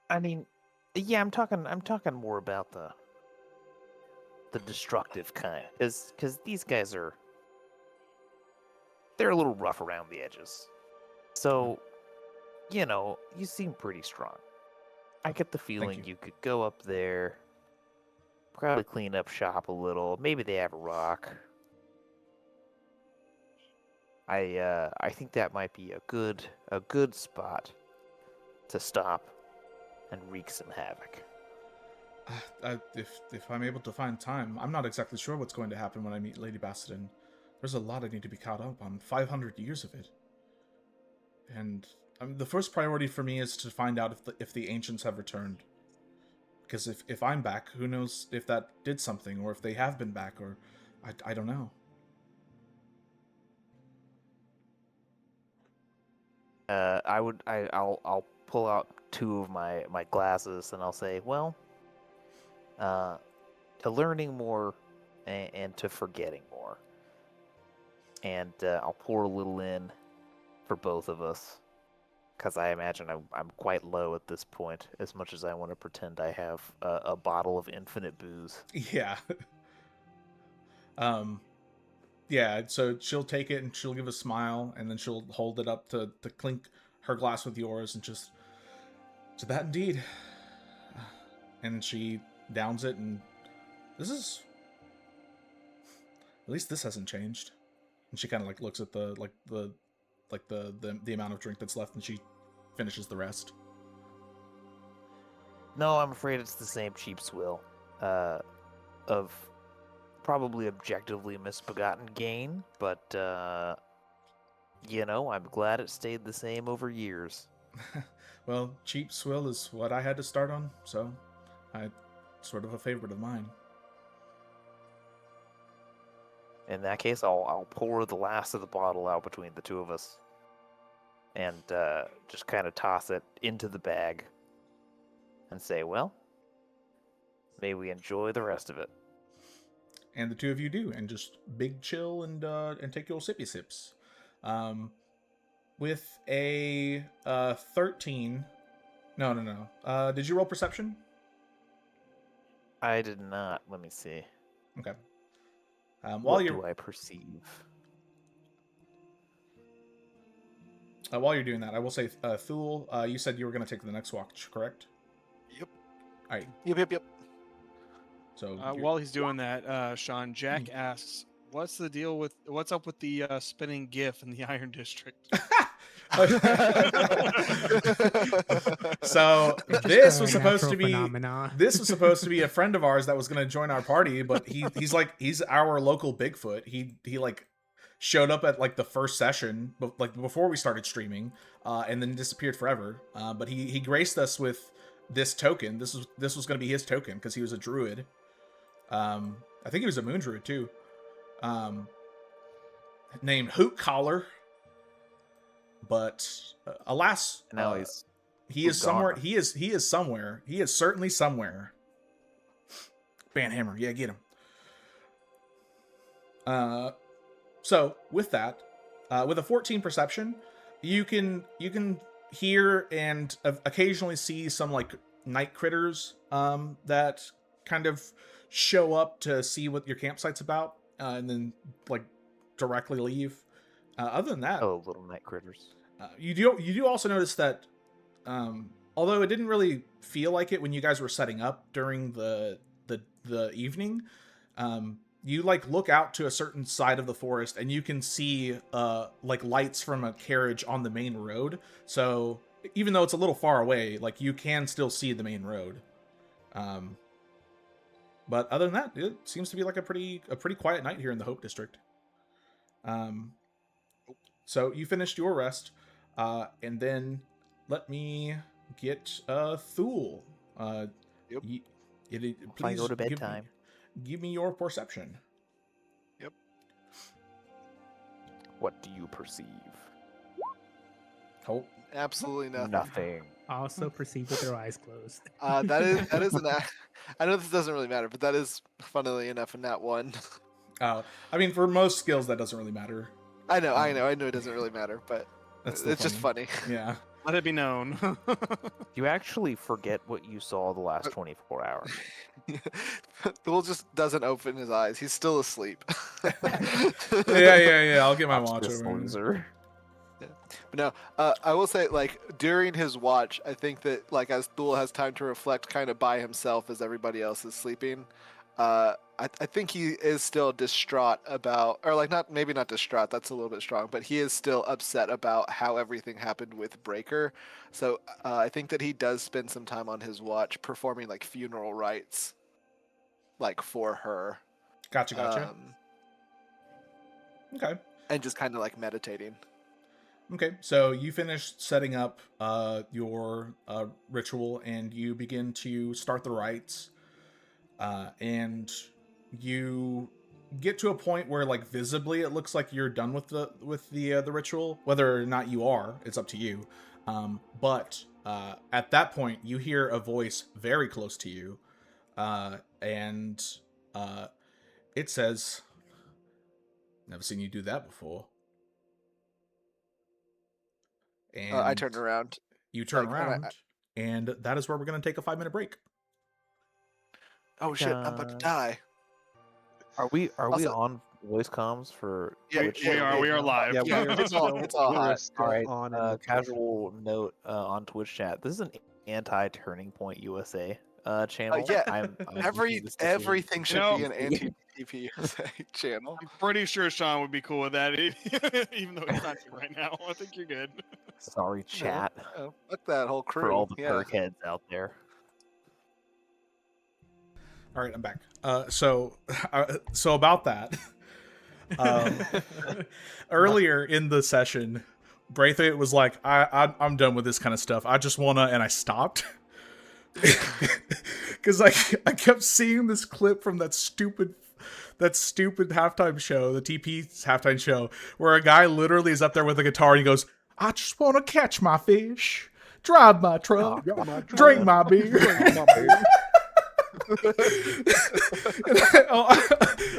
I mean, yeah, I'm talking more about the destructive kind, because these guys they're a little rough around the edges. So, you seem pretty strong. I get the feeling you could go up there, probably clean up shop a little. Maybe they have a rock. I think that might be a good spot to stop and wreak some havoc. If I'm able to find time, I'm not exactly sure what's going to happen when I meet Lady Bassadin. There's a lot I need to be caught up on. 500 years of it. And I mean, the first priority for me is to find out if the ancients have returned. Because if I'm back, who knows if that did something, or if they have been back, or I don't know. I'll pull out 2 of my glasses and I'll say, well, to learning more and to forgetting more. And I'll pour a little in for both of us, because I imagine I'm quite low at this point, as much as I want to pretend I have a bottle of infinite booze. Yeah. Yeah, so she'll take it and she'll give a smile, and then she'll hold it up to clink her glass with yours, and just, to that indeed. And she downs it, and at least this hasn't changed. And she kind of like looks at the amount of drink that's left, and she finishes the rest. No, I'm afraid it's the same cheap swill of probably objectively misbegotten gain, but You know, I'm glad it stayed the same over years. Well, cheap swill is what I had to start on, so sort of a favorite of mine. In that case, I'll pour the last of the bottle out between the two of us, and just kind of toss it into the bag, and say, "Well, may we enjoy the rest of it." And the two of you do, and just big chill and take your sippy sips. With a 13. No. Did you roll perception? I did not. Let me see. Okay. What do I perceive? While you're doing that, I will say, Thule, you said you were going to take the next watch, correct? Yep. All right. Yep. So While he's doing that, Sean, Jack asks, "What's up with the spinning GIF in the Iron District?" So It's this just was a supposed to natural be phenomena. this was supposed to be a friend of ours that was going to join our party, but he's our local Bigfoot. He like showed up at like the first session, like before we started streaming, and then disappeared forever. But he graced us with this token. This was going to be his token because he was a druid. I think he was a moon druid too. Named Hoot Collar. But alas, Now he is gone. somewhere. He is somewhere. He is certainly somewhere. Banhammer, yeah, get him. So with that, with a 14 perception, you can hear and occasionally see some like night critters that kind of show up to see what your campsite's about, and then like directly leave. Other than that, little night critters. you do also notice that, although it didn't really feel like it when you guys were setting up during the evening, you like look out to a certain side of the forest and you can see like lights from a carriage on the main road. So even though it's a little far away, like you can still see the main road. But other than that, it seems to be like a pretty quiet night here in the Hope District. So you finished your rest, and then let me get Thule. Yep. Please go to bedtime. Give me your perception. Yep. What do you perceive? Hope. Absolutely nothing. Nothing. Also perceive with their eyes closed. That is I know this doesn't really matter, but that is funnily enough a nat 1. I mean, for most skills, that doesn't really matter. I know it doesn't really matter, but That's it's just funny. Yeah. Let it be known. You actually forget what you saw the last 24 hours. Thule just doesn't open his eyes. He's still asleep. Yeah. I'll get my Watch watch this over. loser. But no, I will say, like, during his watch, I think that, like, as Thule has time to reflect kind of by himself as everybody else is sleeping, I think he is still distraught about, or like maybe not distraught, that's a little bit strong, but he is still upset about how everything happened with Breaker. So I think that he does spend some time on his watch performing like funeral rites, like for her. Gotcha. Okay. And just kind of like meditating. Okay, so you finish setting up your ritual, and you begin to start the rites, and you get to a point where, like, visibly, it looks like you're done with the ritual. Whether or not you are, it's up to you. But at that point, you hear a voice very close to you, and it says, "Never seen you do that before." And I turned around. You turn like, around, and that is where we're going to take a 5-minute break. Oh shit! I'm about to die. Are we Also- on voice comms for? Yeah, Twitch? we are live. Yeah, we're It's all still, it's all we're hot. still All right. on. in the Casual note on Twitch chat. This is an anti-Turning Point USA channel. yeah, I'm Everything should No. be an anti-TPUSA channel. I'm pretty sure Sean would be cool with that, even though he's not here right now. I think you're good. Sorry, chat, Oh, fuck that whole crew. for all the yeah. perk heads out there. All right, I'm back. So about that, Um, earlier in the session, Braithwaite was like, I'm done with this kind of stuff. I just wanna, and I stopped. Because I kept seeing this clip from that stupid halftime show, the TP's halftime show, where a guy literally is up there with a guitar and he goes, I just want to catch my fish, drive my truck, drink my beer.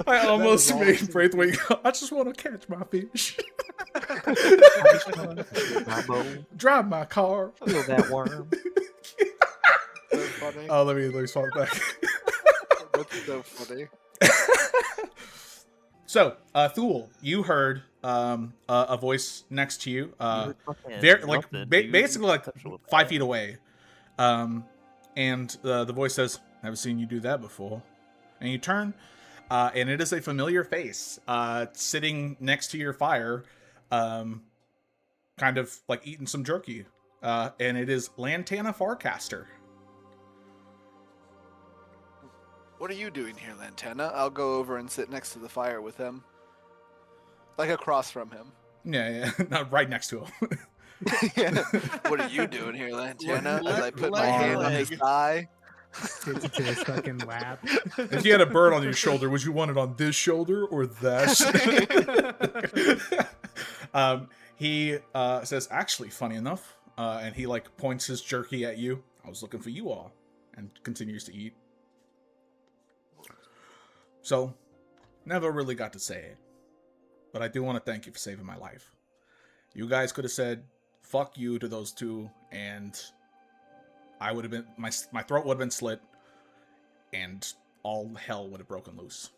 I almost made Braithwaite go, I just want to catch my fish. Drive my car. Feel that worm. So funny. Oh, let me swap it back. That's so funny. So, Thule, you heard a voice next to you, Fucking very like nothing, dude. basically like Conceptual 5 feet away, and the voice says, "Never seen you do that before." And you turn, and it is a familiar face, sitting next to your fire, kind of like eating some jerky, and it is Lantana Farcaster. What are you doing here, Lantana? I'll go over and sit next to the fire with him. Like across from him. Yeah, not right next to him. Yeah. What are you doing here, Lantana? As I put my Leg. hand on his thigh. Gets into his fucking lap. If you had a bird on your shoulder, would you want it on this shoulder or that? He says, actually, funny enough, and he like points his jerky at you. I was looking for you all, and continues to eat. So, never really got to say it, but I do want to thank you for saving my life. You guys could have said, fuck you to those two, and I would have been, my throat would have been slit, and all hell would have broken loose.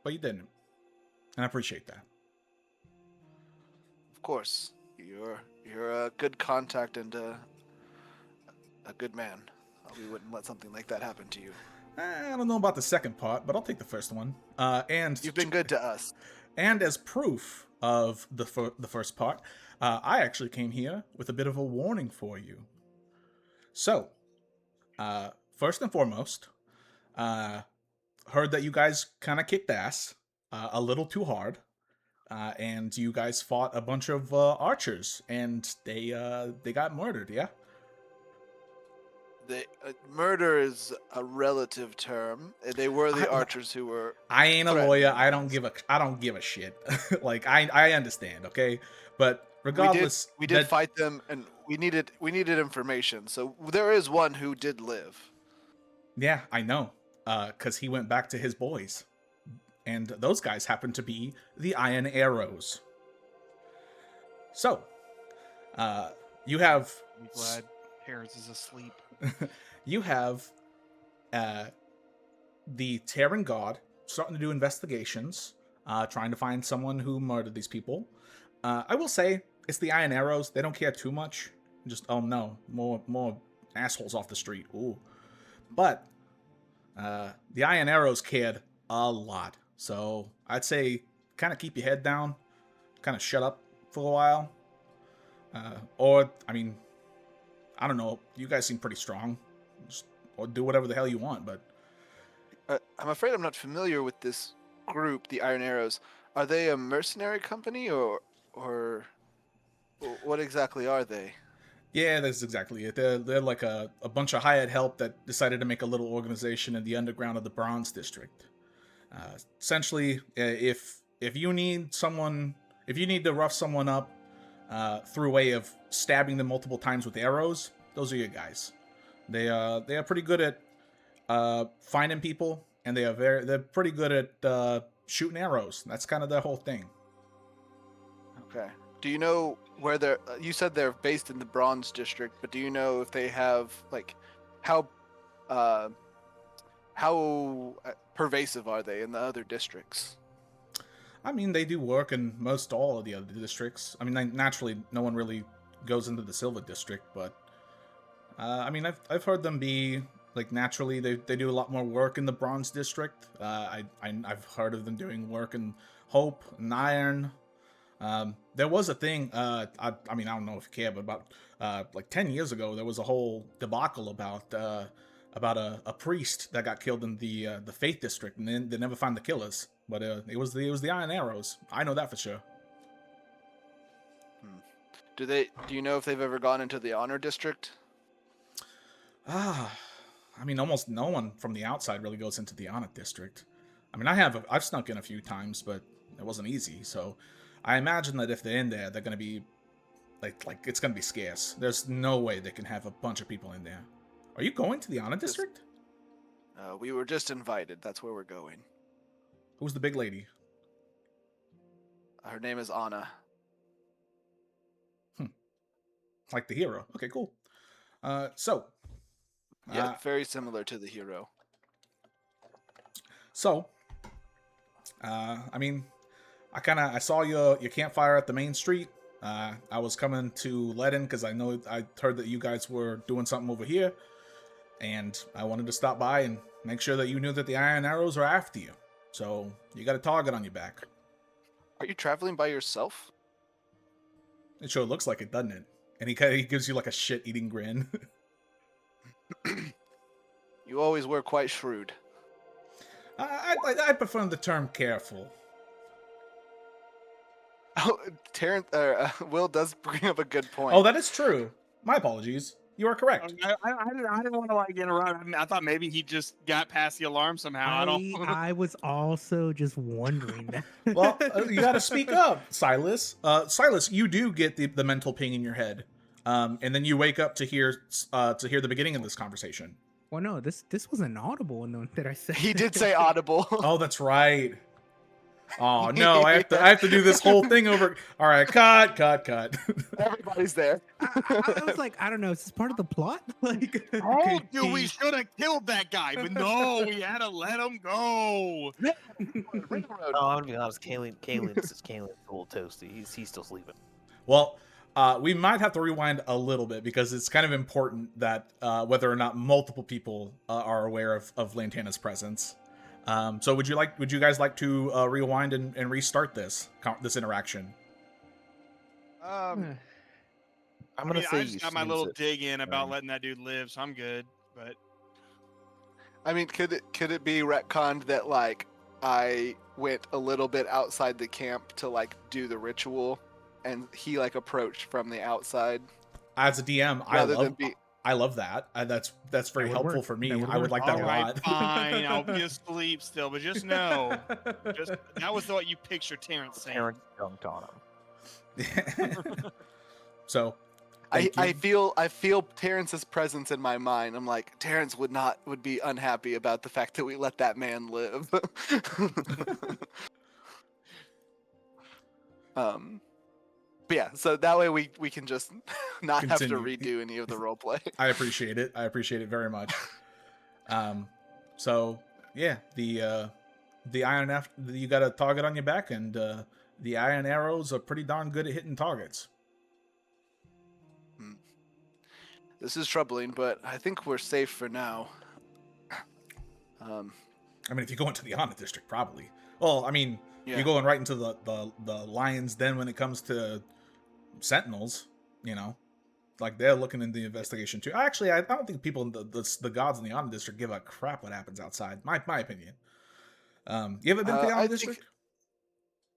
But you didn't, and I appreciate that. Of course. You're a good contact and a good man. We wouldn't let something like that happen to you. I don't know about the second part, but I'll take the first one. And You've been good to us. And as proof of the first part, I actually came here with a bit of a warning for you. So, first and foremost, heard that you guys kind of kicked ass a little too hard, and you guys fought a bunch of archers, and they got murdered. Yeah. Murder is a relative term. They were the archers who were. I ain't a threatening lawyer. I us. don't give a shit. Like I understand, okay? But regardless, We did fight them, and we needed information. So there is one who did live. Yeah, I know. Cause he went back to his boys. And those guys happen to be the Iron Arrows. So, you have I'm glad Harris is asleep. you have the Terran God starting to do investigations, trying to find someone who murdered these people. I will say it's the Iron Arrows. They don't care too much. Just oh no, more assholes off the street. Ooh, but the Iron Arrows cared a lot. So I'd say kind of keep your head down, kind of shut up for a while, or I mean. I don't know. You guys seem pretty strong. Just or do whatever the hell you want, but I'm afraid I'm not familiar with this group, the Iron Arrows. Are they a mercenary company or what exactly are they? yeah, that's exactly it. They're like a bunch of hired help that decided to make a little organization in the underground of the Bronze District. Essentially, if you need someone, if you need to rough someone up through a way of stabbing them multiple times with arrows, those are your guys. They are pretty good at finding people, and they're pretty good at shooting arrows. That's kind of their whole thing. Okay. Do you know where they're? You said they're based in the Bronze District, but do you know if they have like how pervasive are they in the other districts? I mean, they do work in most all of the other districts. I mean, naturally, no one really goes into the Silver District, but I mean, I've heard them be like naturally they do a lot more work in the Bronze District. I've heard of them doing work in Hope and Iron. There was a thing. I mean, I don't know if you care, but about like 10 years ago, there was a whole debacle about about a priest that got killed in the Faith District, and then they never find the killers. But it was the Iron Arrows. I know that for sure. Do you know if they've ever gone into the Honor District? Ah, I mean, almost no one from the outside really goes into the Honor District. I mean, I've snuck in a few times, but it wasn't easy. So I imagine that if they're in there, they're gonna be like it's gonna be scarce. There's no way they can have a bunch of people in there. Are you going to the Honor District? We were just invited. That's where we're going. Who's the big lady? Her name is Anna. Like the hero. Okay, cool. Yeah, very similar to the hero. So, I mean, I saw your campfire at the main street. I was coming to let in because I heard that you guys were doing something over here, and I wanted to stop by and make sure that you knew that the Iron Arrows are after you. So you got a target on your back. Are you traveling by yourself? It sure looks like it, doesn't it? And he gives you like a shit-eating grin. You always were quite shrewd. I prefer the term careful. Oh, Will does bring up a good point. Oh, that is true. My apologies. You are correct. I didn't want to like interrupt. I mean, I thought maybe he just got past the alarm somehow. I was also just wondering that. Well, you got to speak up, Silas. Silas, you do get the mental ping in your head, and then you wake up to hear the beginning of this conversation. Well, no, this was an audible one that I said. He did say audible. Oh, that's right. Oh no, I have to do this whole thing over. All right, cut. Everybody's there. I was like, I don't know, is this part of the plot? Like, Oh, dude, we should have killed that guy, but no, we had to let him go. No, I'm gonna be honest. Kalen's a little toasty. He's still sleeping. Well, we might have to rewind a little bit because it's kind of important that whether or not multiple people are aware of Lantana's presence. So would you guys like to rewind and restart this interaction? I'm I gonna mean, say I you just got my snooze little it. dig in about letting that dude live, so I'm good. But I mean, could it be retconned that like I went a little bit outside the camp to like do the ritual, and he like approached from the outside? As a DM, I love that. That's very would helpful work. for me. That would I would work. like that all a right, lot. fine, I'll be asleep still, but just know, that was what you picture Terrence saying. Terrence dunked on him. So, I feel Terrence's presence in my mind. I'm like, Terrence would be unhappy about the fact that we let that man live. But yeah, so that way we can just not have to Continue. redo any of the roleplay. I appreciate it. I appreciate it very much. So yeah, the you got a target on your back, and the Iron Arrows are pretty darn good at hitting targets. This is troubling, but I think we're safe for now. I mean, if you go into the Honor District, probably. Well, I mean, Yeah. you're going right into the lion's den when it comes to Sentinels. You know, like they're looking into the investigation too. Actually, I don't think people in the gods in the Honor District give a crap what happens outside. My opinion. You ever been to the Honor District?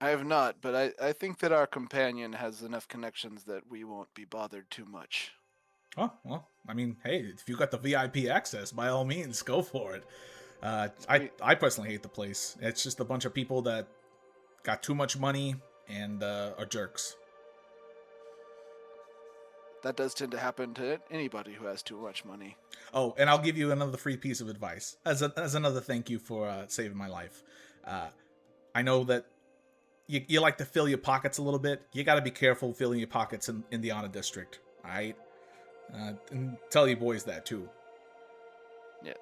I have not, but I think that our companion has enough connections that we won't be bothered too much. Oh, well, I mean, hey, if you got the VIP access, by all means, go for it. I personally hate the place. It's just a bunch of people that got too much money and are jerks. That does tend to happen to anybody who has too much money. Oh, and I'll give you another free piece of advice as another thank you for saving my life. I know that you like to fill your pockets a little bit. You got to be careful filling your pockets in the Honor District, all right? And tell you boys that too. Yeah,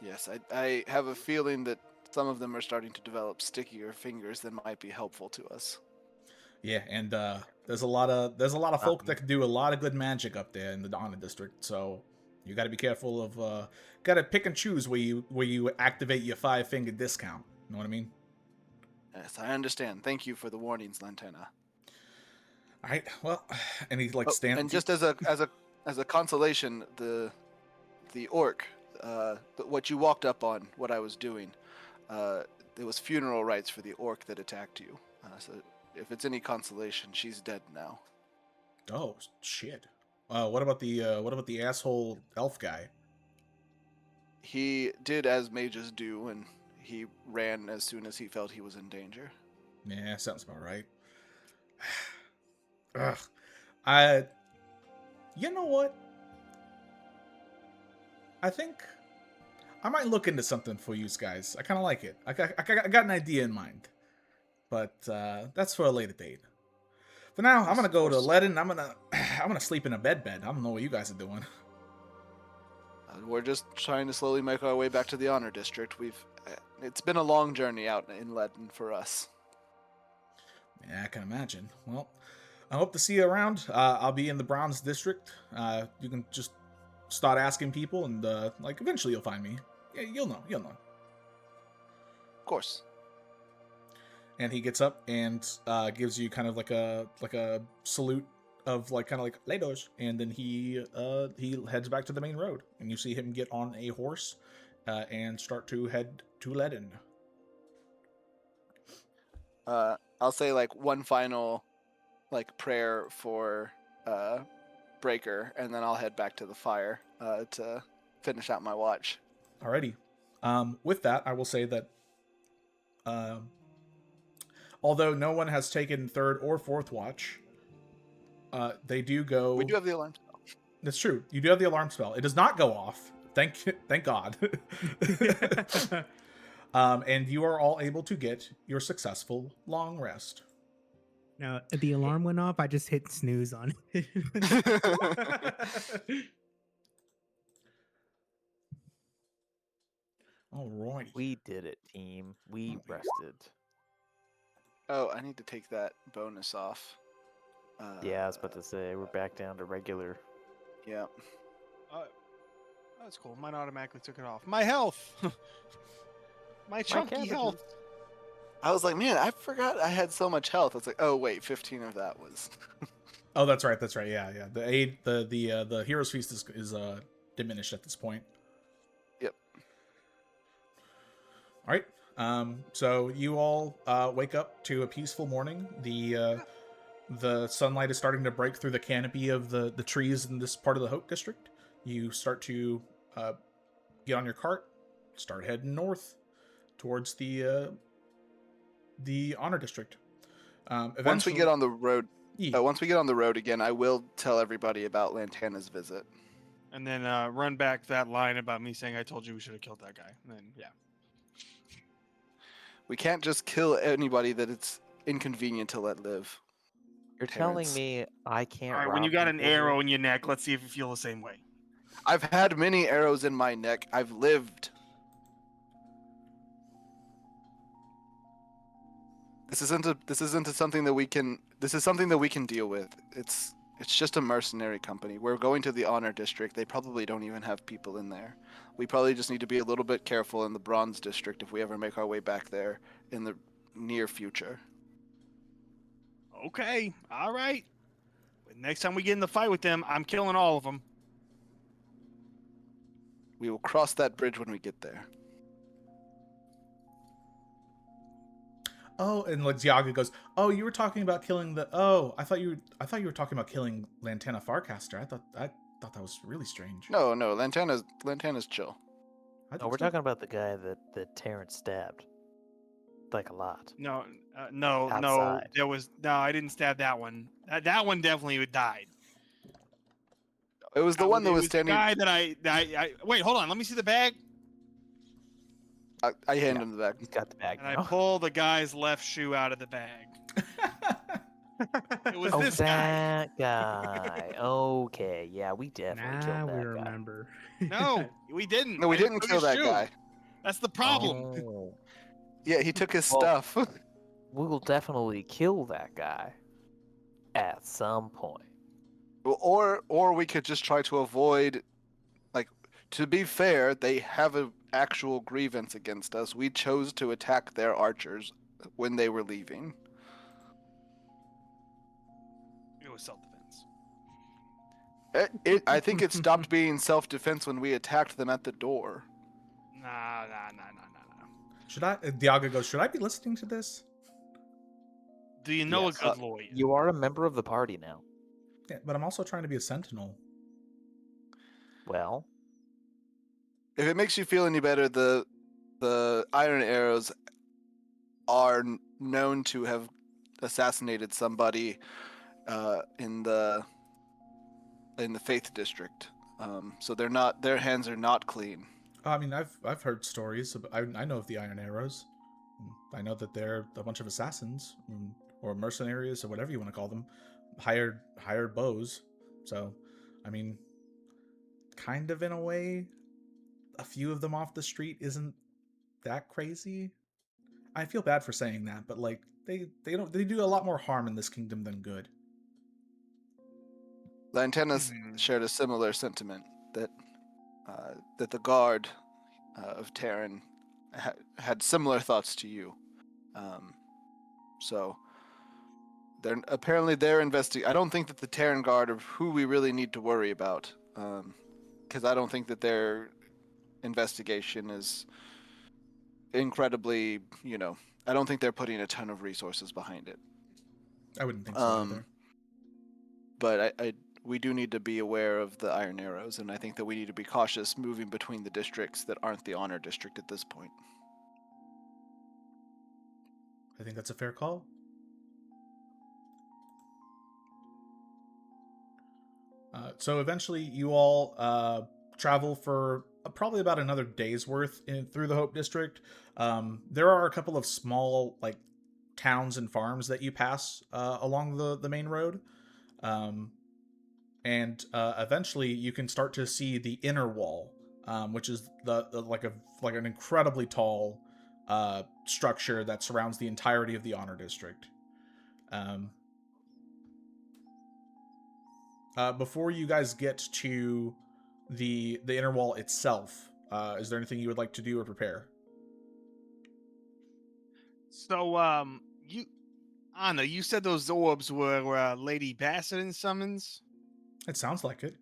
yes, I have a feeling that some of them are starting to develop stickier fingers that might be helpful to us. Yeah, and there's a lot of folk that can do a lot of good magic up there in the Honor District. So you got to be careful of got to pick and choose where you activate your 5-finger discount. You know what I mean? Yes, I understand. Thank you for the warnings, Lantana. All right. Well, and he stands. And just as a consolation, the orc what you walked up on, what I was doing. It was funeral rites for the orc that attacked you. So if it's any consolation, she's dead now. Oh shit. What about the asshole elf guy? He did as mages do, and he ran as soon as he felt he was in danger. Yeah, sounds about right. Ugh. You know what? I think I might look into something for you guys. I kind of like it. I got an idea in mind, but that's for a later date. For now, I'm gonna go to Leaden. I'm gonna sleep in a bed. I don't know what you guys are doing. We're just trying to slowly make our way back to the Honor District. It's been a long journey out in Leaden for us. Yeah, I can imagine. Well, I hope to see you around. I'll be in the Bronze District. You can just start asking people, and eventually you'll find me. Yeah, you'll know. Of course. And he gets up and gives you kind of like a salute of Lados, and then he heads back to the main road, and you see him get on a horse and start to head to Leaden. I'll say one final prayer for Breaker, and then I'll head back to the fire to finish out my watch. Alrighty. With that, I will say that although no one has taken third or fourth watch, they do go. We do have the alarm spell. That's true. You do have the alarm spell. It does not go off. Thank God. And you are all able to get your successful long rest. No, the alarm went off. I just hit snooze on it. Alrighty. We did it, team. We rested. Oh, I need to take that bonus off. Yeah, I was about to say we're back down to regular. Yeah. That's cool. Mine automatically took it off. My health. My chunky cabbages. health. I was like, man, I forgot I had so much health. I was like, oh wait, 15 of that was. Oh, that's right. Yeah. The hero's feast is diminished at this point. Yep. All right. So you all wake up to a peaceful morning. The sunlight is starting to break through the canopy of the trees in this part of the Hope District. You start to get on your cart, start heading north towards the Honor District. Once we get on the road, yeah. once we get on the road again, I will tell everybody about Lantana's visit. And then run back that line about me saying I told you we should have killed that guy. And then yeah. We can't just kill anybody that it's inconvenient to let live. You're Terrence. telling me I can't. All right, when you rob got an people arrow here? in your neck, let's see if you feel the same way. I've had many arrows in my neck. I've lived. This isn't something that we can. This is something that we can deal with. It's just a mercenary company. We're going to the Honor District. They probably don't even have people in there. We probably just need to be a little bit careful in the Bronze District if we ever make our way back there in the near future. Okay, all right. But next time we get in the fight with them, I'm killing all of them. We will cross that bridge when we get there. Oh, and Ziaga goes, "Oh, you were talking about killing the. Oh, I thought you were talking about killing Lantana Farcaster. I thought that was really strange." No, Lantana's chill. No, we're talking about the guy that Terrence stabbed. Like a lot. No, Outside. I didn't stab that one. That one definitely died. It was the one that was the standing. guy that I wait. Hold on. Let me see the bag. I hand him the bag. He's got the bag And now. I pull the guy's left shoe out of the bag. It was Oh, this guy. that guy. Okay, yeah, we definitely Nah, killed we that guy. remember. No, we didn't. No, we I didn't took kill his that shoe. guy. That's the problem. Oh. Yeah, he took his Well- stuff. We will definitely kill that guy at some point. Or we could just try to avoid. To be fair, they have an actual grievance against us. We chose to attack their archers when they were leaving. It was self-defense. I think it stopped being self-defense when we attacked them at the door. Nah. Should I? Diago goes. Should I be listening to this? Do you know Yes. a good lawyer? You are a member of the party now. Yeah, but I'm also trying to be a sentinel. Well, If it makes you feel any better, the iron arrows are known to have assassinated somebody in the Faith District. So their hands are not clean. I mean, I've heard stories. I know of the Iron Arrows. I know that they're a bunch of assassins or mercenaries or whatever you want to call them, hired bows. So, I mean, kind of in a way, a few of them off the street isn't that crazy. I feel bad for saying that, but like they do a lot more harm in this kingdom than good. Lantanas shared a similar sentiment that the guard of Terran had similar thoughts to you. So they're investigating. I don't think that the Terran guard are who we really need to worry about, because I don't think that their investigation is incredibly, I don't think they're putting a ton of resources behind it. I wouldn't think so either. But we do need to be aware of the Iron Arrows, and I think that we need to be cautious moving between the districts that aren't the Honor District at this point. I think that's a fair call. So eventually, you all travel for probably about another day's worth through the Hope District. There are a couple of small towns and farms that you pass along the main road, and eventually you can start to see the inner wall, which is like an incredibly tall structure that surrounds the entirety of the Honor District. Before you guys get to the inner wall itself, is there anything you would like to do or prepare? So, Anna, you said those orbs were Lady Bassadin's summons. It sounds like it.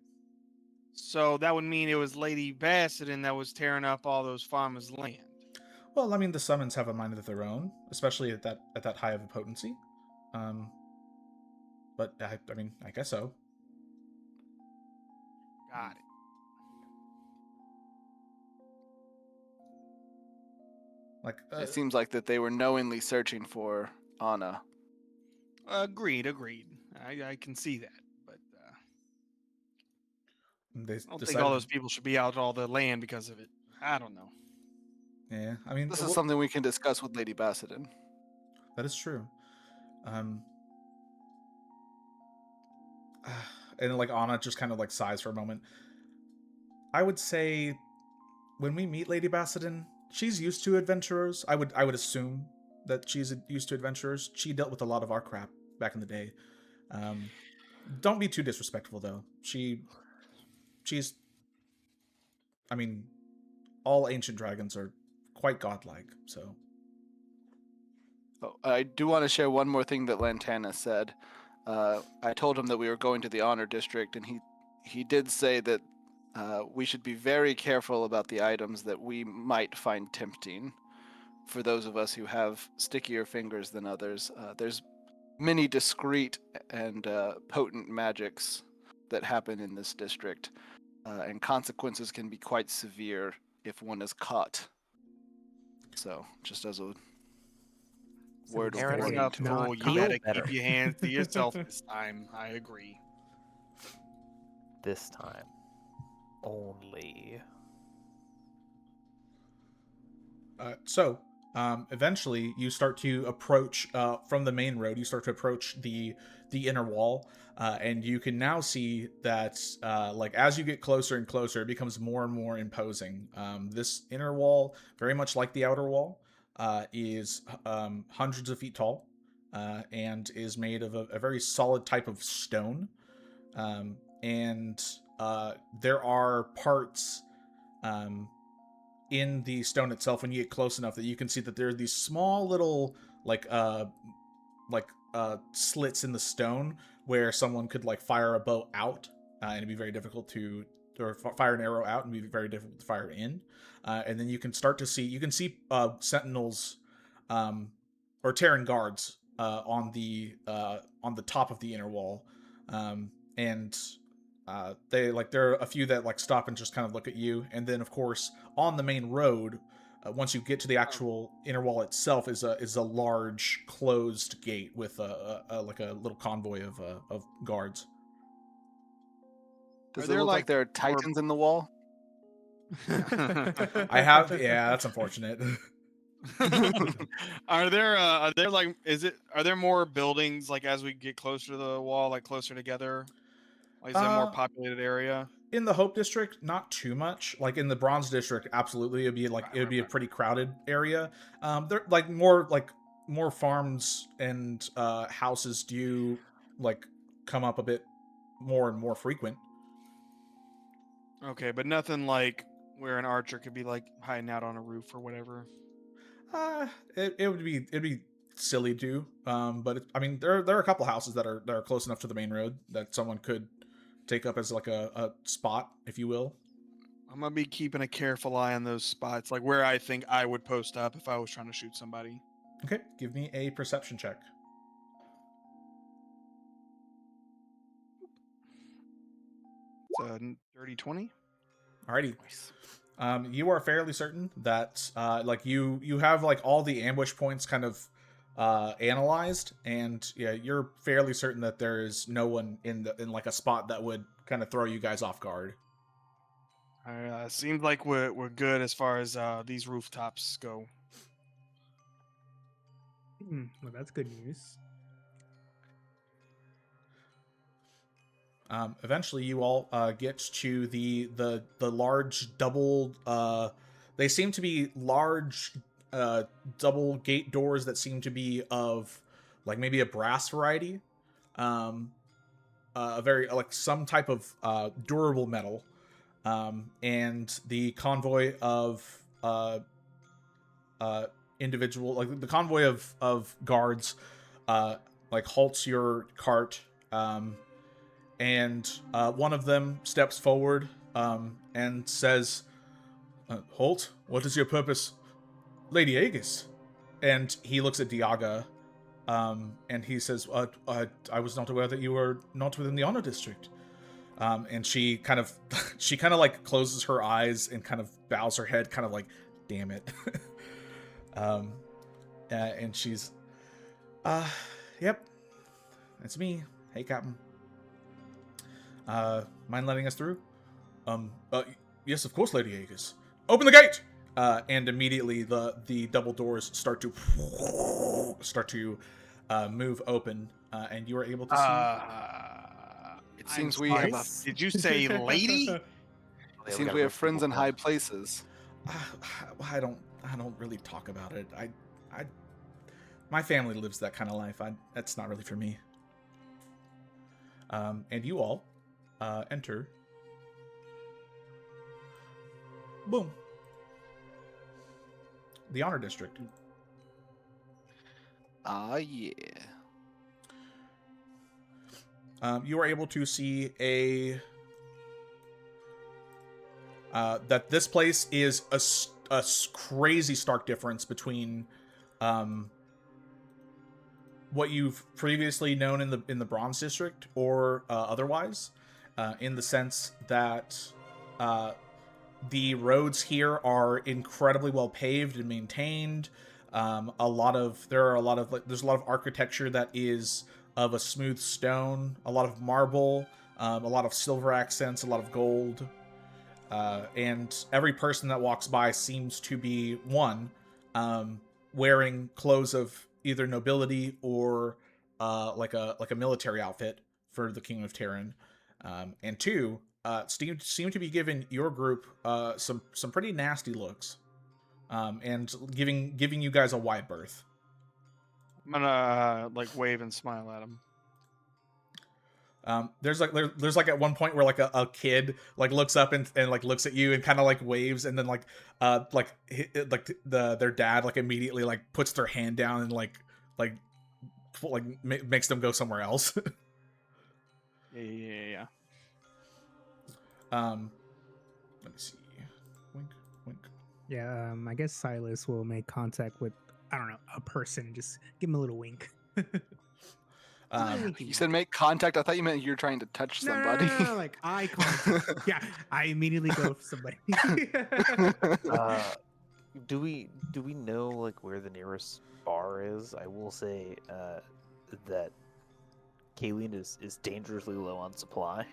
So that would mean it was Lady Bassadin that was tearing up all those farmers' land. Well, I mean, the summons have a mind of their own, especially at that high of a potency. But I mean, I guess so. Got it. It seems like that they were knowingly searching for Anna. Agreed. I can see that, but They I don't think decided all those people should be out all the land because of it. I don't know. Yeah, I mean, This is something we can discuss with Lady Bassadin. That is true. And Anna just kind of sighs for a moment. I would say when we meet Lady Bassadin, she's used to adventurers. I would assume that she's used to adventurers. She dealt with a lot of our crap back in the day. Don't be too disrespectful though. She's I mean, all ancient dragons are quite godlike, so. Oh, I do want to share one more thing that Lantana said. I told him that we were going to the Honor District, and he did say that we should be very careful about the items that we might find tempting for those of us who have stickier fingers than others. There's many discreet and potent magics that happen in this district, and consequences can be quite severe if one is caught. So, just as a word of Apparently warning. Enough, to fool. not You feel gotta better. keep your hands to yourself this time. I agree. This time. Only. So, eventually, you start to approach from the main road. You start to approach the inner wall, and you can now see that, as you get closer and closer, it becomes more and more imposing. This inner wall, very much like the outer wall, is hundreds of feet tall, and is made of a very solid type of stone. And there are parts in the stone itself when you get close enough that you can see that there are these small little slits in the stone where someone could fire a bow out and it'd be very difficult to fire an arrow out, and be very difficult to fire in. And then you can start to see sentinels, or Terran guards on the top of the inner wall, and there are a few that like stop and just kind of look at you, and then of course on the main road, once you get to the actual inner wall itself, is a large closed gate with a little convoy of guards. Does Are it there, look like like, there are more- titans in the wall? That's unfortunate. Are there like are there more buildings like as we get closer to the wall, like closer together? Like, is it a more populated area? In the Hope District, not too much. Like in the Bronze District, absolutely, it would be a pretty crowded area. There more farms and houses do like come up a bit more and more frequent. Okay, but nothing like where an archer could be like hiding out on a roof or whatever. It'd be silly to. But I mean, there are a couple houses that are close enough to the main road that someone could take up as like a spot, if you will. I'm gonna be keeping a careful eye on those spots, like where I think I would post up if I was trying to shoot somebody. Okay, give me a perception check. It's a dirty 20. Alrighty. Nice. You are fairly certain that you have like all the ambush points kind of analyzed, and yeah, you're fairly certain that there is no one in like a spot that would kind of throw you guys off guard. Seems like we're good as far as these rooftops go. Well, that's good news. Eventually, you all get to the large double. They seem to be large double gate doors that seem to be of like maybe a brass variety, a very like some type of durable metal, and the convoy of individual like the convoy of guards like halts your cart. And one of them steps forward and says, "Halt, what is your purpose, Lady Aegis?" And he looks at Diaga, and he says, "I was not aware that you were not within the Honor District." And she kind of like closes her eyes and kind of bows her head, kind of like, "Damn it." And she's, "Yep, that's me. Hey, Captain. Mind letting us through?" Yes, of course, Lady Aegis. Open the gate! And immediately the double doors start to move open, and you are able to see. It seems we have a, Did you say lady? it seems we have friends in high places. I don't really talk about it. My family lives that kind of life. That's not really for me. And you all enter. Boom. The Honor District. Yeah. You are able to see that this place is a crazy stark difference between what you've previously known in the Bronze District or otherwise, in the sense that the roads here are incredibly well paved and maintained. There's a lot of architecture that is of a smooth stone, a lot of marble, a lot of silver accents, a lot of gold, and every person that walks by seems to be wearing clothes of either nobility or like a military outfit for the King of Terran, and two, seem to be giving your group some pretty nasty looks, and giving you guys a wide berth. I'm gonna like wave and smile at him. There's like at one point where like a kid like looks up and like looks at you and kind of like waves, and then their dad like immediately like puts their hand down and like makes them go somewhere else. Yeah. Let me see. Wink, wink. Yeah, I guess Silas will make contact with, I don't know, a person and just give him a little wink. You said make contact. I thought you meant you're trying to touch No, no, somebody. no, no, no, like eye contact. Yeah, I immediately go for somebody. Do we know like where the nearest bar is? I will say that Kayleen is dangerously low on supply.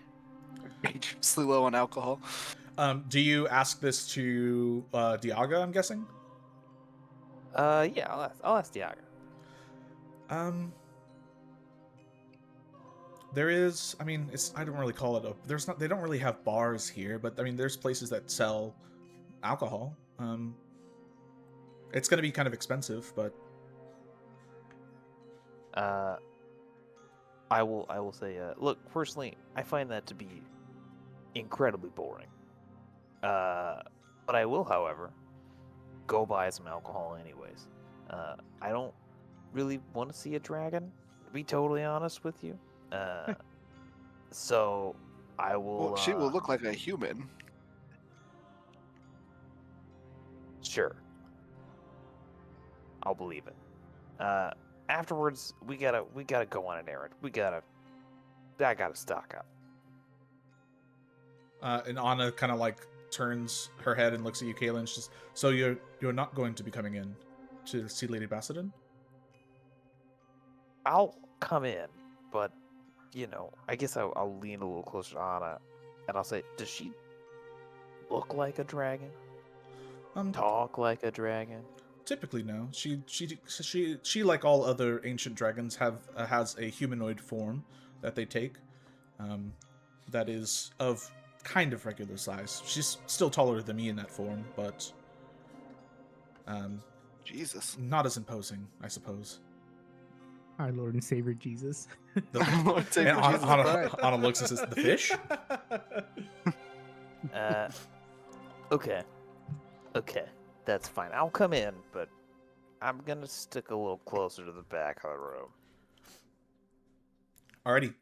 Dangerously low on alcohol. Do you ask this to Diaga, I'm guessing? Yeah, I'll ask Diaga. There is, I mean, I don't really call it they don't really have bars here, but I mean, there's places that sell alcohol. It's going to be kind of expensive, but I will say, look, personally, I find that to be incredibly boring. But I will, however, go buy some alcohol anyways. I don't really want to see a dragon, to be totally honest with you. So I will. Well, she will look like a human. Sure. I'll believe it. Afterwards, we gotta go on an errand. I gotta stock up. And Anna kind of like turns her head and looks at you, Kaylin. She's just, so you're not going to be coming in to see Lady Bassadin? I'll come in, but I guess I'll lean a little closer to Anna, and I'll say, does she look like a dragon? Talk like a dragon? Typically, no. She like all other ancient dragons has a humanoid form that they take. That is of kind of regular size. She's still taller than me in that form, but Jesus. not as imposing, I suppose. Our Lord and Savior Jesus. Lord and Savior Jesus Christ. Anna looks and says, "The fish." Okay, that's fine. I'll come in, but I'm gonna stick a little closer to the back of the room. Alrighty.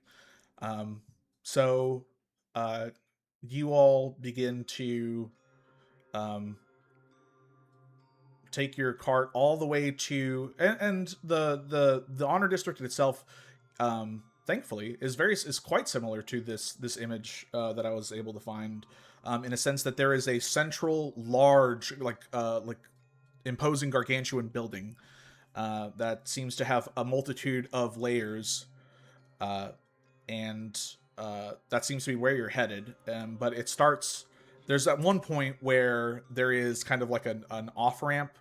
So you all begin to take your cart all the way to, and the honor district itself, thankfully, is quite similar to this image that I was able to find, in a sense that there is a central, large, like imposing gargantuan building that seems to have a multitude of layers, and that seems to be where you're headed. But it starts. There's at one point where there is kind of like an off ramp,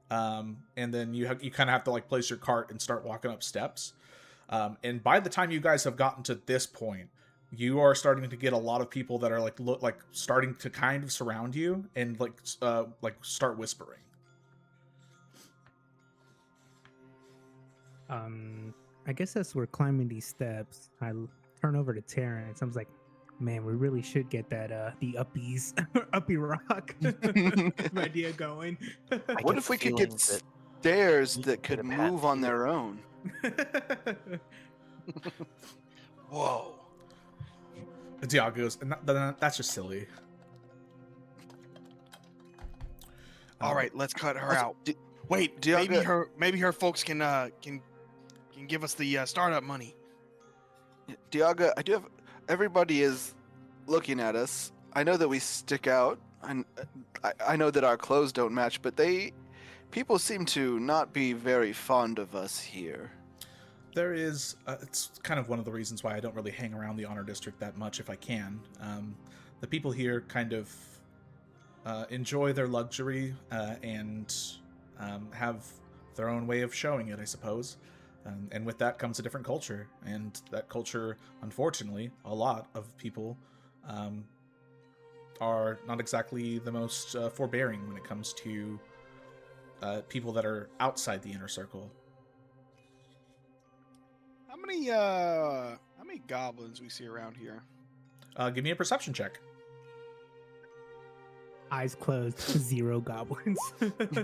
and then you kind of have to like place your cart and start walking up steps. And by the time you guys have gotten to this point, you are starting to get a lot of people that are like starting to kind of surround you and like start whispering. I guess as we're climbing these steps, I turn over to Terrence. I was like, man, we really should get that the uppies uppy rock idea going. What if we could get stairs that could move on their own? Whoa. Diago goes, that's just silly. All right, let's cut her out. Wait, Diago, maybe her folks can give us the startup money. Diaga, I do have. Everybody is looking at us. I know that we stick out, and I know that our clothes don't match, but people seem to not be very fond of us here. There is, it's kind of one of the reasons why I don't really hang around the Honor District that much if I can. The people here kind of enjoy their luxury and have their own way of showing it, I suppose. And with that comes a different culture. And that culture, unfortunately, a lot of people are not exactly the most forbearing when it comes to people that are outside the inner circle. How many goblins we see around here? Give me a perception check. Eyes closed, 0 goblins.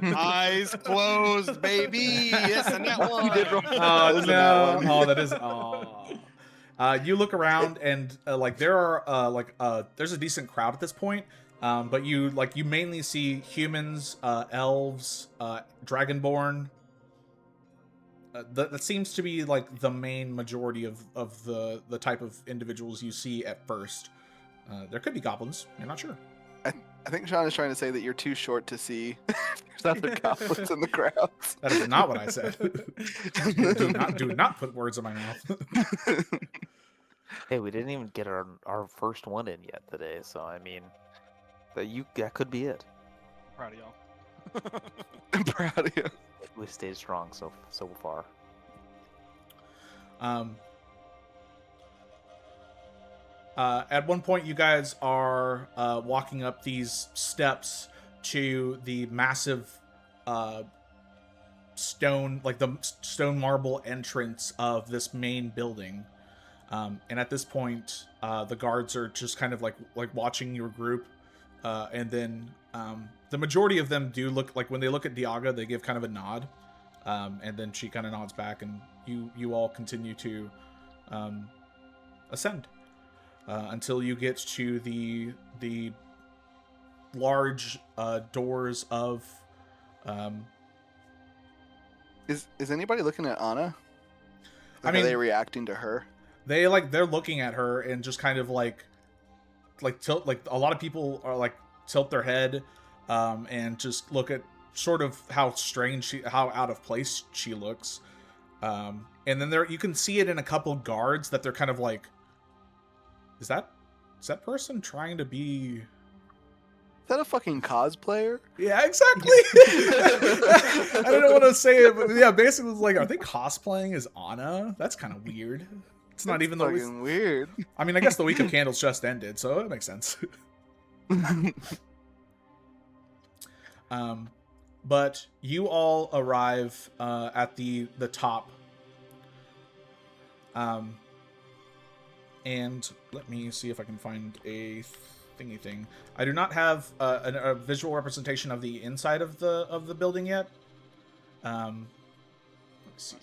Eyes closed, baby. Yes, and that one. You did wrong. Oh, no. Oh, that is... Oh. You look around and like there are there's a decent crowd at this point, but you mainly see humans, elves, dragonborn. That seems to be like the main majority of the type of individuals you see at first. There could be goblins. You're not sure. I think Sean is trying to say that you're too short to see. There's other goblins in the crowd. That is not what I said. do not put words in my mouth. Hey, we didn't even get our first one in yet today, so I mean, that could be it. Proud of y'all. I'm proud of you. We stayed strong so far. At one point, you guys are walking up these steps to the massive stone marble entrance of this main building. And at this point, the guards are just kind of like watching your group, and then the majority of them do look like when they look at Diaga, they give kind of a nod, and then she kind of nods back, and you all continue to ascend until you get to the large doors of. Is anybody looking at Anna? I mean, are they reacting to her? They're looking at her and just kind of like tilt, like a lot of people are like tilt their head and just look at sort of how strange how out of place she looks. And then you can see it in a couple guards that they're kind of like, is that person trying to be? Is that a fucking cosplayer? Yeah, exactly. I don't want to say it, but yeah, basically it's like, are they cosplaying as Anna? That's kind of weird. It's not even fucking weird. I mean, I guess the week of candles just ended, so it makes sense. But you all arrive at the top. And let me see if I can find a thingy thing. I do not have a visual representation of the inside of the building yet. Let's see.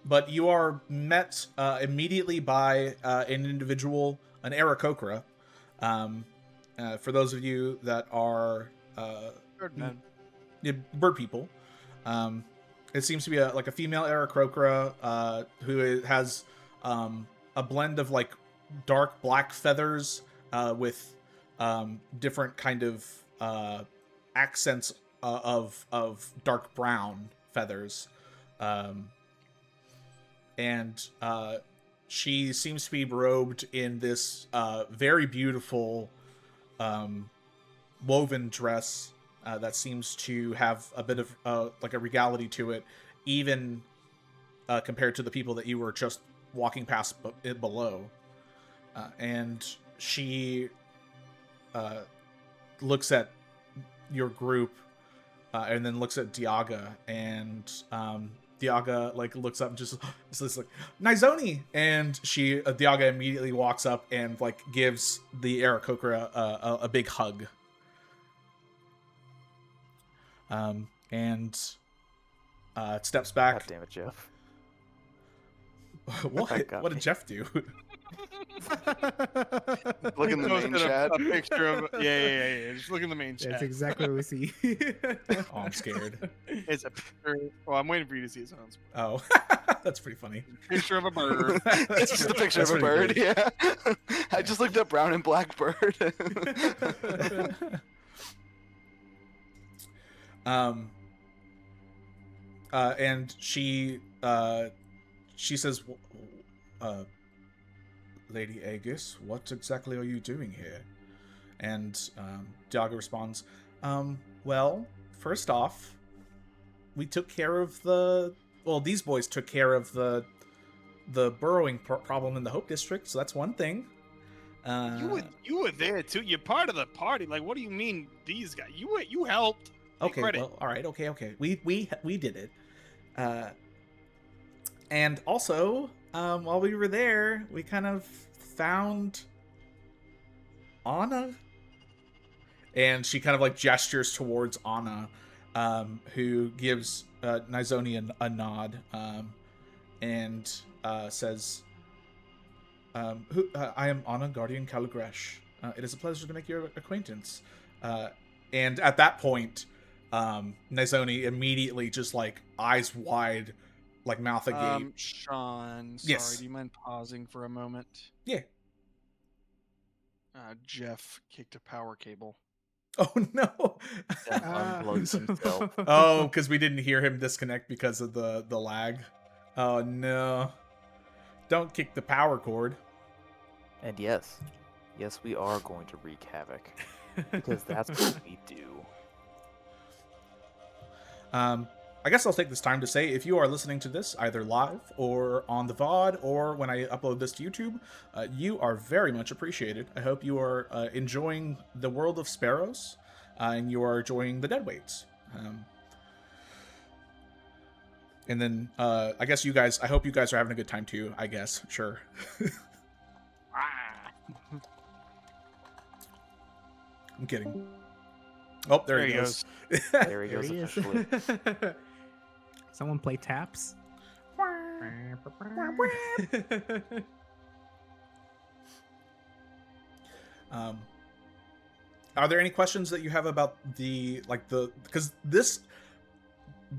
But you are met immediately by an individual, an Aarakocra. For those of you that are bird people, it seems to be a female Aarakocra who has a blend of like dark black feathers with different kind of accents of dark brown feathers, and she seems to be robed in this very beautiful woven dress that seems to have a bit of like a regality to it, even compared to the people that you were just walking past below. And she looks at your group and then looks at Diaga, and Diaga like looks up and just is like, Nizoni, and Diaga immediately walks up and like gives the Aarakocra a big hug. And steps back. God damn it, Jeff. What did Jeff do? Look in the main chat. A picture of yeah. Just look in the main chat. That's exactly what we see. Oh, I'm scared. It's a picture. Well, I'm waiting for you to see it. Sounds. Oh, that's pretty funny. Picture of a bird. It's just a picture of a bird. Good. Yeah. I just looked up brown and black bird. And she says, Lady Aegis, what exactly are you doing here? And Diaga responds, well, first off, we took care of these boys took care of the burrowing problem in the Hope District, so that's one thing. You were there too. You're part of the party. Like, what do you mean these guys? You helped. Okay, well, all right, okay. We did it. And also, while we were there, we kind of found Anna. and she kind of like gestures towards Anna, who gives Nizoni a nod, and says, I am Anna, Guardian Calagresh. It is a pleasure to make your acquaintance. And at that point, Nizoni immediately just like eyes wide, like mouth agape. Sean, sorry, Yes. do you mind pausing for a moment? Yeah. Jeff kicked a power cable. Oh no. Then unplugs himself. Oh, because we didn't hear him disconnect because of the lag. Oh no. Don't kick the power cord. And yes, we are going to wreak havoc because that's what we do. I guess I'll take this time to say, if you are listening to this either live or on the VOD or when I upload this to YouTube, you are very much appreciated. I hope you are enjoying the world of sparrows and you are enjoying the Deadweights. And then I hope you guys are having a good time too, I guess. Sure. I'm kidding. Oh, there he goes. There he goes There he is. officially. Someone play taps. Are there any questions that you have about because this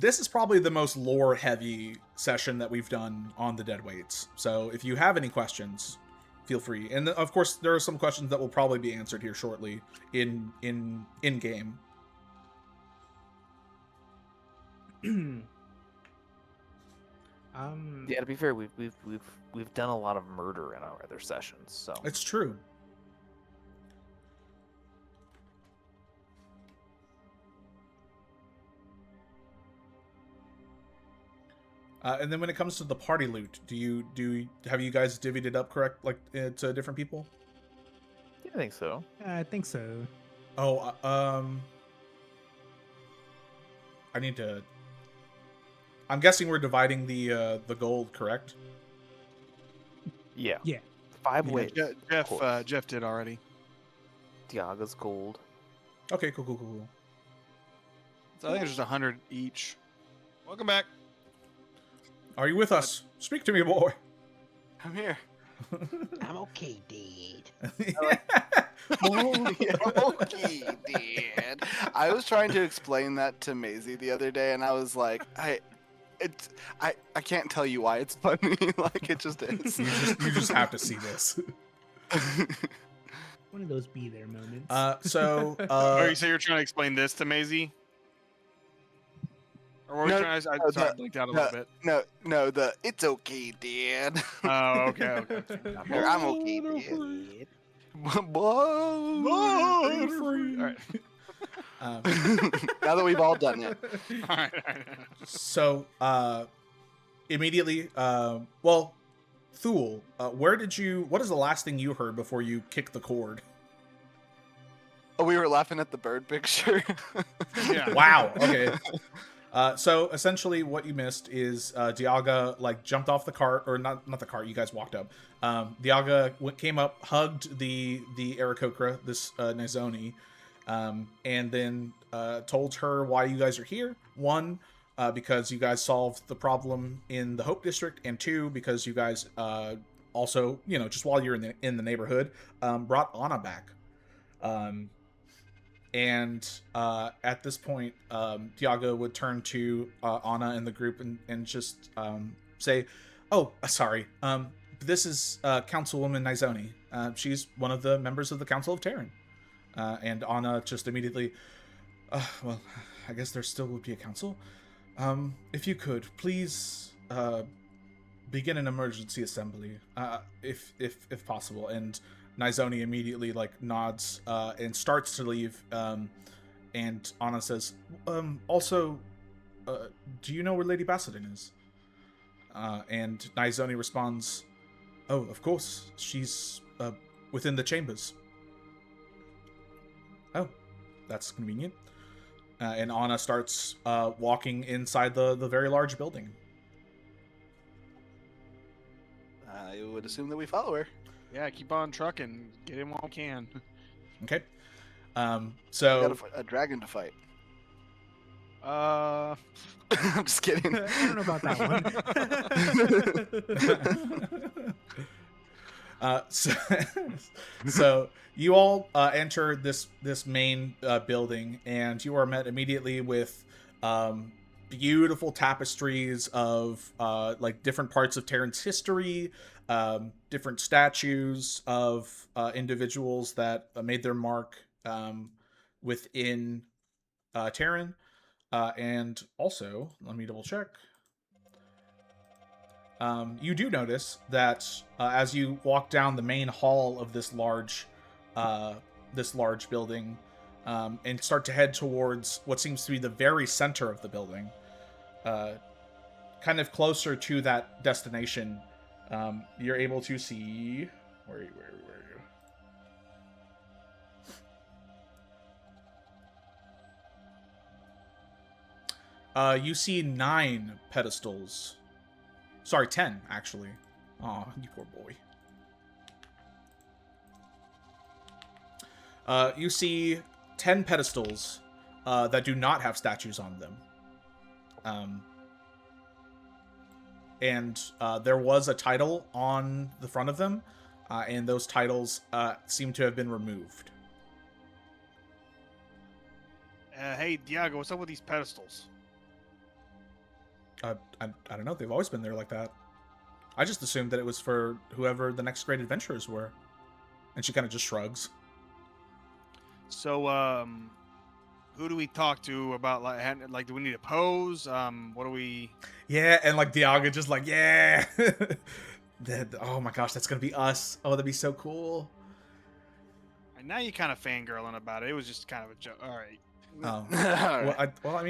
is probably the most lore heavy session that we've done on the Deadweights. So if you have any questions, feel free. And of course, there are some questions that will probably be answered here shortly in game. Yeah, to be fair, we've done a lot of murder in our other sessions, so It's true. And then when it comes to the party loot, have you guys divvied it up correct, like to different people? yeah, I think so. I think so. Oh, I need to. I'm guessing we're dividing the gold, correct? Yeah. Yeah. 5 Yeah, ways. Jeff did already. Diaga's gold. Okay, cool. So I think there's just 100 each. Welcome back. Are you with us? Speak to me, boy. I'm here. I'm okay, Dad. Okay, Dad. I was trying to explain that to Maisie the other day, and I was like, I can't tell you why it's funny. Like it just is. You just have to see this. One of those be there moments. So You say you're trying to explain this to Maisie? Or what were you trying to, I blinked out a little bit. No, it's okay, Dad. Oh, okay. I'm okay, Dad. All right. Now that we've all done it. All right. So immediately, well, Thule, what is the last thing you heard before you kicked the cord? Oh, we were laughing at the bird picture. Yeah. Wow. Okay. So essentially, what you missed is Diaga like jumped off the cart, or not the cart. You guys walked up. Diaga came up, hugged the Aarakocra, this Nizoni, and then told her why you guys are here. One, because you guys solved the problem in the Hope District, and two, because you guys also, just while you're in the neighborhood, brought Anna back. And at this point, Diago would turn to Anna and the group and just say, "Oh, sorry. This is Councilwoman Nizoni. She's one of the members of the Council of Terran." And Anna just immediately, well, I guess there still would be a council. If you could, please begin an emergency assembly, if possible. And Nizoni immediately nods and starts to leave. And Anna says, "Also, do you know where Lady Basildon is?" And Nizoni responds, "Oh, of course. She's within the chambers." "Oh, that's convenient." And Anna starts walking inside the very large building. I would assume that we follow her. Yeah, keep on trucking. Get in while we can. Okay. We got So a dragon to fight. Uh, I'm just kidding. I don't know about that one. so, so you all enter this main building, and you are met immediately with beautiful tapestries of like different parts of Terran's history, different statues of individuals that made their mark within Terran, and also let me double check. You do notice that as you walk down the main hall of this large building, and start to head towards what seems to be the very center of the building, kind of closer to that destination, you're able to see where are you? You see 9 pedestals. Sorry, 10, actually. Aw, you poor boy. You see 10 pedestals that do not have statues on them. And there was a title on the front of them, and those titles seem to have been removed. hey, Diago, what's up with these pedestals? I don't know. They've always been there like that. I just assumed that it was for whoever the next great adventurers were. And she kind of just shrugs. So, who do we talk to about like do we need a pose? What do we? Yeah, and like Diaga just like, yeah. Oh my gosh, that's gonna be us. Oh, that'd be so cool. And now you kind of fangirling about it. It was just kind of a joke. All right. Oh. Alright. Well, I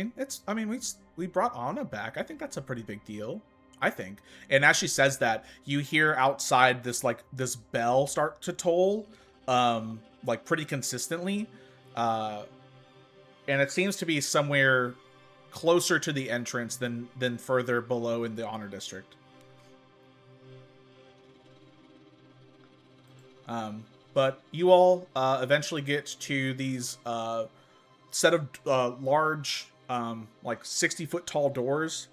mean, we brought Anna back. I think that's a pretty big deal. I think. And as she says that, you hear outside this bell start to toll, like pretty consistently, and it seems to be somewhere closer to the entrance than further below in the honor district. But you all eventually get to these set of large, like 60-foot tall doors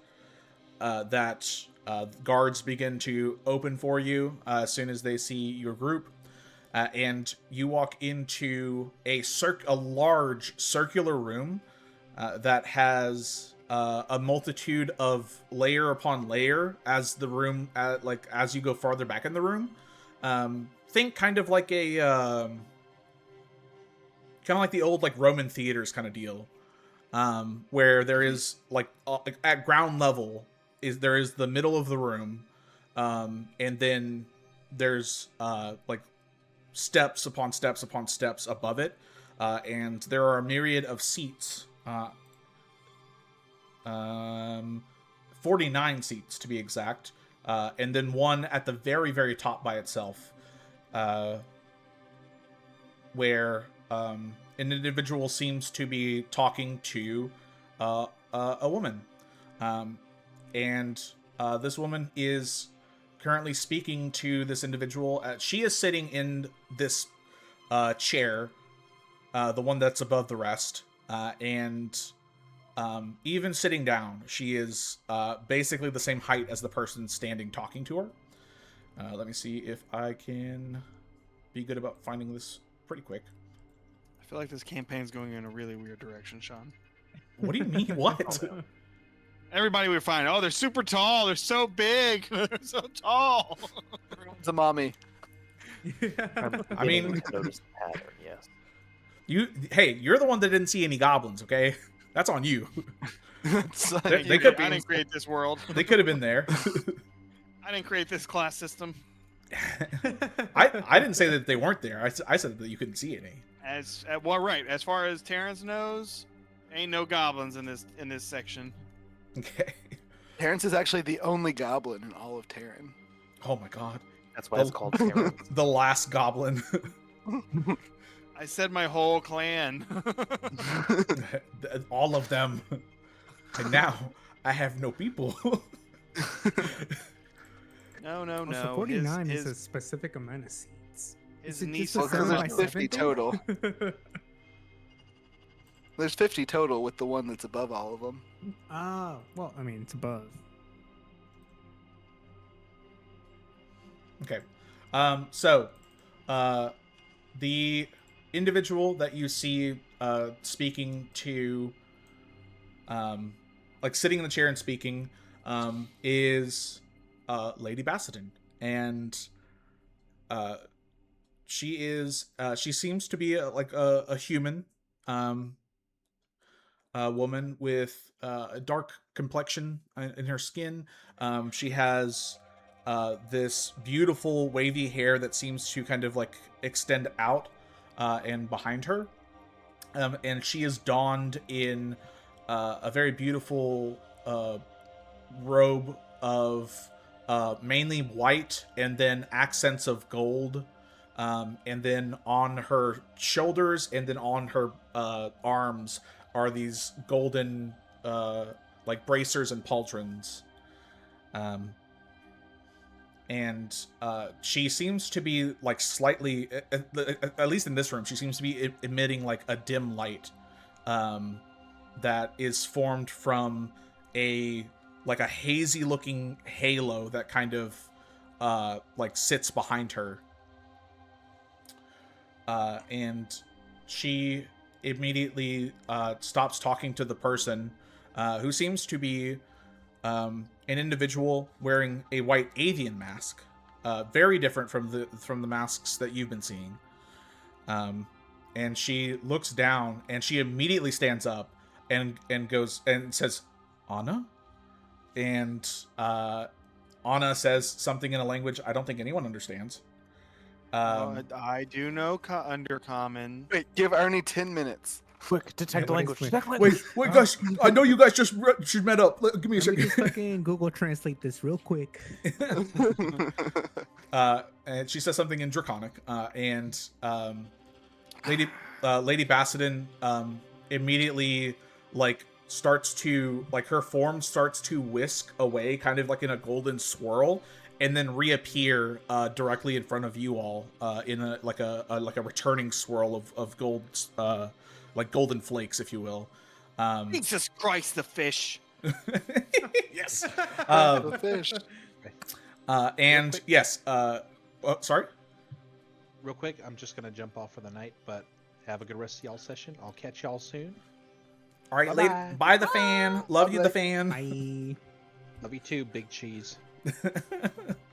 that guards begin to open for you as soon as they see your group. And you walk into a large circular room that has a multitude of layer upon layer as the room, as you go farther back in the room. Think kind of like the old like Roman theaters kind of deal, where there is like at ground level there is the middle of the room, and then there's like steps upon steps upon steps above it, and there are a myriad of seats, 49 seats to be exact, and then one at the very, very top by itself, where an individual seems to be talking to a woman, and this woman is currently speaking to this individual. She is sitting in this chair, the one that's above the rest, and even sitting down, she is basically the same height as the person standing talking to her. Let me see if I can be good about finding this pretty quick. I feel like this campaign's going in a really weird direction, Sean. What do you mean? What? Everybody we find, oh, they're super tall. They're so big. They're so tall. Everyone's a mommy. I mean, notice the pattern. Yes. You're the one that didn't see any goblins, okay? That's on you. It's like- They could I didn't create this world. They could have been there. I didn't create this class system. I didn't say that they weren't there. I said that you couldn't see any. Well, right. As far as Terrence knows, ain't no goblins in this section. Okay. Terrence is actually the only goblin in all of Terran. Oh my god. That's why it's called Terran. The last goblin. I said my whole clan. All of them. And now I have no people. No. Also, 49 is a specific amount of seats. His Is it niece. just a Well, 'cause 7 by there's 50 7 thing? total. There's 50 total with the one that's above all of them. Oh, well, I mean, it's above. Okay. So, the individual that you see speaking to, like sitting in the chair and speaking, is Lady Bassadin, and she seems to be like a human, a woman with a dark complexion in her skin. She has this beautiful wavy hair that seems to kind of like extend out and behind her. And she is donned in a very beautiful robe of mainly white and then accents of gold. And then on her shoulders and then on her arms are these golden like bracers and pauldrons. And she seems to be like slightly, at least in this room, she seems to be emitting like a dim light that is formed from a hazy looking halo that kind of like sits behind her. And she immediately stops talking to the person who seems to be an individual wearing a white avian mask, very different from the masks that you've been seeing. And she looks down and she immediately stands up and goes and says, "Anna?" And Anna says something in a language I don't think anyone understands. I do know Undercommon. Wait, give Ernie 10 minutes. Quick, detect the what is language. quick? Detect language. Wait, guys! I know you guys just met up. Give me a Let me second. just fucking Google Translate this real quick. And she says something in Draconic, and Lady Bassadin immediately like starts to like her form starts to whisk away, kind of like in a golden swirl, and then reappear directly in front of you all in a returning swirl of gold, like golden flakes, if you will. Jesus Christ, the fish. Yes. The fish. And quick. yes. Sorry. Real quick, I'm just gonna jump off for the night, but have a good rest of y'all session. I'll catch y'all soon. All right, Bye-bye. lady. Bye, the fan. Love you, the fan. I Love you too, Big Cheese.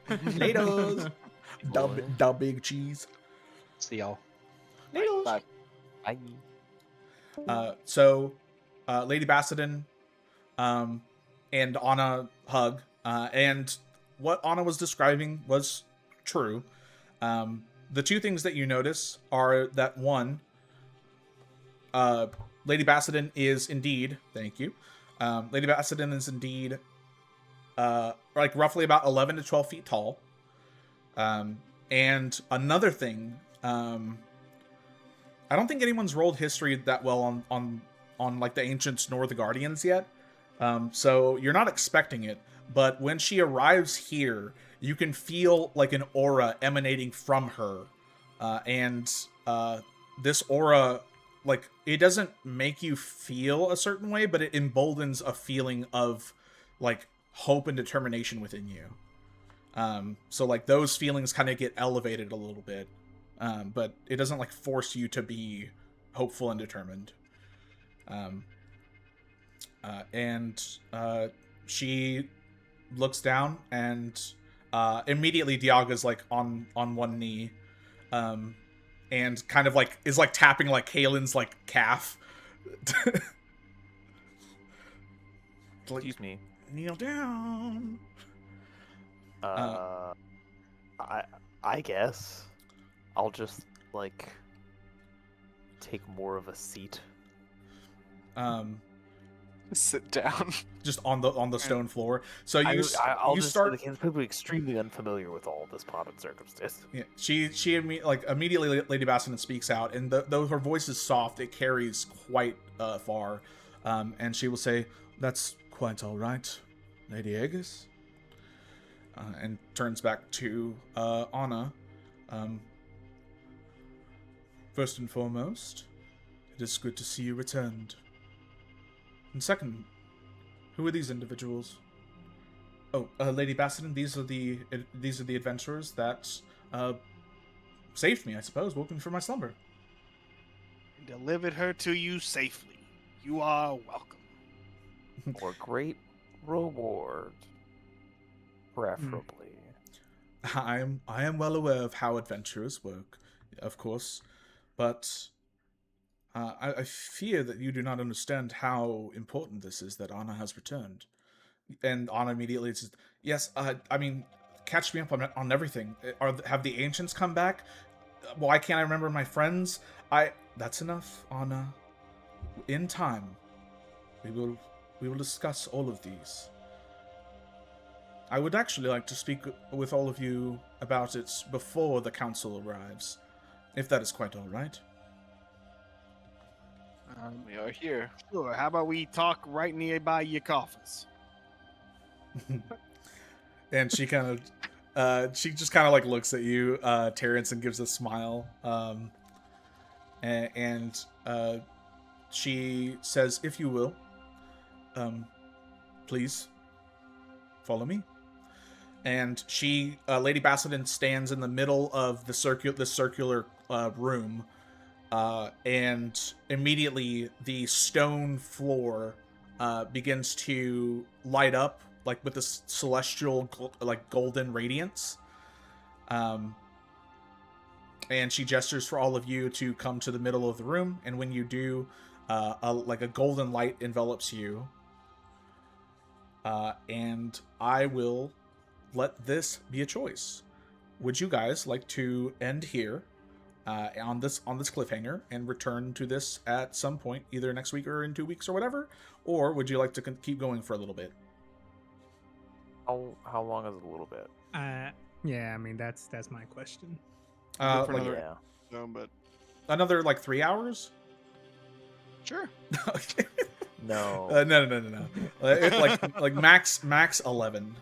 Laters. Boy. Da big cheese. See y'all. Laters. Bye. Bye. So, Lady Bassadin, and Anna hug, and what Anna was describing was true. The two things that you notice are that one, Lady Bassadin is indeed, thank you, Lady Bassadin is indeed, like roughly about 11 to 12 feet tall. And another thing, I don't think anyone's rolled history that well on like the Ancients nor the Guardians yet. So you're not expecting it, but when she arrives here, you can feel like an aura emanating from her. And this aura, like, it doesn't make you feel a certain way, but it emboldens a feeling of like hope and determination within you. So like those feelings kind of get elevated a little bit. But it doesn't like force you to be hopeful and determined. And she looks down and immediately Diaga's like on one knee, and kind of like is like tapping like Kaelin's like calf. Like, Excuse me. kneel down. I guess I'll just like take more of a seat. Sit down. Just on the stone floor. So I'll you just start. like, I'm probably extremely unfamiliar with all this pomp and circumstance. Yeah, she like immediately Lady Bassadin speaks out, and though her voice is soft, it carries quite far. And she will say, "That's quite all right, Lady Aegis," and turns back to Anna. First and foremost, it is good to see you returned. And second, who are these individuals? Oh, Lady Bassadin, these are the adventurers that saved me, I suppose, woke me from my slumber. And delivered her to you safely. You are welcome. For great reward, preferably. I am well aware of how adventurers work, of course, but I fear that you do not understand how important this is that Anna has returned. And Anna immediately says, "Yes, I mean, catch me up on everything. Have the ancients come back? Why can't I remember my friends? That's enough, Anna. In time, we will discuss all of these. I would actually like to speak with all of you about it before the council arrives, if that is quite all right." We are here. Sure. How about we talk right nearby your coffins? And she kind of, she just kind of like looks at you, Terrence, and gives a smile. And she says, "If you will, please follow me." And she, Lady Bassadin, stands in the middle of the circular room, and immediately the stone floor begins to light up, like with this celestial, like golden radiance. And she gestures for all of you to come to the middle of the room, and when you do, like a golden light envelops you. And I will let this be a choice. Would you guys like to end here on this cliffhanger and return to this at some point, either next week or in 2 weeks or whatever, or would you like to keep going for a little bit? How long is a little bit? Yeah, I mean that's my question. For Like another- No, but another like 3 hours? Sure. Okay. No. No. Like max 11.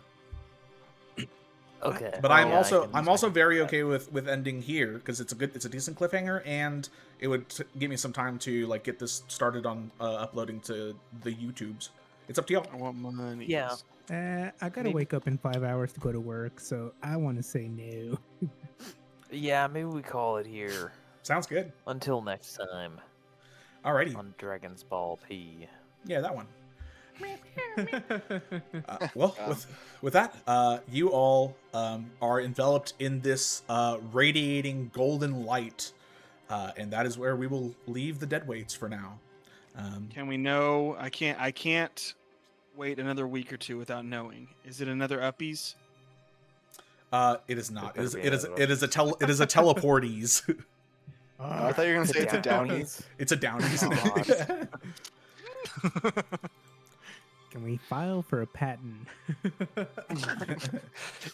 Okay. But Oh, I'm yeah, also I can very that. okay with ending here because it's a decent cliffhanger, and it would give me some time to like get this started on uploading to the YouTubes. It's up to y'all. I want money. Yeah. I gotta Maybe- wake up in 5 hours to go to work, so I want to say no. Yeah, maybe we call it here. Sounds good. Until next time Alrighty. on Dragon's Ball P. Yeah, that one. Well, with that, you all are enveloped in this radiating golden light, and that is where we will leave the Deadweights for now. Can we know? I can't wait another week or two without knowing. Is it another uppies? It is not. It It is. better be It is. another It is a it is a teleporties. I thought you were gonna say it's a Downies. It's a downies. Can we file for a patent?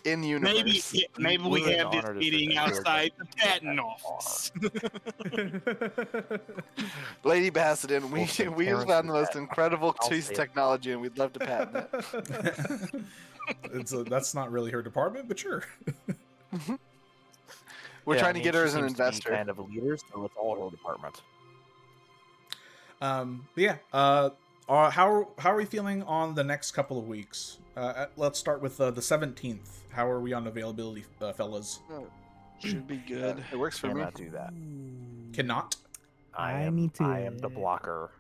In universe. Maybe we We're have this honored as meeting the outside the patent patent office. Lady Bassadin, we We'll take we Terrence's found the most patent. incredible I'll piece say of it. technology, and we'd love to patent it. That's not really her department, but sure. We're Yeah, trying I to mean, get her she as an seems to be investor. kind of a leader, so it's all her department. But yeah. How are we feeling on the next couple of weeks? Let's start with the 17th. How are we on availability, fellas? Should be good. It works for me. Cannot do that. Cannot. I am, need to- I am the blocker.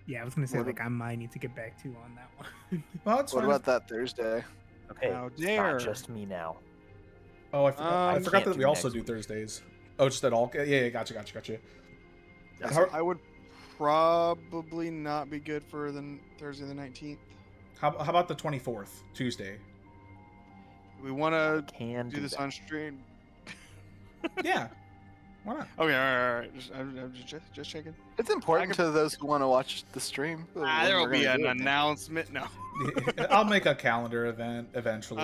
Yeah, I was gonna say What like I might need to get back to you on that one. Well, it's What fine. about that Thursday? Okay, How it's dare. not just me now. Oh, I forgot. I I forgot can't that do we also next do week. Thursdays. Oh, just at all. Yeah. Gotcha. Yes, How- I would probably not be good for the Thursday the 19th. How about the 24th, Tuesday? We want to Can do this that. on stream. Yeah. Why not? Okay, all right. I'm just checking. It's important to those who want to watch the stream. when There will we're be gonna an do it. announcement. No. I'll make a calendar event eventually.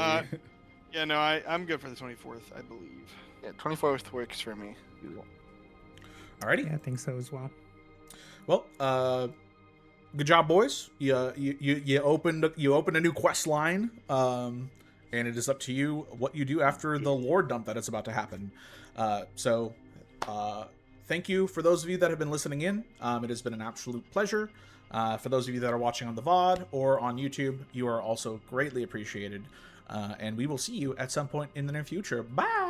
Yeah, no, I'm good for the 24th, I believe. Yeah, 24th works for me. Alrighty. Yeah, I think so as well. Well, good job, boys. You opened a new quest line, and it is up to you what you do after the lore dump that is about to happen. So, thank you for those of you that have been listening in. It has been an absolute pleasure. For those of you that are watching on the VOD or on YouTube, you are also greatly appreciated. And we will see you at some point in the near future. Bye!